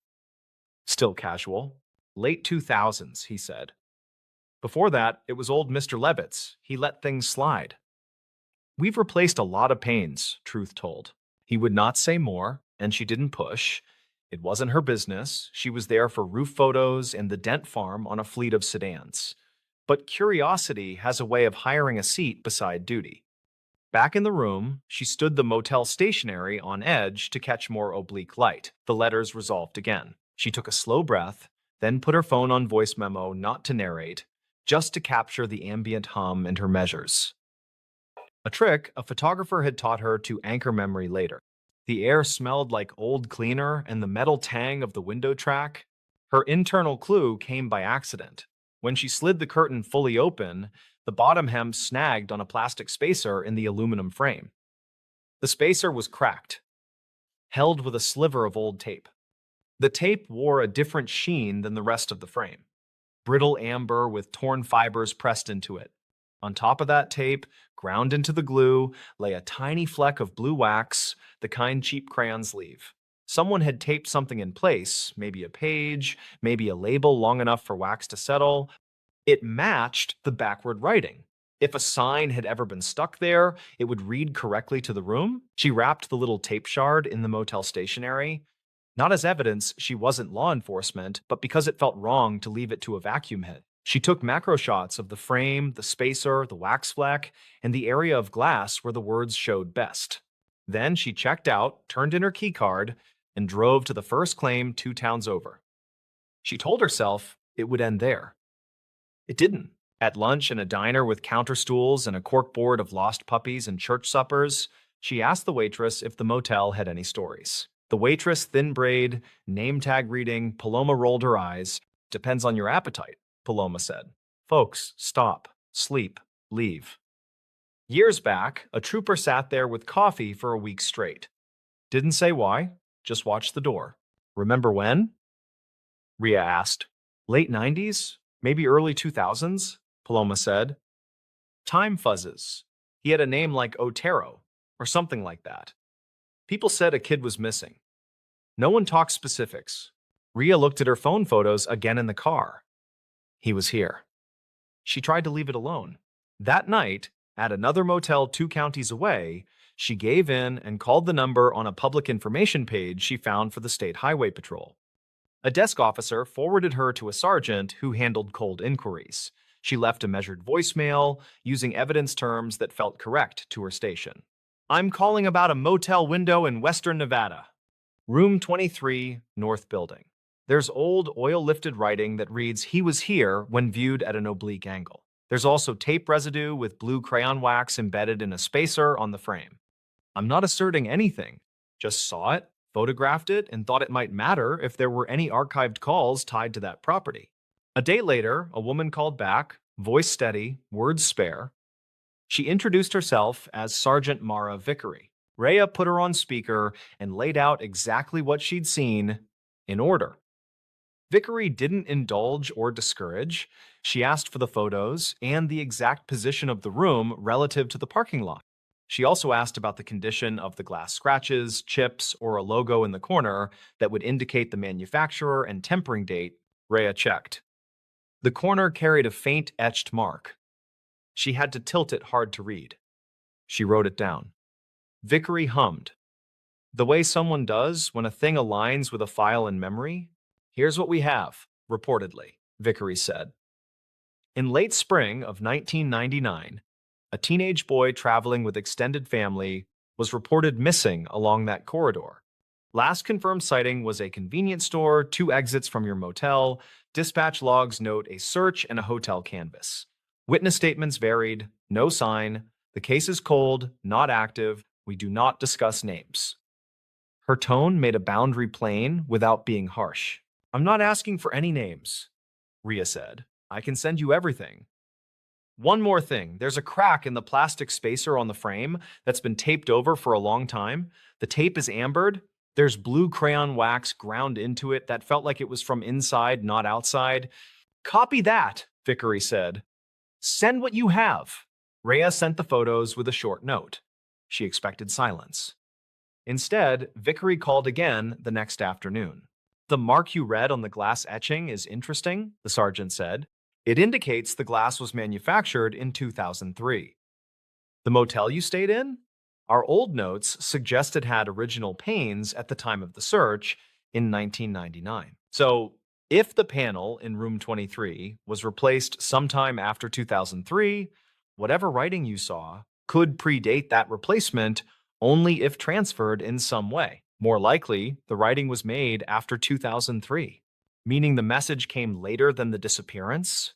Still casual. Late 2000s, he said. Before that, it was old Mr. Levitz. He let things slide. We've replaced a lot of panes, Truth told. He would not say more, and she didn't push. It wasn't her business. She was there for roof photos and the Dent farm on a fleet of sedans. But curiosity has a way of hiring a seat beside duty. Back in the room, she stood the motel stationary on edge to catch more oblique light. The letters resolved again. She took a slow breath, then put her phone on voice memo not to narrate, just to capture the ambient hum and her measures. A trick a photographer had taught her to anchor memory later. The air smelled like old cleaner and the metal tang of the window track. Her internal clue came by accident. When she slid the curtain fully open, the bottom hem snagged on a plastic spacer in the aluminum frame. The spacer was cracked, held with a sliver of old tape. The tape wore a different sheen than the rest of the frame. Brittle amber with torn fibers pressed into it. On top of that tape, ground into the glue, lay a tiny fleck of blue wax, the kind cheap crayons leave. Someone had taped something in place, maybe a page, maybe a label long enough for wax to settle. It matched the backward writing. If a sign had ever been stuck there, it would read correctly to the room. She wrapped the little tape shard in the motel stationery. Not as evidence she wasn't law enforcement, but because it felt wrong to leave it to a vacuum head. She took macro shots of the frame, the spacer, the wax fleck, and the area of glass where the words showed best. Then she checked out, turned in her key card, and drove to the first claim 2 towns over. She told herself it would end there. It didn't. At lunch in a diner with counter stools and a corkboard of lost puppies and church suppers, she asked the waitress if the motel had any stories. The waitress, thin braid, name tag reading, Paloma rolled her eyes. Depends on your appetite, Paloma said. Folks, stop, sleep, leave. Years back, a trooper sat there with coffee for a week straight. Didn't say why, just watched the door. Remember when? Rhea asked. Late 90s? Maybe early 2000s? Paloma said. Time fuzzes. He had a name like Otero, or something like that. People said a kid was missing. No one talked specifics. Rhea looked at her phone photos again in the car. He was here. She tried to leave it alone. That night, at another motel 2 counties away, she gave in and called the number on a public information page she found for the State Highway Patrol. A desk officer forwarded her to a sergeant who handled cold inquiries. She left a measured voicemail, using evidence terms that felt correct to her station. I'm calling about a motel window in western Nevada. Room 23, North Building. There's old oil-lifted writing that reads he was here when viewed at an oblique angle. There's also tape residue with blue crayon wax embedded in a spacer on the frame. I'm not asserting anything, just saw it, photographed it, and thought it might matter if there were any archived calls tied to that property. A day later, a woman called back, voice steady, words spare. She introduced herself as Sergeant Mara Vickery. Rhea put her on speaker and laid out exactly what she'd seen in order. Vickery didn't indulge or discourage. She asked for the photos and the exact position of the room relative to the parking lot. She also asked about the condition of the glass scratches, chips, or a logo in the corner that would indicate the manufacturer and tempering date. Rhea checked. The corner carried a faint etched mark. She had to tilt it hard to read. She wrote it down. Vickery hummed. The way someone does when a thing aligns with a file in memory. Here's what we have, reportedly, Vickery said. In late spring of 1999, a teenage boy traveling with extended family was reported missing along that corridor. Last confirmed sighting was a convenience store, 2 exits from your motel. Dispatch logs note a search and a hotel canvas. Witness statements varied. No sign. The case is cold, not active. We do not discuss names. Her tone made a boundary plain without being harsh. I'm not asking for any names, Rhea said. I can send you everything. One more thing. There's a crack in the plastic spacer on the frame that's been taped over for a long time. The tape is ambered. There's blue crayon wax ground into it that felt like it was from inside, not outside. Copy that, Vickery said. Send what you have. Rhea sent the photos with a short note. She expected silence. Instead, Vickery called again the next afternoon. The mark you read on the glass etching is interesting, the sergeant said. It indicates the glass was manufactured in 2003. The motel you stayed in? Our old notes suggest it had original panes at the time of the search in 1999. So, if the panel in room 23 was replaced sometime after 2003, whatever writing you saw could predate that replacement only if transferred in some way. More likely, the writing was made after 2003, meaning the message came later than the disappearance,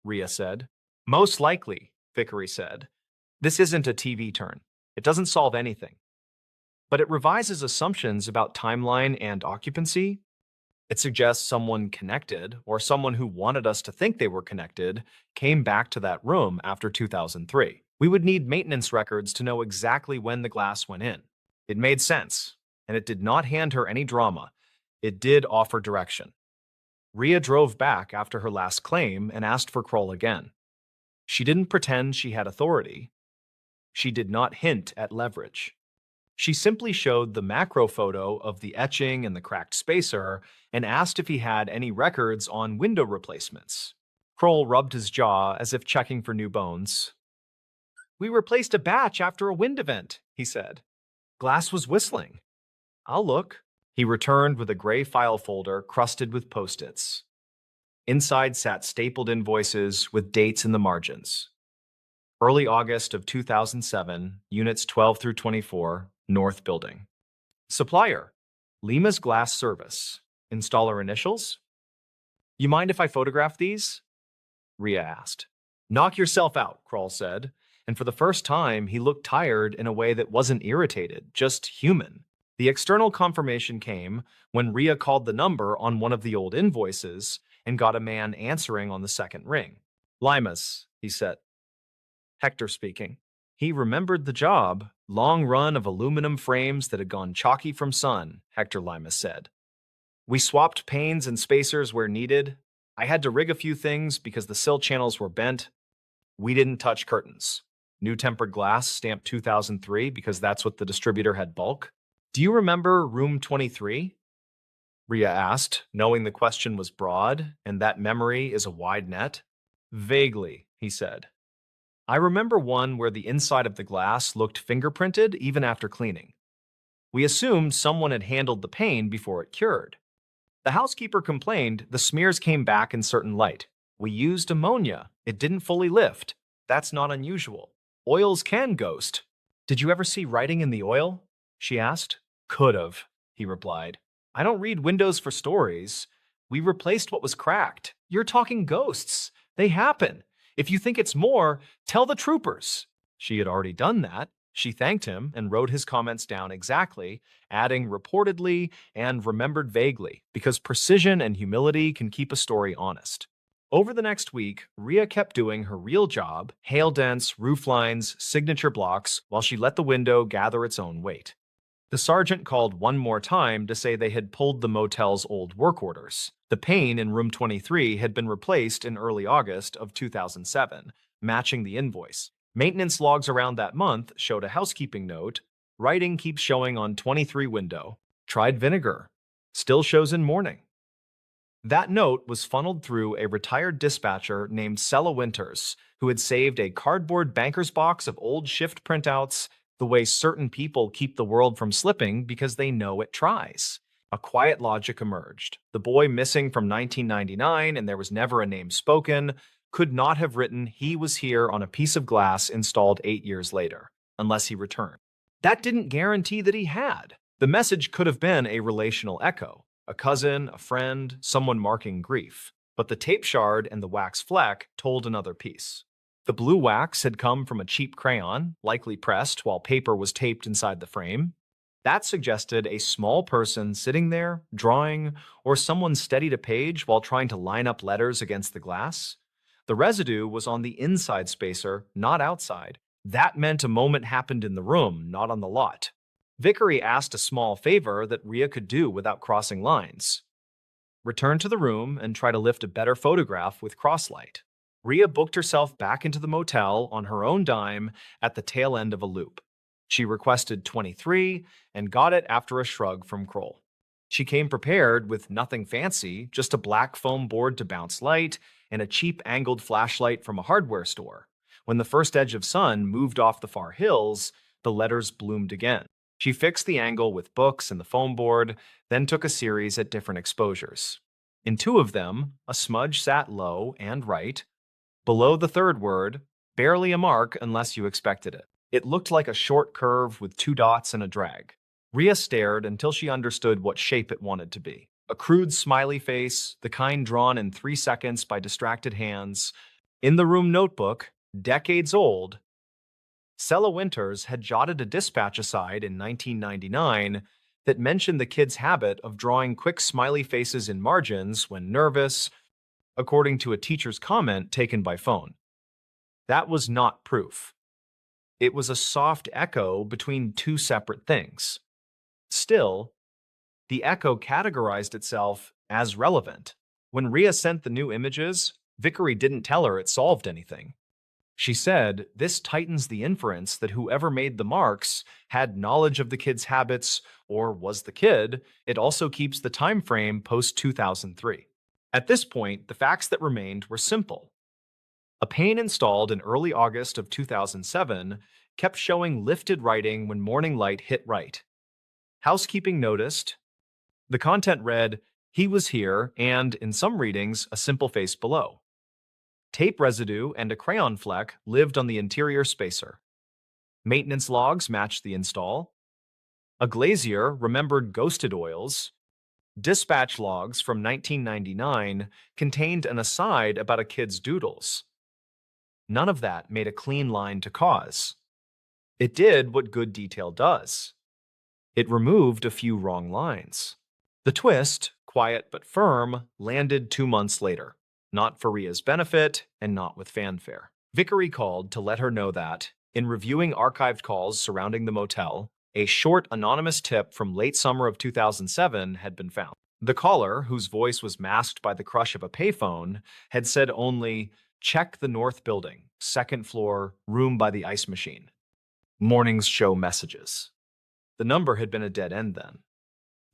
Rhea said. Most likely, Vickery said. This isn't a TV turn. It doesn't solve anything. But it revises assumptions about timeline and occupancy. It suggests someone connected, or someone who wanted us to think they were connected, came back to that room after 2003. We would need maintenance records to know exactly when the glass went in. It made sense, and it did not hand her any drama. It did offer direction. Rhea drove back after her last claim and asked for Kroll again. She didn't pretend she had authority. She did not hint at leverage. She simply showed the macro photo of the etching and the cracked spacer and asked if he had any records on window replacements. Kroll rubbed his jaw as if checking for new bones. We replaced a batch after a wind event, he said. Glass was whistling. I'll look. He returned with a gray file folder crusted with post-its. Inside sat stapled invoices with dates in the margins. Early August of 2007, Units 12 through 24, North Building. Supplier, Lima's Glass Service. Installer initials? You mind if I photograph these? Rhea asked. Knock yourself out, Kroll said, and for the first time he looked tired in a way that wasn't irritated, just human. The external confirmation came when Rhea called the number on one of the old invoices and got a man answering on the second ring. Lima's, he said. Hector speaking. He remembered the job, long run of aluminum frames that had gone chalky from sun, Hector Limas said. We swapped panes and spacers where needed. I had to rig a few things because the sill channels were bent. We didn't touch curtains. New tempered glass, stamped 2003 because that's what the distributor had bulk. Do you remember room 23? Rhea asked, knowing the question was broad and that memory is a wide net. Vaguely, he said. I remember one where the inside of the glass looked fingerprinted even after cleaning. We assumed someone had handled the pane before it cured. The housekeeper complained the smears came back in certain light. We used ammonia. It didn't fully lift. That's not unusual. Oils can ghost. Did you ever see writing in the oil? She asked. Could've, he replied. I don't read windows for stories. We replaced what was cracked. You're talking ghosts. They happen. If you think it's more, tell the troopers. She had already done that. She thanked him and wrote his comments down exactly, adding reportedly and remembered vaguely, because precision and humility can keep a story honest. Over the next week, Rhea kept doing her real job, hail dents, roof lines, signature blocks, while she let the window gather its own weight. The sergeant called one more time to say they had pulled the motel's old work orders. The pane in room 23 had been replaced in early August of 2007, matching the invoice. Maintenance logs around that month showed a housekeeping note. Writing keeps showing on 23 window. Tried vinegar. Still shows in morning. That note was funneled through a retired dispatcher named Sella Winters, who had saved a cardboard banker's box of old shift printouts, the way certain people keep the world from slipping because they know it tries. A quiet logic emerged. The boy missing from 1999, and there was never a name spoken, could not have written he was here on a piece of glass installed 8 years later, unless he returned. That didn't guarantee that he had. The message could have been a relational echo, a cousin, a friend, someone marking grief. But the tape shard and the wax fleck told another piece. The blue wax had come from a cheap crayon, likely pressed while paper was taped inside the frame. That suggested a small person sitting there, drawing, or someone steadied a page while trying to line up letters against the glass. The residue was on the inside spacer, not outside. That meant a moment happened in the room, not on the lot. Vickery asked a small favor that Rhea could do without crossing lines. Return to the room and try to lift a better photograph with crosslight. Rhea booked herself back into the motel on her own dime at the tail end of a loop. She requested 23 and got it after a shrug from Kroll. She came prepared with nothing fancy, just a black foam board to bounce light and a cheap angled flashlight from a hardware store. When the first edge of sun moved off the far hills, the letters bloomed again. She fixed the angle with books and the foam board, then took a series at different exposures. In two of them, a smudge sat low and right, below the third word, barely a mark unless you expected it. It looked like a short curve with two dots and a drag. Rhea stared until she understood what shape it wanted to be. A crude smiley face, the kind drawn in 3 seconds by distracted hands. In the room notebook, decades old, Sella Winters had jotted a dispatch aside in 1999 that mentioned the kid's habit of drawing quick smiley faces in margins when nervous, according to a teacher's comment taken by phone. That was not proof. It was a soft echo between two separate things. Still, the echo categorized itself as relevant. When Rhea sent the new images, Vickery didn't tell her it solved anything. She said, this tightens the inference that whoever made the marks had knowledge of the kid's habits or was the kid. It also keeps the time frame post-2003. At this point, the facts that remained were simple. A pane installed in early August of 2007 kept showing lifted writing when morning light hit right. Housekeeping noticed. The content read, "He was here," and, in some readings, a simple face below. Tape residue and a crayon fleck lived on the interior spacer. Maintenance logs matched the install. A glazier remembered ghosted oils. Dispatch logs from 1999 contained an aside about a kid's doodles. None of that made a clean line to cause. It did what good detail does. It removed a few wrong lines. The twist, quiet but firm, landed 2 months later. Not for Rhea's benefit, and not with fanfare. Vickery called to let her know that, in reviewing archived calls surrounding the motel, a short anonymous tip from late summer of 2007 had been found. The caller, whose voice was masked by the crush of a payphone, had said only, "Check the north building, second floor, room by the ice machine. Mornings show messages." The number had been a dead end then.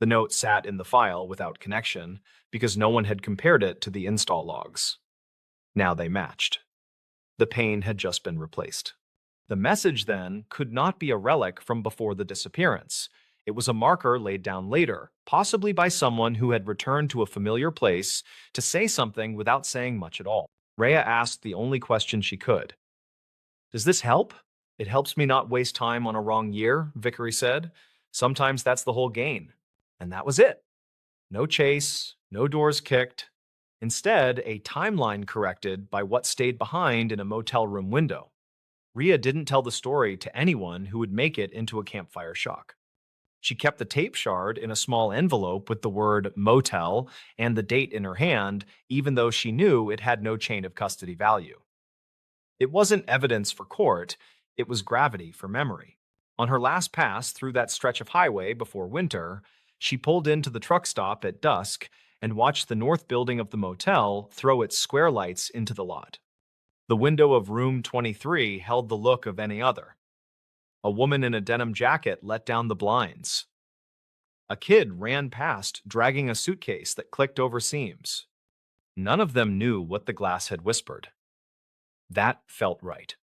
The note sat in the file without connection because no one had compared it to the install logs. Now they matched. The pane had just been replaced. The message, then, could not be a relic from before the disappearance. It was a marker laid down later, possibly by someone who had returned to a familiar place to say something without saying much at all. Rhea asked the only question she could. "Does this help?" "It helps me not waste time on a wrong year," Vickery said. "Sometimes that's the whole gain." And that was it. No chase, no doors kicked. Instead, a timeline corrected by what stayed behind in a motel room window. Rhea didn't tell the story to anyone who would make it into a campfire shock. She kept the tape shard in a small envelope with the word motel and the date in her hand, even though she knew it had no chain of custody value. It wasn't evidence for court, it was gravity for memory. On her last pass through that stretch of highway before winter, she pulled into the truck stop at dusk and watched the north building of the motel throw its square lights into the lot. The window of room 23 held the look of any other. A woman in a denim jacket let down the blinds. A kid ran past, dragging a suitcase that clicked over seams. None of them knew what the glass had whispered. That felt right.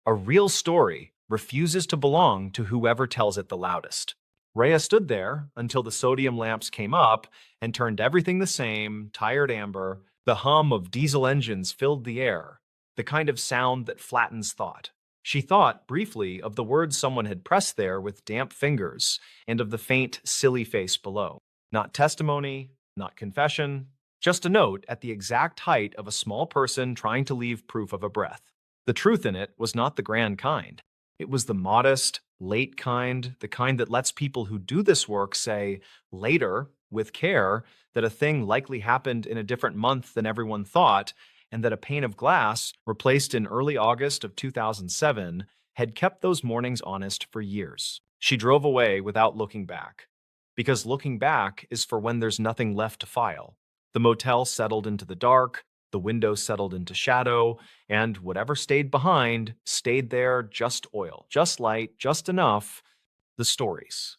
A real story refuses to belong to whoever tells it the loudest. Rhea stood there until the sodium lamps came up and turned everything the same, tired amber. The hum of diesel engines filled the air, the kind of sound that flattens thought. She thought briefly of the words someone had pressed there with damp fingers and of the faint, silly face below. Not testimony, not confession, just a note at the exact height of a small person trying to leave proof of a breath. The truth in it was not the grand kind. It was the modest, late kind, the kind that lets people who do this work say later, with care, that a thing likely happened in a different month than everyone thought, and that a pane of glass, replaced in early August of 2007, had kept those mornings honest for years. She drove away without looking back, because looking back is for when there's nothing left to file. The motel settled into the dark, the windows settled into shadow, and whatever stayed behind stayed there, just oil, just light, just enough. The stories.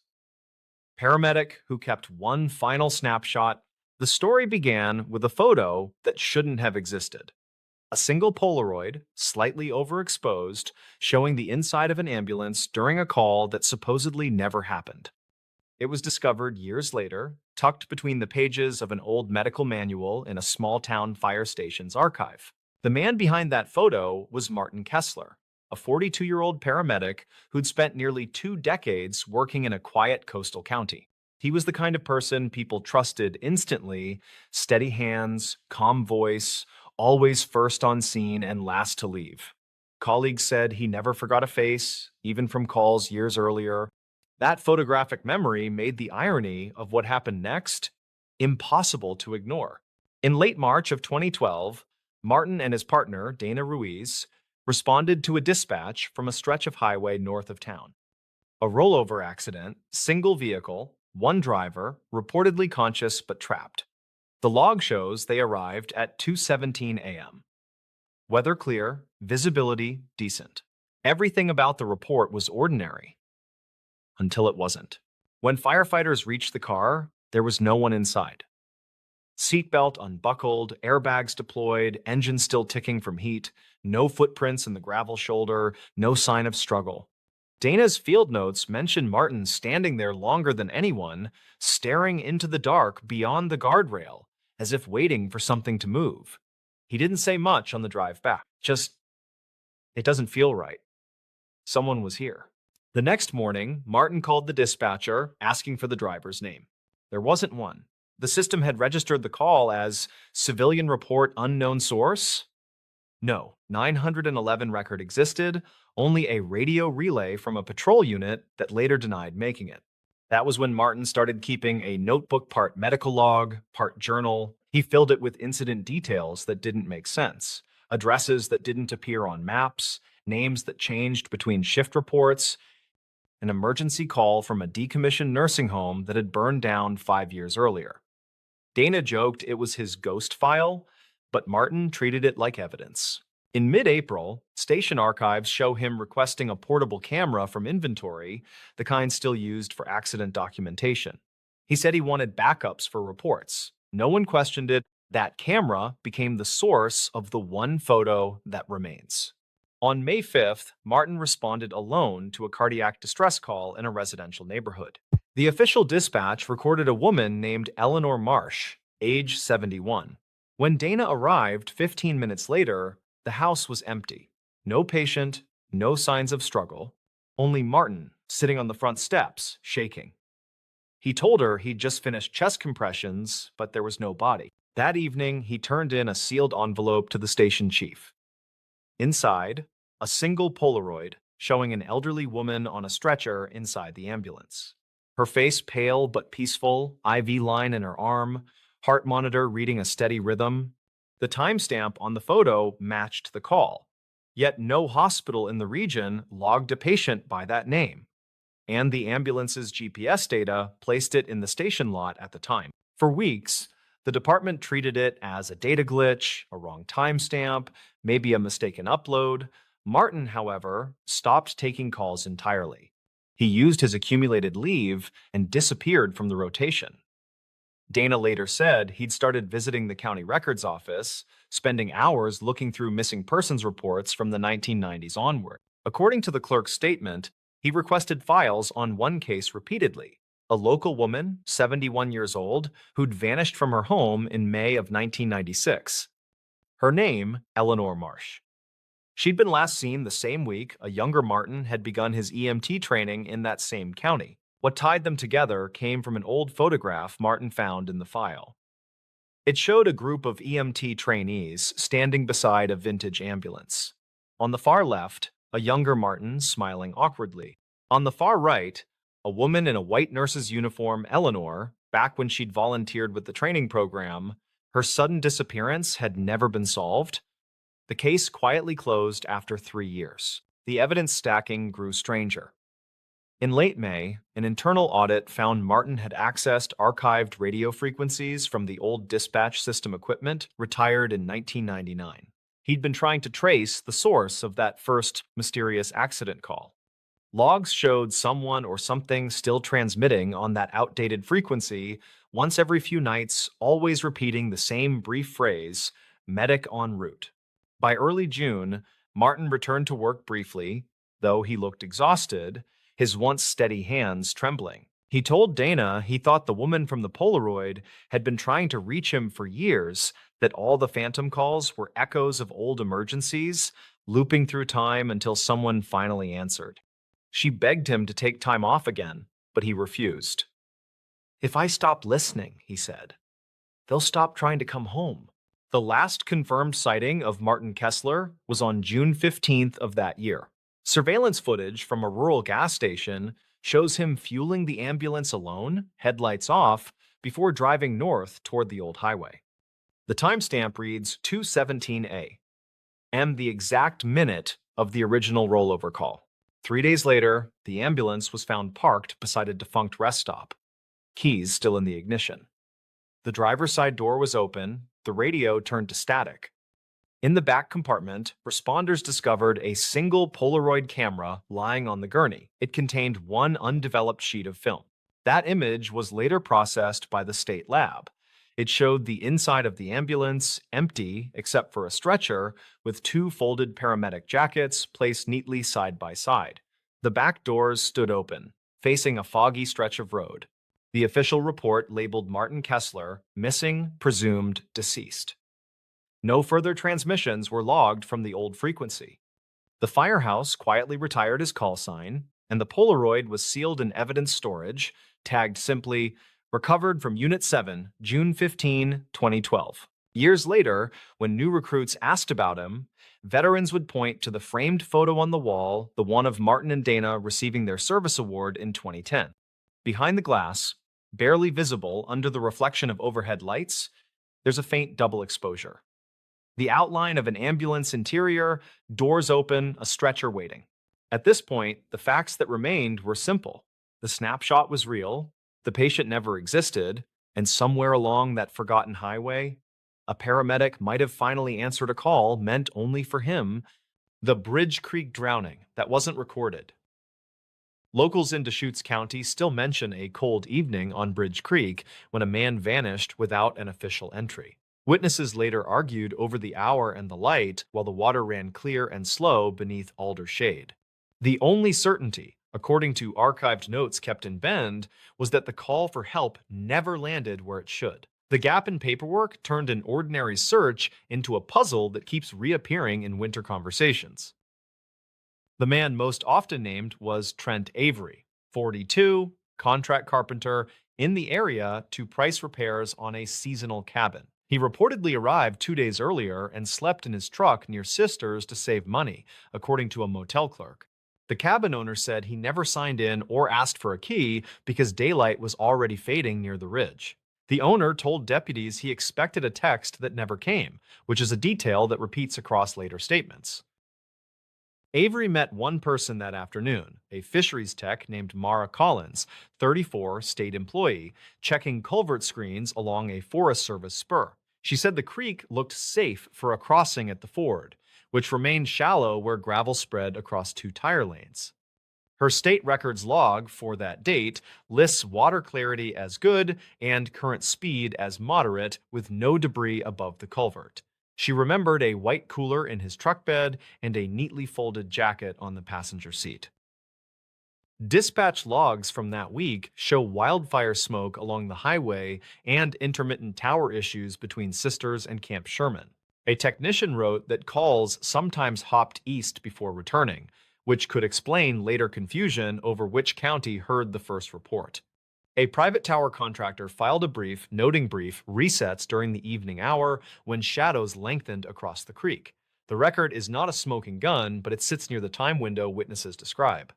Paramedic who kept one final snapshot. The story began with a photo that shouldn't have existed. A single Polaroid, slightly overexposed, showing the inside of an ambulance during a call that supposedly never happened. It was discovered years later, tucked between the pages of an old medical manual in a small town fire station's archive. The man behind that photo was Martin Kessler, a 42-year-old paramedic who'd spent nearly 2 decades working in a quiet coastal county. He was the kind of person people trusted instantly: steady hands, calm voice, always first on scene and last to leave. Colleagues said he never forgot a face, even from calls years earlier. That photographic memory made the irony of what happened next impossible to ignore. In late March of 2012, Martin and his partner, Dana Ruiz, responded to a dispatch from a stretch of highway north of town. A rollover accident, single vehicle, one driver, reportedly conscious but trapped. The log shows they arrived at 2:17 a.m. Weather clear, visibility decent. Everything about the report was ordinary until it wasn't. When firefighters reached the car, there was no one inside. Seatbelt unbuckled, airbags deployed, engine still ticking from heat, no footprints in the gravel shoulder, no sign of struggle. Dana's field notes mention Martin standing there longer than anyone, staring into the dark beyond the guardrail, as if waiting for something to move. He didn't say much on the drive back, just, "It doesn't feel right. Someone was here." The next morning, Martin called the dispatcher, asking for the driver's name. There wasn't one. The system had registered the call as civilian report unknown source. No, 911 record existed, only a radio relay from a patrol unit that later denied making it. That was when Martin started keeping a notebook, part medical log, part journal. He filled it with incident details that didn't make sense, addresses that didn't appear on maps, names that changed between shift reports, an emergency call from a decommissioned nursing home that had burned down 5 years earlier. Dana joked it was his ghost file, but Martin treated it like evidence. In mid-April, station archives show him requesting a portable camera from inventory, the kind still used for accident documentation. He said he wanted backups for reports. No one questioned it. That camera became the source of the one photo that remains. On May 5th, Martin responded alone to a cardiac distress call in a residential neighborhood. The official dispatch recorded a woman named Eleanor Marsh, age 71. When Dana arrived 15 minutes later, the house was empty. No patient, no signs of struggle, only Martin sitting on the front steps, shaking. He told her he'd just finished chest compressions, but there was no body. That evening, he turned in a sealed envelope to the station chief. Inside, a single Polaroid showing an elderly woman on a stretcher inside the ambulance. Her face pale but peaceful, IV line in her arm, heart monitor reading a steady rhythm. The timestamp on the photo matched the call, yet no hospital in the region logged a patient by that name, and the ambulance's GPS data placed it in the station lot at the time. For weeks, the department treated it as a data glitch, a wrong timestamp, maybe a mistaken upload. Martin, however, stopped taking calls entirely. He used his accumulated leave and disappeared from the rotation. Dana later said he'd started visiting the county records office, spending hours looking through missing persons reports from the 1990s onward. According to the clerk's statement, he requested files on one case repeatedly: a local woman, 71 years old, who'd vanished from her home in May of 1996. Her name, Eleanor Marsh. She'd been last seen the same week a younger Martin had begun his EMT training in that same county. What tied them together came from an old photograph Martin found in the file. It showed a group of EMT trainees standing beside a vintage ambulance. On the far left, a younger Martin smiling awkwardly. On the far right, a woman in a white nurse's uniform, Eleanor, back when she'd volunteered with the training program. Her sudden disappearance had never been solved. The case quietly closed after 3 years. The evidence stacking grew stranger. In late May, an internal audit found Martin had accessed archived radio frequencies from the old dispatch system equipment retired in 1999. He'd been trying to trace the source of that first mysterious accident call. Logs showed someone or something still transmitting on that outdated frequency once every few nights, always repeating the same brief phrase, medic en route. By early June, Martin returned to work briefly, though he looked exhausted, his once steady hands trembling. He told Dana he thought the woman from the Polaroid had been trying to reach him for years, that all the phantom calls were echoes of old emergencies, looping through time until someone finally answered. She begged him to take time off again, but he refused. "If I stop listening," he said, "they'll stop trying to come home." The last confirmed sighting of Martin Kessler was on June 15th of that year. Surveillance footage from a rural gas station shows him fueling the ambulance alone, headlights off, before driving north toward the old highway. The timestamp reads 2:17 a.m., the exact minute of the original rollover call. 3 days later, the ambulance was found parked beside a defunct rest stop, keys still in the ignition. The driver's side door was open, the radio turned to static. In the back compartment, responders discovered a single Polaroid camera lying on the gurney. It contained one undeveloped sheet of film. That image was later processed by the state lab. It showed the inside of the ambulance, empty except for a stretcher, with two folded paramedic jackets placed neatly side by side. The back doors stood open, facing a foggy stretch of road. The official report labeled Martin Kessler missing, presumed deceased. No further transmissions were logged from the old frequency. The firehouse quietly retired his call sign, and the Polaroid was sealed in evidence storage, tagged simply, "Recovered from Unit 7, June 15, 2012. Years later, when new recruits asked about him, veterans would point to the framed photo on the wall, the one of Martin and Dana receiving their service award in 2010. Behind the glass, barely visible under the reflection of overhead lights, there's a faint double exposure. The outline of an ambulance interior, doors open, a stretcher waiting. At this point, the facts that remained were simple. The snapshot was real, the patient never existed, and somewhere along that forgotten highway, a paramedic might have finally answered a call meant only for him, the Bridge Creek drowning that wasn't recorded. Locals in Deschutes County still mention a cold evening on Bridge Creek when a man vanished without an official entry. Witnesses later argued over the hour and the light while the water ran clear and slow beneath alder shade. The only certainty, according to archived notes kept in Bend, was that the call for help never landed where it should. The gap in paperwork turned an ordinary search into a puzzle that keeps reappearing in winter conversations. The man most often named was Trent Avery, 42, contract carpenter, in the area to price repairs on a seasonal cabin. He reportedly arrived 2 days earlier and slept in his truck near Sisters to save money, according to a motel clerk. The cabin owner said he never signed in or asked for a key because daylight was already fading near the ridge. The owner told deputies he expected a text that never came, which is a detail that repeats across later statements. Avery met one person that afternoon, a fisheries tech named Mara Collins, 34, state employee, checking culvert screens along a Forest Service spur. She said the creek looked safe for a crossing at the ford, which remained shallow where gravel spread across 2 tire lanes. Her state records log for that date lists water clarity as good and current speed as moderate with no debris above the culvert. She remembered a white cooler in his truck bed and a neatly folded jacket on the passenger seat. Dispatch logs from that week show wildfire smoke along the highway and intermittent tower issues between Sisters and Camp Sherman. A technician wrote that calls sometimes hopped east before returning, which could explain later confusion over which county heard the first report. A private tower contractor filed a brief noting brief resets during the evening hour when shadows lengthened across the creek. The record is not a smoking gun, but it sits near the time window witnesses describe.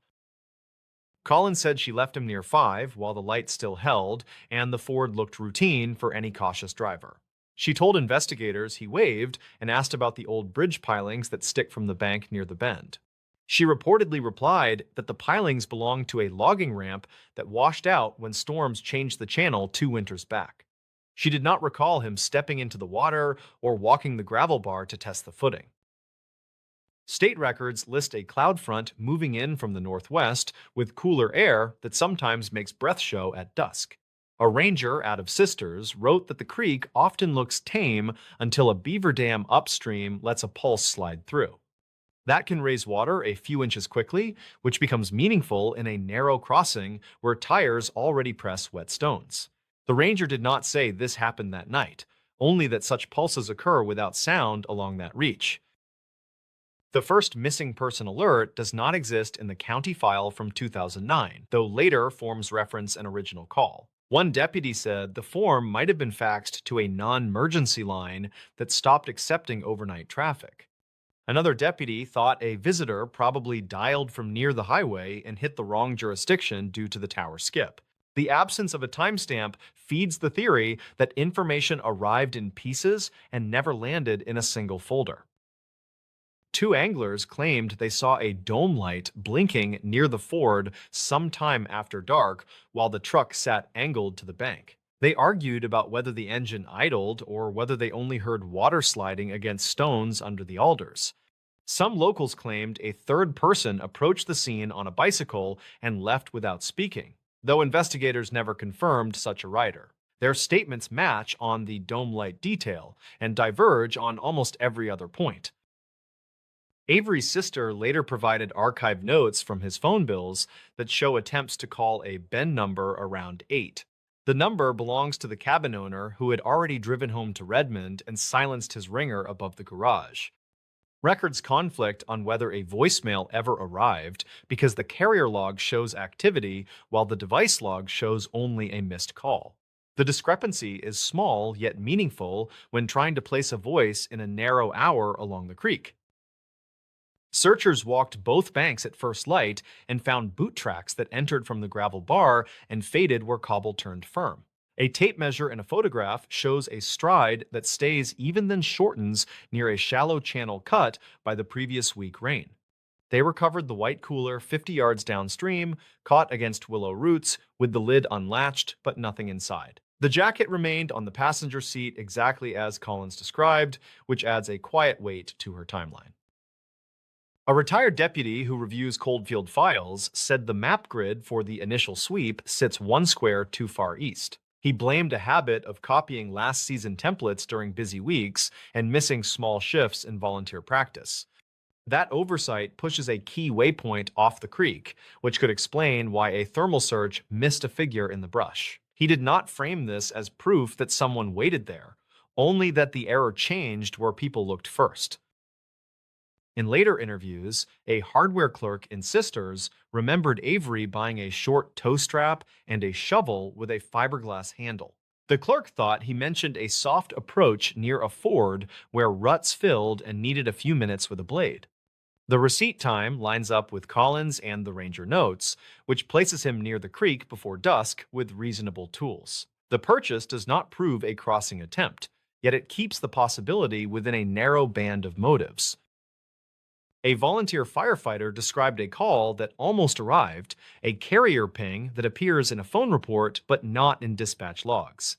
Collins said she left him near 5 while the light still held, and the ford looked routine for any cautious driver. She told investigators he waved and asked about the old bridge pilings that stick from the bank near the bend. She reportedly replied that the pilings belonged to a logging ramp that washed out when storms changed the channel 2 winters back. She did not recall him stepping into the water or walking the gravel bar to test the footing. State records list a cloud front moving in from the northwest with cooler air that sometimes makes breath show at dusk. A ranger out of Sisters wrote that the creek often looks tame until a beaver dam upstream lets a pulse slide through. That can raise water a few inches quickly, which becomes meaningful in a narrow crossing where tires already press wet stones. The ranger did not say this happened that night, only that such pulses occur without sound along that reach. The first missing person alert does not exist in the county file from 2009, though later forms reference an original call. One deputy said the form might have been faxed to a non-emergency line that stopped accepting overnight traffic. Another deputy thought a visitor probably dialed from near the highway and hit the wrong jurisdiction due to the tower skip. The absence of a timestamp feeds the theory that information arrived in pieces and never landed in a single folder. Two anglers claimed they saw a dome light blinking near the ford sometime after dark while the truck sat angled to the bank. They argued about whether the engine idled or whether they only heard water sliding against stones under the alders. Some locals claimed a third person approached the scene on a bicycle and left without speaking, though investigators never confirmed such a rider. Their statements match on the dome light detail and diverge on almost every other point. Avery's sister later provided archived notes from his phone bills that show attempts to call a Ben number around 8. The number belongs to the cabin owner who had already driven home to Redmond and silenced his ringer above the garage. Records conflict on whether a voicemail ever arrived because the carrier log shows activity while the device log shows only a missed call. The discrepancy is small yet meaningful when trying to place a voice in a narrow hour along the creek. Searchers walked both banks at first light and found boot tracks that entered from the gravel bar and faded where cobble turned firm. A tape measure in a photograph shows a stride that stays even then shortens near a shallow channel cut by the previous week rain. They recovered the white cooler 50 yards downstream, caught against willow roots, with the lid unlatched but nothing inside. The jacket remained on the passenger seat exactly as Collins described, which adds a quiet weight to her timeline. A retired deputy who reviews Coldfield files said the map grid for the initial sweep sits one square too far east. He blamed a habit of copying last season templates during busy weeks and missing small shifts in volunteer practice. That oversight pushes a key waypoint off the creek, which could explain why a thermal search missed a figure in the brush. He did not frame this as proof that someone waited there, only that the error changed where people looked first. In later interviews, a hardware clerk in Sisters remembered Avery buying a short toe strap and a shovel with a fiberglass handle. The clerk thought he mentioned a soft approach near a ford where ruts filled and needed a few minutes with a blade. The receipt time lines up with Collins and the ranger notes, which places him near the creek before dusk with reasonable tools. The purchase does not prove a crossing attempt, yet it keeps the possibility within a narrow band of motives. A volunteer firefighter described a call that almost arrived, a carrier ping that appears in a phone report but not in dispatch logs.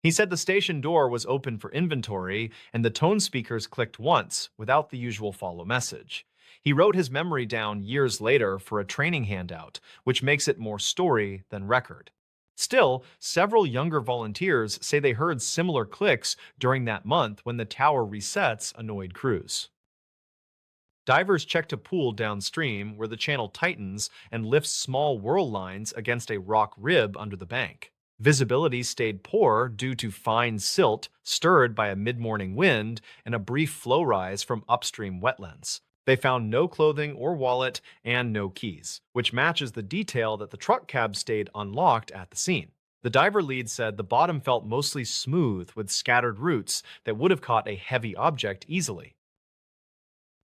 He said the station door was open for inventory and the tone speakers clicked once without the usual follow message. He wrote his memory down years later for a training handout, which makes it more story than record. Still, several younger volunteers say they heard similar clicks during that month when the tower resets annoyed crews. Divers checked a pool downstream where the channel tightens and lifts small whirl lines against a rock rib under the bank. Visibility stayed poor due to fine silt stirred by a mid-morning wind and a brief flow rise from upstream wetlands. They found no clothing or wallet and no keys, which matches the detail that the truck cab stayed unlocked at the scene. The diver lead said the bottom felt mostly smooth with scattered roots that would have caught a heavy object easily.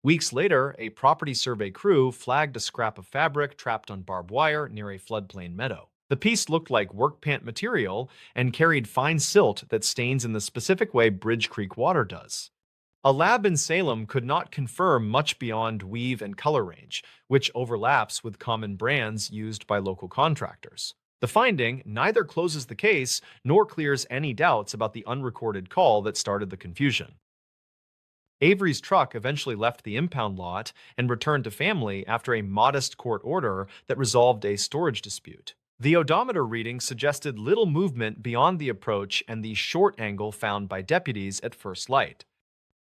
Weeks later, a property survey crew flagged a scrap of fabric trapped on barbed wire near a floodplain meadow. The piece looked like work pant material and carried fine silt that stains in the specific way Bridge Creek water does. A lab in Salem could not confirm much beyond weave and color range, which overlaps with common brands used by local contractors. The finding neither closes the case nor clears any doubts about the unrecorded call that started the confusion. Avery's truck eventually left the impound lot and returned to family after a modest court order that resolved a storage dispute. The odometer reading suggested little movement beyond the approach and the short angle found by deputies at first light.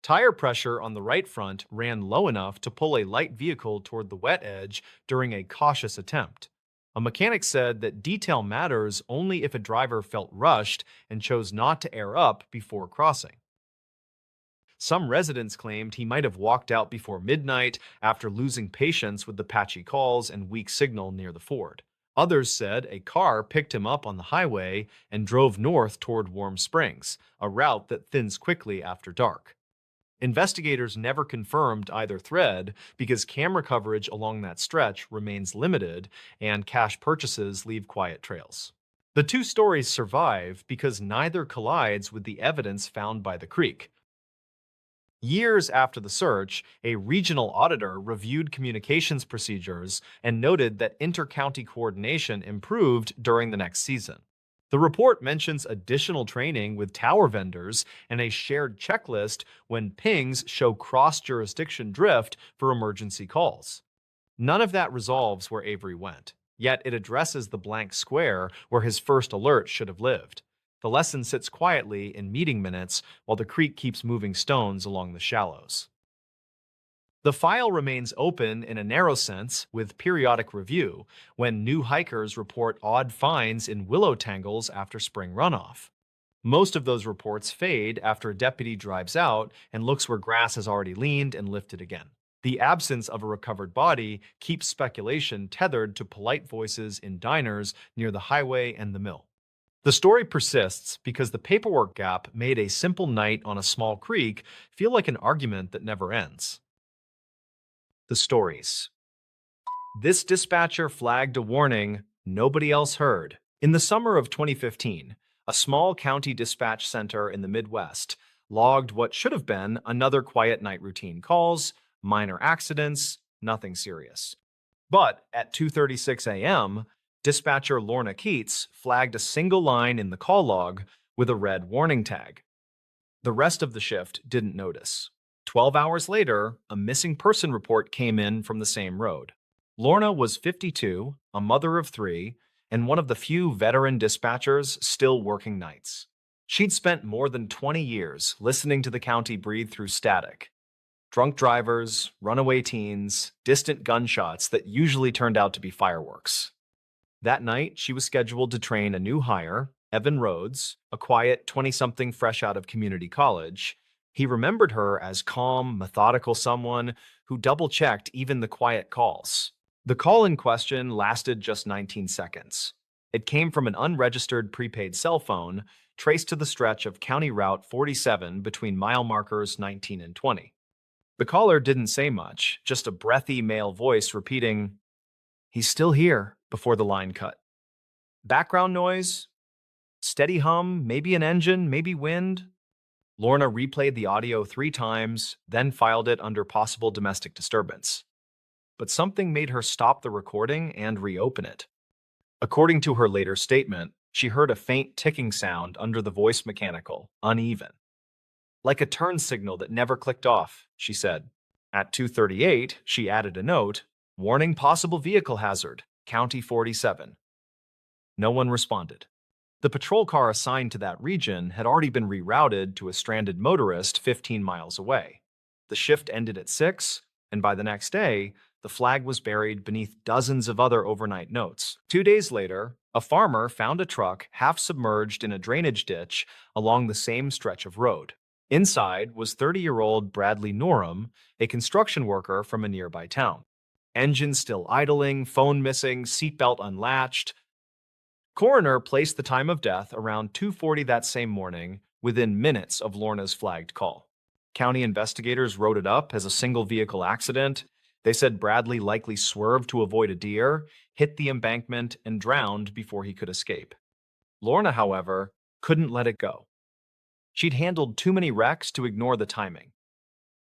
Tire pressure on the right front ran low enough to pull a light vehicle toward the wet edge during a cautious attempt. A mechanic said that detail matters only if a driver felt rushed and chose not to air up before crossing. Some residents claimed he might have walked out before midnight after losing patience with the patchy calls and weak signal near the ford. Others said a car picked him up on the highway and drove north toward Warm Springs, a route that thins quickly after dark. Investigators never confirmed either thread because camera coverage along that stretch remains limited and cash purchases leave quiet trails. The two stories survive because neither collides with the evidence found by the creek. Years after the search, a regional auditor reviewed communications procedures and noted that inter-county coordination improved during the next season. The report mentions additional training with tower vendors and a shared checklist when pings show cross-jurisdiction drift for emergency calls. None of that resolves where Avery went, yet it addresses the blank square where his first alert should have lived. The lesson sits quietly in meeting minutes while the creek keeps moving stones along the shallows. The file remains open in a narrow sense with periodic review when new hikers report odd finds in willow tangles after spring runoff. Most of those reports fade after a deputy drives out and looks where grass has already leaned and lifted again. The absence of a recovered body keeps speculation tethered to polite voices in diners near the highway and the mill. The story persists because the paperwork gap made a simple night on a small creek feel like an argument that never ends. The stories. This dispatcher flagged a warning nobody else heard. In the summer of 2015, a small county dispatch center in the Midwest logged what should have been another quiet night routine calls, minor accidents, nothing serious. But at 2:36 a.m., dispatcher Lorna Keats flagged a single line in the call log with a red warning tag. The rest of the shift didn't notice. 12 hours later, a missing person report came in from the same road. Lorna was 52, a mother of three, and one of the few veteran dispatchers still working nights. She'd spent more than 20 years listening to the county breathe through static. Drunk drivers, runaway teens, distant gunshots that usually turned out to be fireworks. That night, she was scheduled to train a new hire, Evan Rhodes, a quiet 20-something fresh out of community college. He remembered her as calm, methodical someone who double-checked even the quiet calls. The call in question lasted just 19 seconds. It came from an unregistered prepaid cell phone traced to the stretch of County Route 47 between mile markers 19 and 20. The caller didn't say much, just a breathy male voice repeating, "He's still here," before the line cut. Background noise? Steady hum, maybe an engine, maybe wind? Lorna replayed the audio 3 times, then filed it under possible domestic disturbance. But something made her stop the recording and reopen it. According to her later statement, she heard a faint ticking sound under the voice mechanical, uneven. Like a turn signal that never clicked off, she said. At 2:38, she added a note, "Warning possible vehicle hazard, County 47. No one responded. The patrol car assigned to that region had already been rerouted to a stranded motorist 15 miles away. The shift ended at 6, and by the next day, the flag was buried beneath dozens of other overnight notes. 2 days later, a farmer found a truck half submerged in a drainage ditch along the same stretch of road. Inside was 30-year-old Bradley Norum, a construction worker from a nearby town. Engine still idling, phone missing, seatbelt unlatched. Coroner placed the time of death around 2:40 that same morning, within minutes of Lorna's flagged call. County investigators wrote it up as a single vehicle accident. They said Bradley likely swerved to avoid a deer, hit the embankment, and drowned before he could escape. Lorna, however, couldn't let it go. She'd handled too many wrecks to ignore the timing.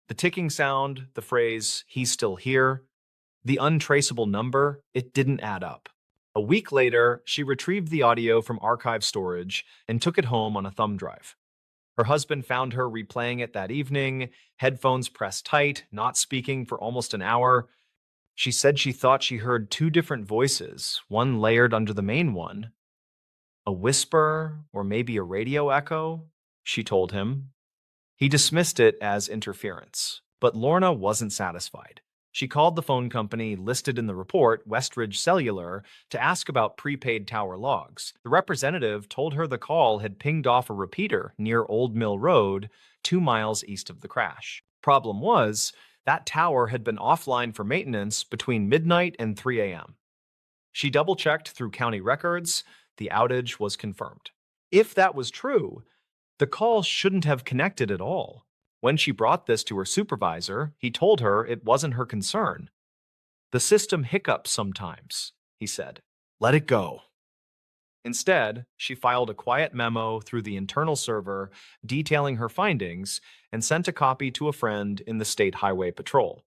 The ticking sound, the phrase, he's still here, the untraceable number, it didn't add up. A week later, she retrieved the audio from archive storage and took it home on a thumb drive. Her husband found her replaying it that evening, headphones pressed tight, not speaking for almost an hour. She said she thought she heard two different voices, one layered under the main one. A whisper, or maybe a radio echo, she told him. He dismissed it as interference, but Lorna wasn't satisfied. She called the phone company listed in the report, Westridge Cellular, to ask about prepaid tower logs. The representative told her the call had pinged off a repeater near Old Mill Road, 2 miles east of the crash. Problem was, that tower had been offline for maintenance between midnight and 3 a.m. She double-checked through county records. The outage was confirmed. If that was true, the call shouldn't have connected at all. When she brought this to her supervisor, he told her it wasn't her concern. The system hiccups sometimes, he said. Let it go. Instead, she filed a quiet memo through the internal server detailing her findings and sent a copy to a friend in the State Highway Patrol.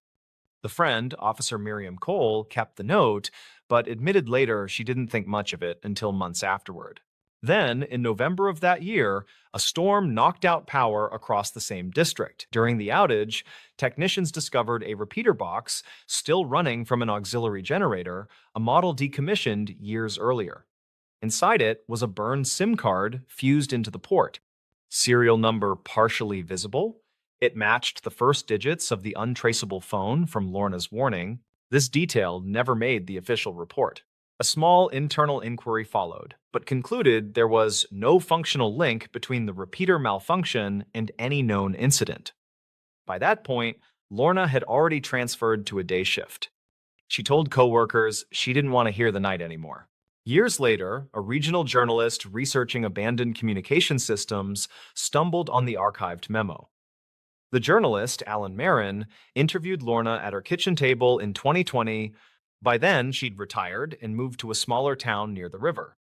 The friend, Officer Miriam Cole, kept the note, but admitted later she didn't think much of it until months afterward. Then, in November of that year, a storm knocked out power across the same district. During the outage, technicians discovered a repeater box still running from an auxiliary generator, a model decommissioned years earlier. Inside it was a burned SIM card fused into the port. Serial number partially visible. It matched the first digits of the untraceable phone from Lorna's warning. This detail never made the official report. A small internal inquiry followed, but concluded there was no functional link between the repeater malfunction and any known incident. By that point, Lorna had already transferred to a day shift. She told coworkers she didn't want to hear the night anymore. Years later, a regional journalist researching abandoned communication systems stumbled on the archived memo. The journalist, Alan Marin, interviewed Lorna at her kitchen table in 2020. By then, she'd retired and moved to a smaller town near the river.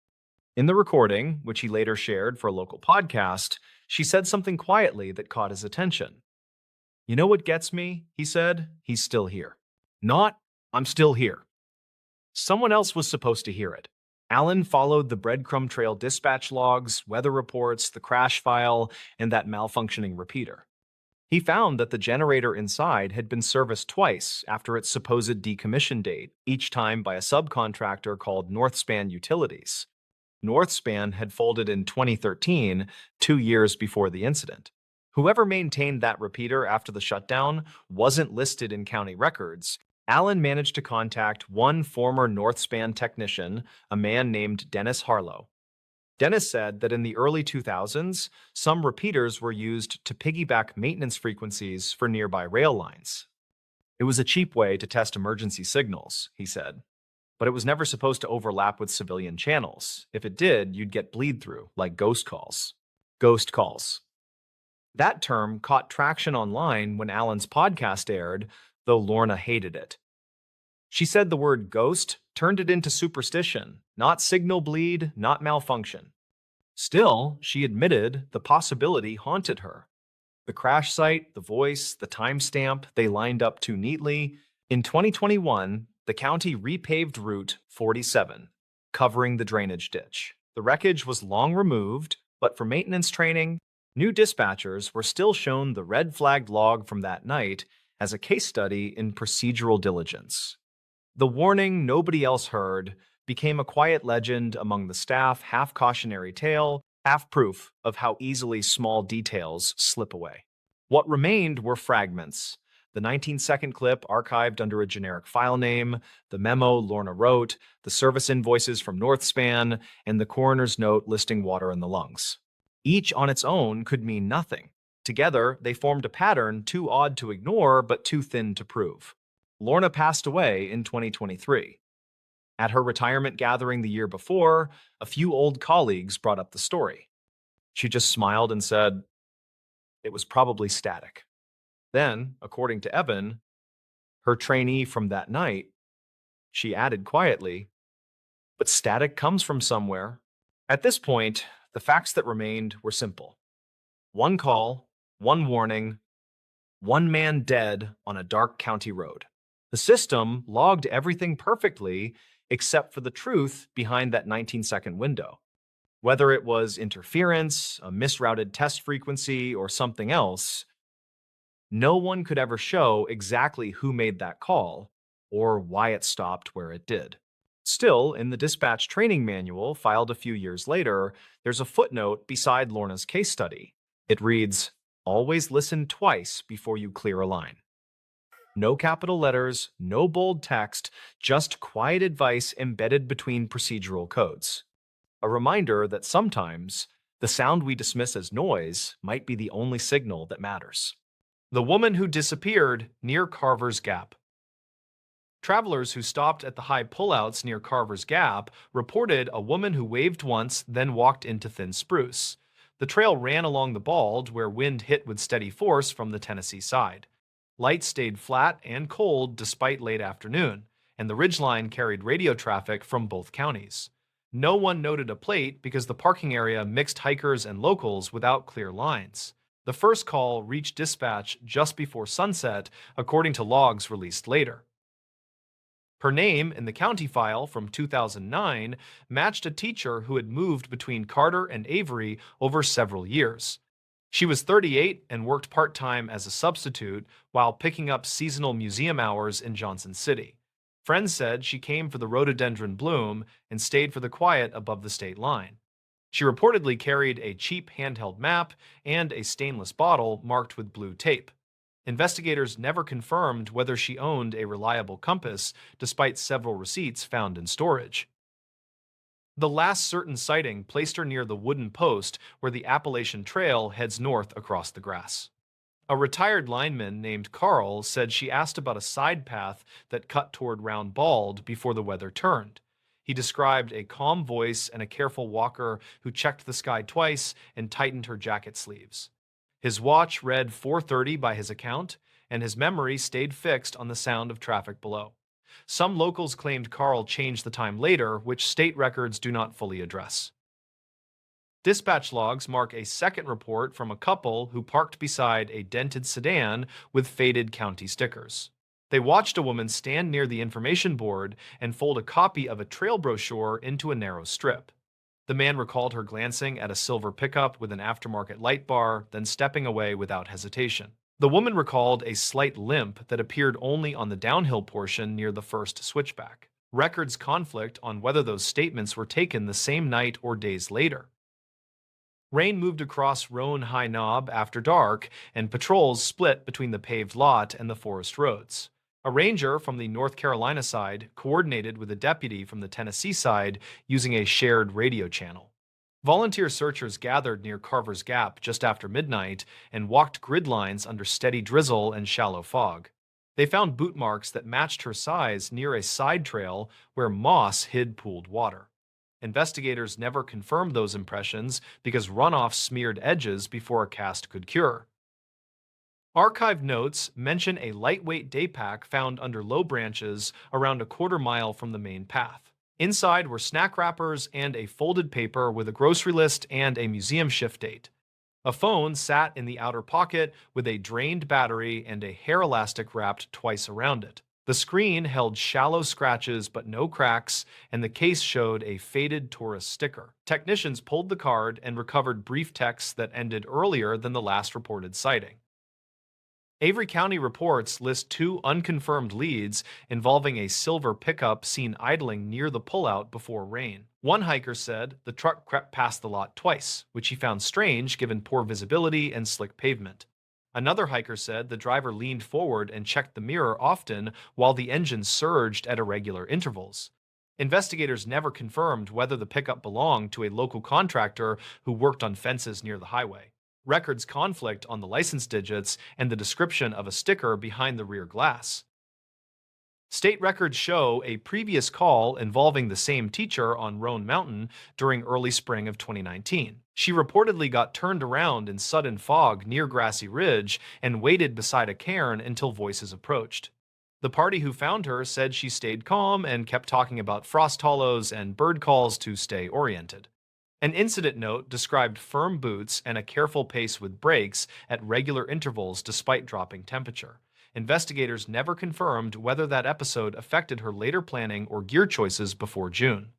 In the recording, which he later shared for a local podcast, she said something quietly that caught his attention. You know what gets me? He said. He's still here. Not, I'm still here. Someone else was supposed to hear it. Alan followed the breadcrumb trail dispatch logs, weather reports, the crash file, and that malfunctioning repeater. He found that the generator inside had been serviced twice after its supposed decommission date, each time by a subcontractor called Northspan Utilities. Northspan had folded in 2013, 2 years before the incident. Whoever maintained that repeater after the shutdown wasn't listed in county records. Allen managed to contact one former Northspan technician, a man named Dennis Harlow. Dennis said that in the early 2000s, some repeaters were used to piggyback maintenance frequencies for nearby rail lines. It was a cheap way to test emergency signals, he said. But it was never supposed to overlap with civilian channels. If it did, you'd get bleed-through, like ghost calls. Ghost calls. That term caught traction online when Allen's podcast aired, though Lorna hated it. She said the word ghost turned it into superstition, not signal bleed, not malfunction. Still, she admitted the possibility haunted her. The crash site, the voice, the timestamp, they lined up too neatly. In 2021, the county repaved Route 47, covering the drainage ditch. The wreckage was long removed, but for maintenance training, new dispatchers were still shown the red-flagged log from that night as a case study in procedural diligence. The warning nobody else heard became a quiet legend among the staff, half cautionary tale, half proof of how easily small details slip away. What remained were fragments. The 19-second clip archived under a generic file name, the memo Lorna wrote, the service invoices from Northspan, and the coroner's note listing water in the lungs. Each on its own could mean nothing. Together, they formed a pattern too odd to ignore but too thin to prove. Lorna passed away in 2023. At her retirement gathering the year before, a few old colleagues brought up the story. She just smiled and said, "It was probably static." Then, according to Evan, her trainee from that night, she added quietly, "But static comes from somewhere." At this point, the facts that remained were simple. One call, one warning, One man dead on a dark county road. The system logged everything perfectly except for the truth behind that 19-second window. Whether it was interference, a misrouted test frequency, or something else, no one could ever show exactly who made that call or why it stopped where it did. Still, in the dispatch training manual filed a few years later, there's a footnote beside Lorna's case study. It reads, "Always listen twice before you clear a line." No capital letters, no bold text, just quiet advice embedded between procedural codes. A reminder that sometimes the sound we dismiss as noise might be the only signal that matters. The woman who disappeared near Carver's Gap. Travelers who stopped at the high pullouts near Carver's Gap reported a woman who waved once, then walked into thin spruce. The trail ran along the bald, where wind hit with steady force from the Tennessee side. Lights stayed flat and cold despite late afternoon, and the ridgeline carried radio traffic from both counties. No one noted a plate because the parking area mixed hikers and locals without clear lines. The first call reached dispatch just before sunset, according to logs released later. Her name in the county file from 2009 matched a teacher who had moved between Carter and Avery over several years. She was 38 and worked part-time as a substitute while picking up seasonal museum hours in Johnson City. Friends said she came for the rhododendron bloom and stayed for the quiet above the state line. She reportedly carried a cheap handheld map and a stainless bottle marked with blue tape. Investigators never confirmed whether she owned a reliable compass, despite several receipts found in storage. The last certain sighting placed her near the wooden post where the Appalachian Trail heads north across the grass. A retired lineman named Carl said she asked about a side path that cut toward Round Bald before the weather turned. He described a calm voice and a careful walker who checked the sky twice and tightened her jacket sleeves. His watch read 4:30 by his account, and his memory stayed fixed on the sound of traffic below. Some locals claimed Carl changed the time later, which state records do not fully address. Dispatch logs mark a second report from a couple who parked beside a dented sedan with faded county stickers. They watched a woman stand near the information board and fold a copy of a trail brochure into a narrow strip. The man recalled her glancing at a silver pickup with an aftermarket light bar, then stepping away without hesitation. The woman recalled a slight limp that appeared only on the downhill portion near the first switchback. Records conflict on whether those statements were taken the same night or days later. Rain moved across Roan High Knob after dark, and patrols split between the paved lot and the forest roads. A ranger from the North Carolina side coordinated with a deputy from the Tennessee side using a shared radio channel. Volunteer searchers gathered near Carver's Gap just after midnight and walked grid lines under steady drizzle and shallow fog. They found boot marks that matched her size near a side trail where moss hid pooled water. Investigators never confirmed those impressions because runoff smeared edges before a cast could cure. Archived notes mention a lightweight day pack found under low branches around a quarter-mile from the main path. Inside were snack wrappers and a folded paper with a grocery list and a museum shift date. A phone sat in the outer pocket with a drained battery and a hair elastic wrapped twice around it. The screen held shallow scratches but no cracks, and the case showed a faded tourist sticker. Technicians pulled the card and recovered brief texts that ended earlier than the last reported sighting. Avery County reports list two unconfirmed leads involving a silver pickup seen idling near the pullout before rain. One hiker said the truck crept past the lot twice, which he found strange given poor visibility and slick pavement. Another hiker said the driver leaned forward and checked the mirror often while the engine surged at irregular intervals. Investigators never confirmed whether the pickup belonged to a local contractor who worked on fences near the highway. Records conflict on the license digits and the description of a sticker behind the rear glass. State records show a previous call involving the same teacher on Roan Mountain during early spring of 2019. She reportedly got turned around in sudden fog near Grassy Ridge and waited beside a cairn until voices approached. The party who found her said she stayed calm and kept talking about frost hollows and bird calls to stay oriented. An incident note described firm boots and a careful pace with brakes at regular intervals despite dropping temperature. Investigators never confirmed whether that episode affected her later planning or gear choices before June.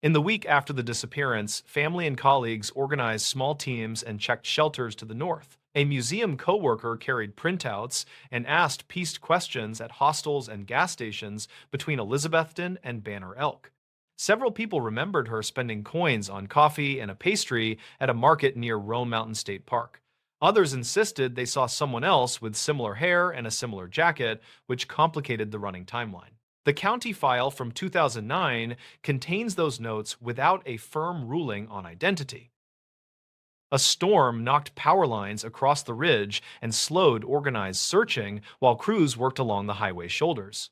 In the week after the disappearance, family and colleagues organized small teams and checked shelters to the north. A museum coworker carried printouts and asked pieced questions at hostels and gas stations between Elizabethton and Banner Elk. Several people remembered her spending coins on coffee and a pastry at a market near Roan Mountain State Park. Others insisted they saw someone else with similar hair and a similar jacket, which complicated the running timeline. The county file from 2009 contains those notes without a firm ruling on identity. A storm knocked power lines across the ridge and slowed organized searching while crews worked along the highway shoulders.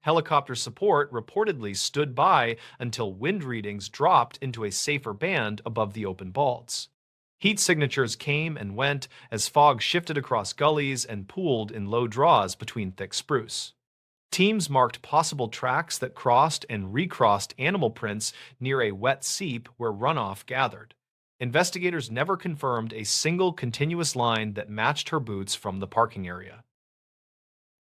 Helicopter support reportedly stood by until wind readings dropped into a safer band above the open balds. Heat signatures came and went as fog shifted across gullies and pooled in low draws between thick spruce. Teams marked possible tracks that crossed and recrossed animal prints near a wet seep where runoff gathered. Investigators never confirmed a single continuous line that matched her boots from the parking area.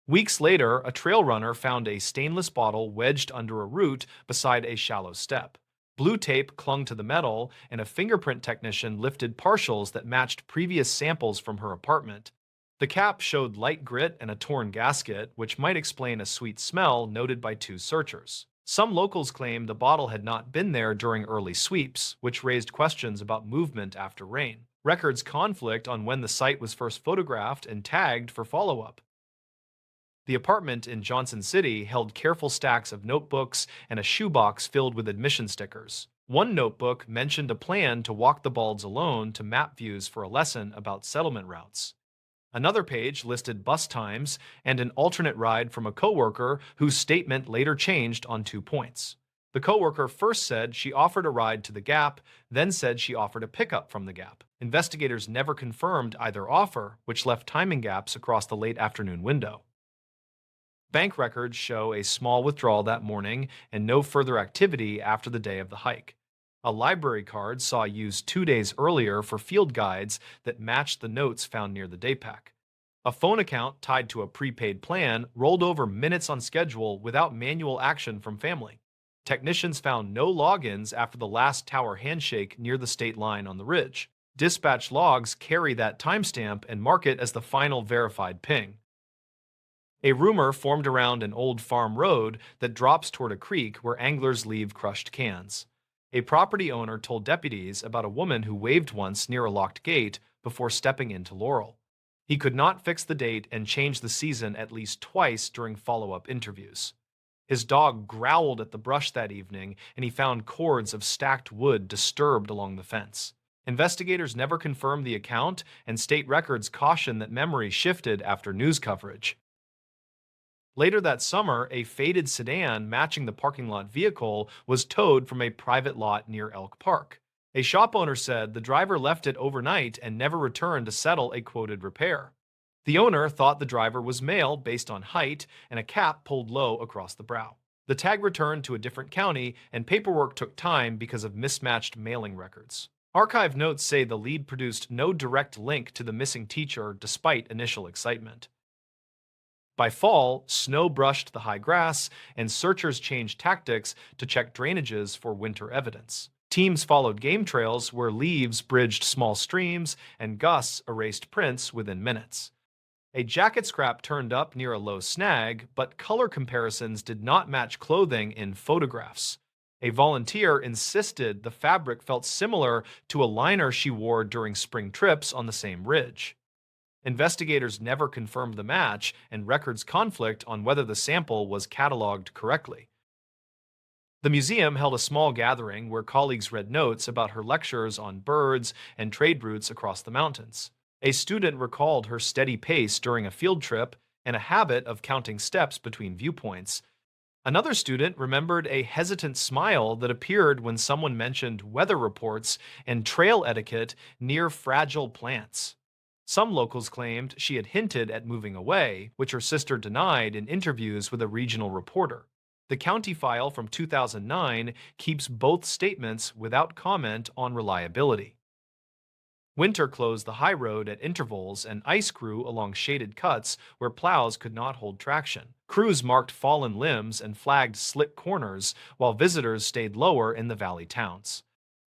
Weeks later, a trail runner found a stainless bottle wedged under a root beside a shallow step. Blue tape clung to the metal, and a fingerprint technician lifted partials that matched previous samples from her apartment. The cap showed light grit and a torn gasket, which might explain a sweet smell noted by two searchers. Some locals claimed the bottle had not been there during early sweeps, which raised questions about movement after rain. Records conflict on when the site was first photographed and tagged for follow-up. The apartment in Johnson City held careful stacks of notebooks and a shoebox filled with admission stickers. One notebook mentioned a plan to walk the balds alone to map views for a lesson about settlement routes. Another page listed bus times and an alternate ride from a coworker whose statement later changed on 2 points. The coworker first said she offered a ride to the Gap, then said she offered a pickup from the Gap. Investigators never confirmed either offer, which left timing gaps across the late afternoon window. Bank records show a small withdrawal that morning and no further activity after the day of the hike. A library card saw used 2 days earlier for field guides that matched the notes found near the day pack. A phone account tied to a prepaid plan rolled over minutes on schedule without manual action from family. Technicians found no logins after the last tower handshake near the state line on the ridge. Dispatch logs carry that timestamp and mark it as the final verified ping. A rumor formed around an old farm road that drops toward a creek where anglers leave crushed cans. A property owner told deputies about a woman who waved once near a locked gate before stepping into Laurel. He could not fix the date and changed the season at least twice during follow-up interviews. His dog growled at the brush that evening, and he found cords of stacked wood disturbed along the fence. Investigators never confirmed the account, and state records caution that memory shifted after news coverage. Later that summer, a faded sedan matching the parking lot vehicle was towed from a private lot near Elk Park. A shop owner said the driver left it overnight and never returned to settle a quoted repair. The owner thought the driver was male based on height and a cap pulled low across the brow. The tag returned to a different county, and paperwork took time because of mismatched mailing records. Archive notes say the lead produced no direct link to the missing teacher despite initial excitement. By fall, snow brushed the high grass, and searchers changed tactics to check drainages for winter evidence. Teams followed game trails where leaves bridged small streams and gusts erased prints within minutes. A jacket scrap turned up near a low snag, but color comparisons did not match clothing in photographs. A volunteer insisted the fabric felt similar to a liner she wore during spring trips on the same ridge. Investigators never confirmed the match, and records conflict on whether the sample was cataloged correctly. The museum held a small gathering where colleagues read notes about her lectures on birds and trade routes across the mountains. A student recalled her steady pace during a field trip and a habit of counting steps between viewpoints. Another student remembered a hesitant smile that appeared when someone mentioned weather reports and trail etiquette near fragile plants. Some locals claimed she had hinted at moving away, which her sister denied in interviews with a regional reporter. The county file from 2009 keeps both statements without comment on reliability. Winter closed the high road at intervals and ice grew along shaded cuts where plows could not hold traction. Crews marked fallen limbs and flagged slick corners, while visitors stayed lower in the valley towns.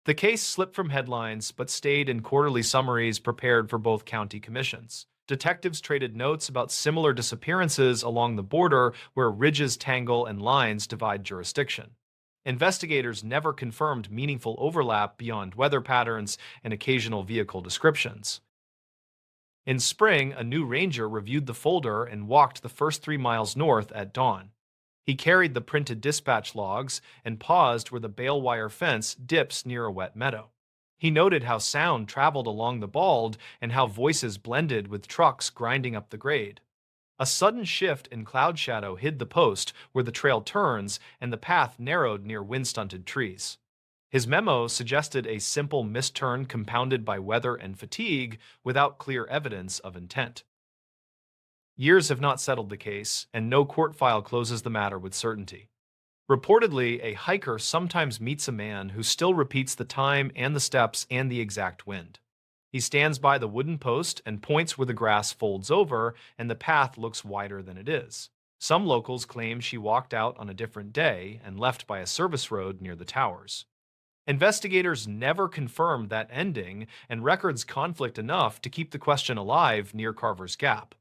The case slipped from headlines but stayed in quarterly summaries prepared for both county commissions. Detectives traded notes about similar disappearances along the border where ridges tangle and lines divide jurisdiction. Investigators never confirmed meaningful overlap beyond weather patterns and occasional vehicle descriptions. In spring, a new ranger reviewed the folder and walked the first 3 miles north at dawn. He carried the printed dispatch logs and paused where the bale wire fence dips near a wet meadow. He noted how sound traveled along the bald and how voices blended with trucks grinding up the grade. A sudden shift in cloud shadow hid the post where the trail turns, and the path narrowed near wind-stunted trees. His memo suggested a simple misturn compounded by weather and fatigue without clear evidence of intent. Years have not settled the case, and no court file closes the matter with certainty. Reportedly, a hiker sometimes meets a man who still repeats the time and the steps and the exact wind. He stands by the wooden post and points where the grass folds over and the path looks wider than it is. Some locals claim she walked out on a different day and left by a service road near the towers. Investigators never confirmed that ending, and records conflict enough to keep the question alive near Carver's Gap.